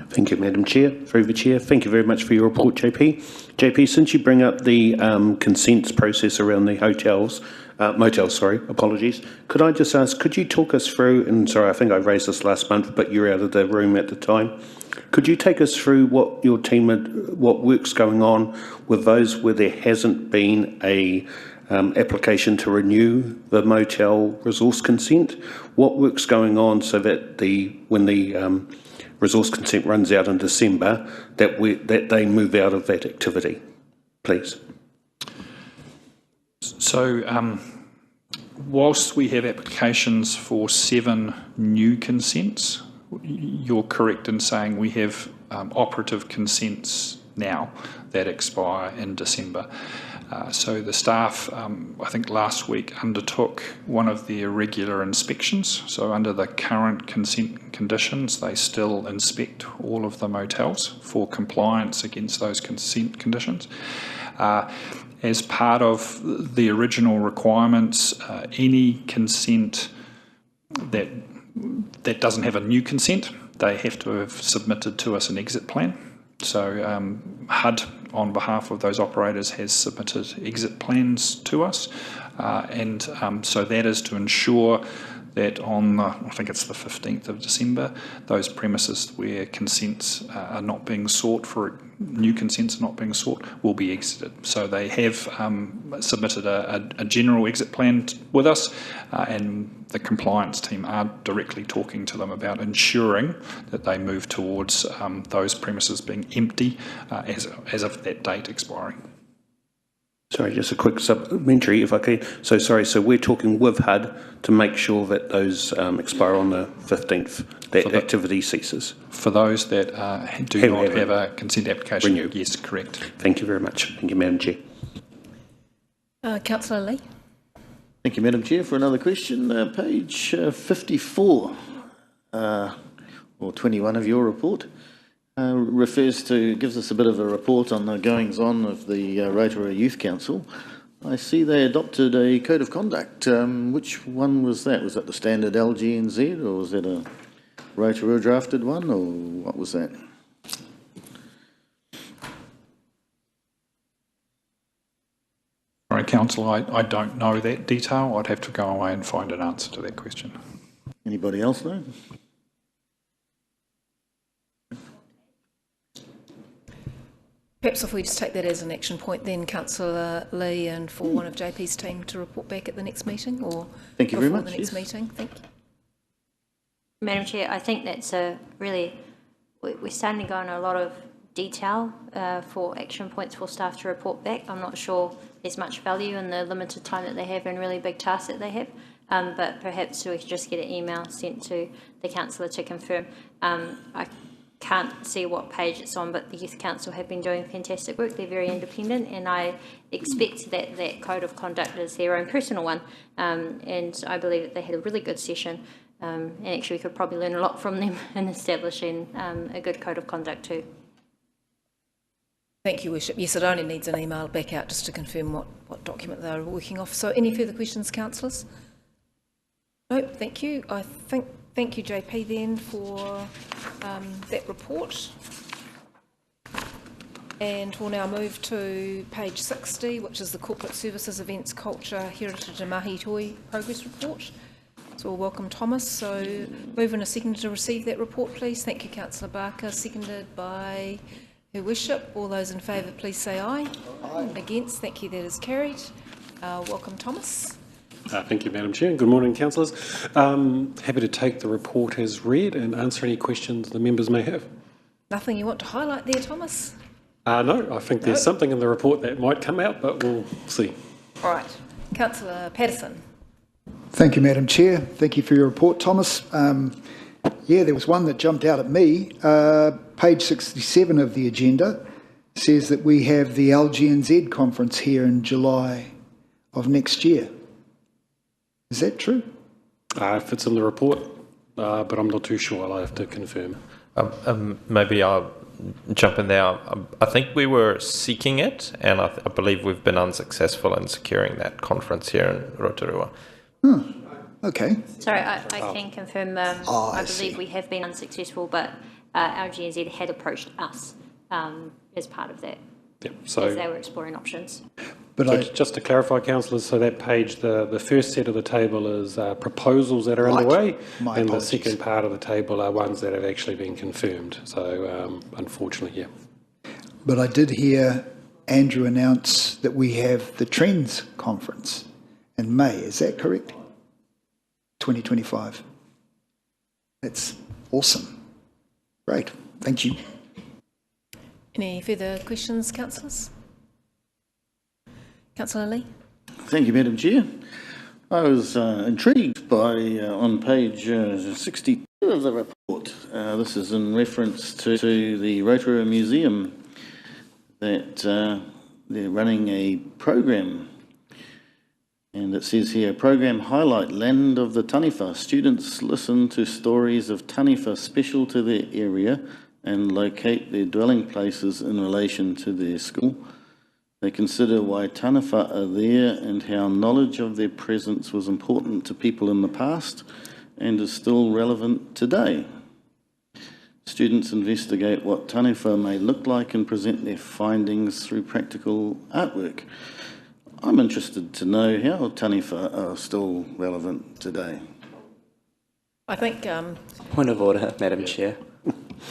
E: Thank you, Madam Chair. Through the Chair, thank you very much for your report, JP. JP, since you bring up the consents process around the motels, apologies. Could I just ask, could you talk us through, and sorry, I think I raised this last month, but you were out of the room at the time. Could you take us through what your team, what work's going on with those where there hasn't been a application to renew the motel resource consent? What work's going on so that when the resource consent runs out in December, that they move out of that activity, please? So,
L: whilst we have applications for 7 new consents, you're correct in saying we have operative consents now that expire in December. So the staff, I think last week, undertook one of their regular inspections. So under the current consent conditions, they still inspect all of the motels for compliance against those consent conditions. As part of the original requirements, any consent that doesn't have a new consent they have to have submitted to us an exit plan. So HUD, on behalf of those operators, has submitted exit plans to us, and so that is to ensure that on, I think it's the 15th of December, those premises where consents are not being sought for, new consents are not being sought, will be exited. So they have submitted a general exit plan with us, and the compliance team are directly talking to them about ensuring that they move towards those premises being empty as of that date expiring.
E: Sorry, just a quick supplementary, if I can. So sorry, so we're talking with HUD to make sure that those expire on the 15th, that activity ceases.
L: For those that do not have a consent application, renewed. Yes, correct.
E: Thank you very much. Thank you, Madam Chair.
A: Councillor Lee.
G: Thank you, Madam Chair. For another question, page 54, or 21 of your report, gives us a bit of a report on the goings-on of the Rotorua Youth Council. I see they adopted a code of conduct. Which one was that? Was that the standard LGNZ, or was that a Rotorua drafted one, or what was that?
L: Sorry, Council, I don't know that detail. I'd have to go away and find an answer to that question.
G: Anybody else know?
A: Perhaps if we just take that as an action point then, Councillor Lee, and for one of JP's team to report back at the next meeting, or
G: thank you very much.
A: The next meeting. Thank you.
J: Madam Chair, I think that's a really, we're starting to go into a lot of detail for action points for staff to report back. I'm not sure there's much value in the limited time that they have and really big tasks that they have, but perhaps we could just get an email sent to the councillor to confirm. I can't see what page it's on, but the Youth Council have been doing fantastic work. They're very independent, and I expect that that code of conduct is their own personal one, and I believe that they had a really good session, and actually we could probably learn a lot from them in establishing a good code of conduct too.
A: Thank you, Worship. Yes, it only needs an email back out just to confirm what document they are working off. So any further questions, councillors? No, thank you. Thank you, JP, then, for that report. And we'll now move to page 60, which is the Corporate Services, Events, Culture, Heritage and Mahi Toi Progress Report. So we'll welcome Thomas. So move in a second to receive that report, please. Thank you, Councillor Barker. Seconded by Her Worship. All those in favour, please say aye. Aye. Against, thank you, that is carried. Welcome, Thomas.
F: Thank you, Madam Chair. Good morning, councillors. Happy to take the report as read and answer any questions the members may have.
A: Nothing you want to highlight there, Thomas?
F: No, I think there's something in the report that might come out, but we'll see. All
A: right. Councillor Patterson.
D: Thank you, Madam Chair. Thank you for your report, Thomas. Yeah, there was one that jumped out at me. Page 67 of the agenda says that we have the LGNZ conference here in July of next year. Is that true?
F: If it's in the report, but I'm not too sure. I'll have to confirm.
O: Maybe I'll jump in there. I think we were seeking it, and I believe we've been unsuccessful in securing that conference here in Rotorua.
D: Okay.
J: Sorry, I can confirm. I believe we have been unsuccessful, but LGNZ had approached us as part of that.
F: Yep. So
J: as they were exploring options.
F: But just to clarify, councillors, so that page, the first set of the table is proposals that are underway, and the second part of the table are ones that have actually been confirmed. So unfortunately, yeah.
D: But I did hear Andrew announce that we have the Trends Conference in May. Is that correct? 2025. That's awesome. Great. Thank you.
A: Any further questions, councillors? Councillor Lee.
G: Thank you, Madam Chair. I was intrigued by, on page 62 of the report, this is in reference to the Rotorua Museum, that they're running a program, and it says here, program highlight, Land of the Taniwha. Students listen to stories of Taniwha special to their area and locate their dwelling places in relation to their school. They consider why Taniwha are there and how knowledge of their presence was important to people in the past and is still relevant today. Students investigate what taniwha may look like and present their findings through practical artwork. I'm interested to know how taniwha are still relevant today.
A: I think...
K: Point of order, Madam Chair.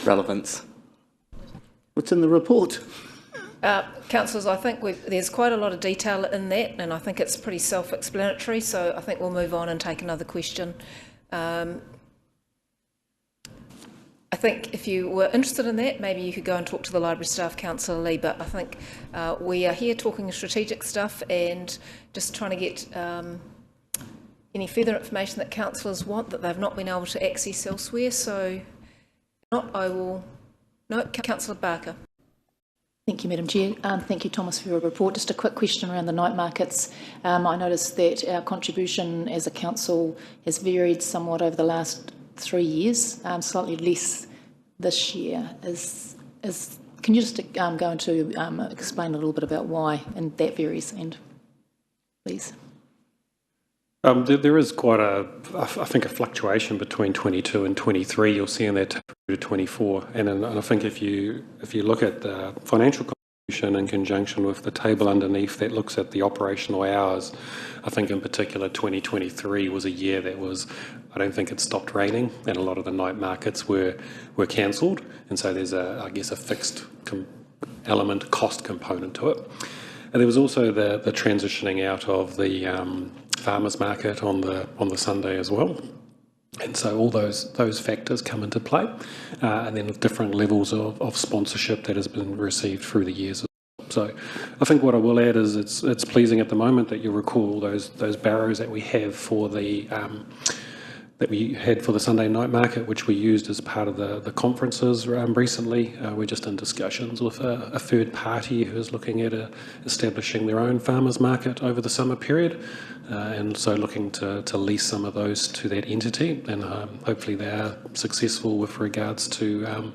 K: Relevance.
G: What's in the report?
A: Councillors, I think there's quite a lot of detail in that, and I think it's pretty self-explanatory, so I think we'll move on and take another question. I think if you were interested in that, maybe you could go and talk to the Library staff, Councillor Lee, but I think we are here talking strategic stuff and just trying to get any further information that councillors want that they've not been able to access elsewhere. So, I will... No, Councillor Barker.
N: Thank you, Madam Chair. Thank you, Thomas, for your report. Just a quick question around the night markets. I noticed that our contribution as a council has varied somewhat over the last 3 years, slightly less this year. Can you just go into explain a little bit about why and that varies, and please?
H: There is quite I think a fluctuation between 22 and 23. You'll see in that to 24, and I think if you look at the financial contribution in conjunction with the table underneath that looks at the operational hours, I think in particular 2023 was a year that was, I don't think it stopped raining, and a lot of the night markets were cancelled, and so there's I guess a fixed element cost component to it. And there was also the transitioning out of the farmers market on the Sunday as well, and so all those factors come into play, and then different levels of sponsorship that has been received through the years. So I think what I will add is it's pleasing at the moment that you recall those barrows that we have for the Sunday night market, which we used as part of the conferences recently. We're just in discussions with a third party who's looking at establishing their own farmers market over the summer period, and so looking to lease some of those to that entity, and hopefully they are successful with regards to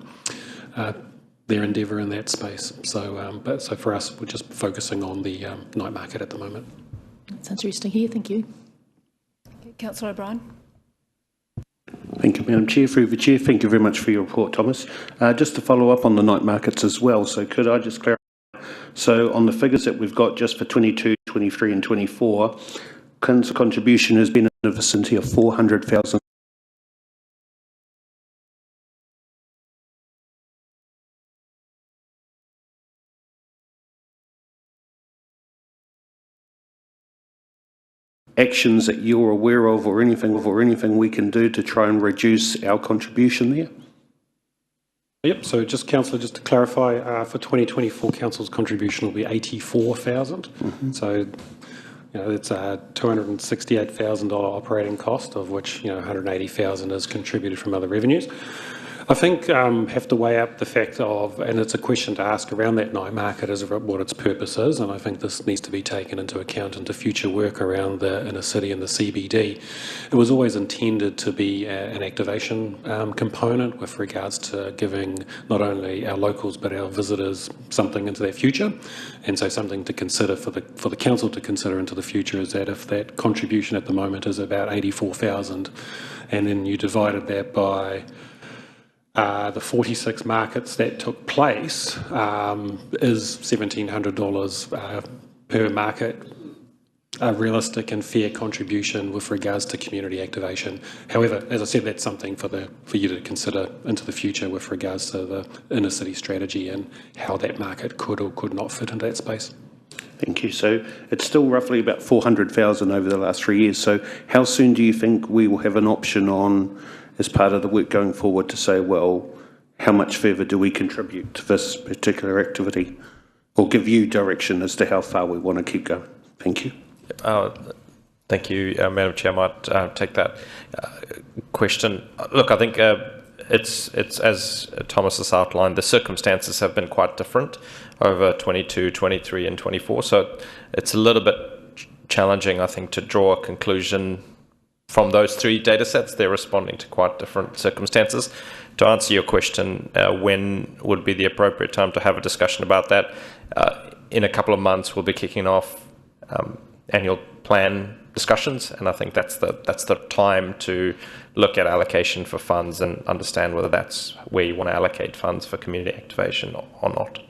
H: their endeavour in that space. So, so for us, we're just focusing on the night market at the moment.
N: That's interesting here. Thank you.
A: Councillor O'Brien.
E: Thank you, Madam Chair. Through the Chair, thank you very much for your report, Thomas. Just to follow up on the night markets as well, so could I just clarify? So on the figures that we've got just for 22, 23 and 24, council contribution has been in the vicinity of 400,000. Actions that you're aware of, or anything we can do to try and reduce our contribution there?
H: Yep, so just Councillor, just to clarify, for 2024, Council's contribution will be 84,000. So, it's a $268,000 operating cost, of which 180,000 is contributed from other revenues. I think have to weigh up the fact of, and it's a question to ask around that night market, is what its purpose is, and I think this needs to be taken into account into future work around the inner city and the CBD. It was always intended to be an activation component with regards to giving not only our locals but our visitors something into their future, and so something to consider for the council to consider into the future is that if that contribution at the moment is about 84,000, and then you divided that by the 46 markets that took place, is $1,700 per market a realistic and fair contribution with regards to community activation. However, as I said, that's something for you to consider into the future with regards to the inner city strategy and how that market could or could not fit into that space.
E: Thank you. So it's still roughly about 400,000 over the last 3 years. So how soon do you think we will have an option on, as part of the work going forward, to say, well, how much further do we contribute to this particular activity, or give you direction as to how far we want to keep going? Thank you.
O: Thank you, Madam Chair. I might take that question. Look, I think it's as Thomas has outlined, the circumstances have been quite different over 22, 23 and 24. So it's a little bit challenging, I think, to draw a conclusion from those three data sets. They're responding to quite different circumstances. To answer your question, when would be the appropriate time to have a discussion about that? In a couple of months, we'll be kicking off annual plan discussions, and I think that's the time to look at allocation for funds and understand whether that's where you want to allocate funds for community activation or not.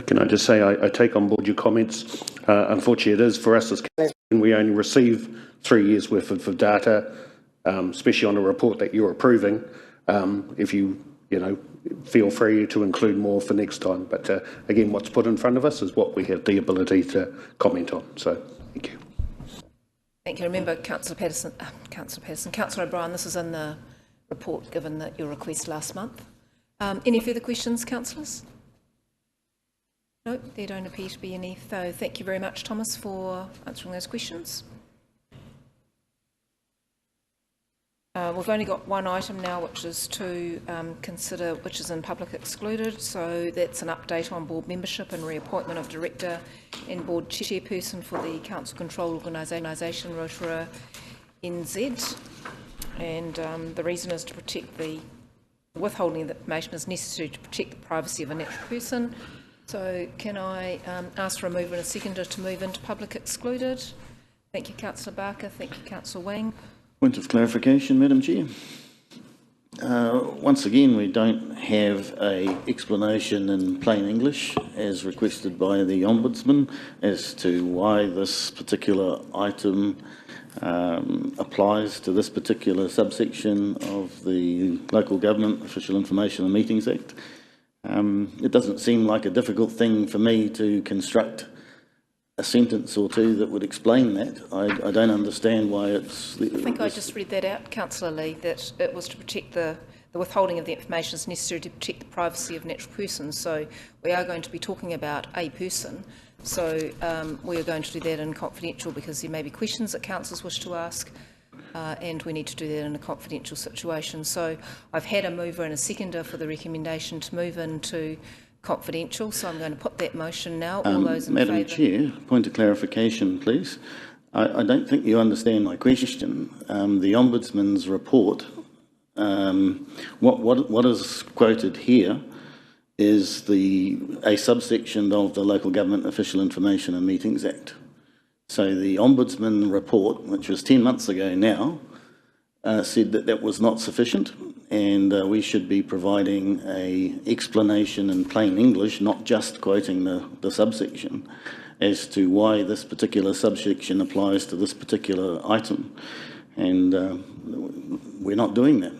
E: Can I just say I take on board your comments. Unfortunately, it is for us as council, we only receive 3 years worth of data, especially on a report that you're approving. If you feel free to include more for next time. But again, what's put in front of us is what we have the ability to comment on. So thank you.
A: Thank you. Remember, Councillor O'Brien, this is in the report given that your request last month. Any further questions, councillors? No, there don't appear to be any. So thank you very much, Thomas, for answering those questions. We've only got one item now, which is to consider, which is in public excluded. So that's an update on board membership and reappointment of director and board chairperson for the council control organisation Rotorua NZ. And the reason is to protect the withholding of the information is necessary to protect the privacy of a natural person. So can I ask for a mover and a seconder to move into public excluded? Thank you, Councillor Barker. Thank you, Councillor Wang.
G: Point of clarification, Madam Chair. Once again, we don't have an explanation in plain English as requested by the Ombudsman as to why this particular item applies to this particular subsection of the Local Government Official Information and Meetings Act. It doesn't seem like a difficult thing for me to construct a sentence or two that would explain that. I don't understand why it's...
A: I think I just read that out, Councillor Lee, that it was to protect the withholding of the information is necessary to protect the privacy of natural persons. So we are going to be talking about a person. So we are going to do that in confidential because there may be questions that councillors wish to ask. And we need to do that in a confidential situation. So I've had a mover and a seconder for the recommendation to move into confidential, so I'm going to put that motion now. All those in favour?
G: Madam Chair, point of clarification, please. I don't think you understand my question. The Ombudsman's report, what is quoted here is a subsection of the Local Government Official Information and Meetings Act. So the Ombudsman report, which was 10 months ago now, said that that was not sufficient, and we should be providing an explanation in plain English, not just quoting the subsection, as to why this particular subsection applies to this particular item. And we're not doing that.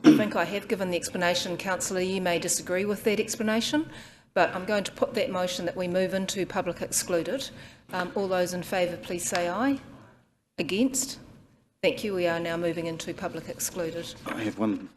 A: I think I have given the explanation, Councillor. You may disagree with that explanation, but I'm going to put that motion that we move into public excluded. All those in favour, please say aye. Against? Thank you. We are now moving into public excluded.
G: I have one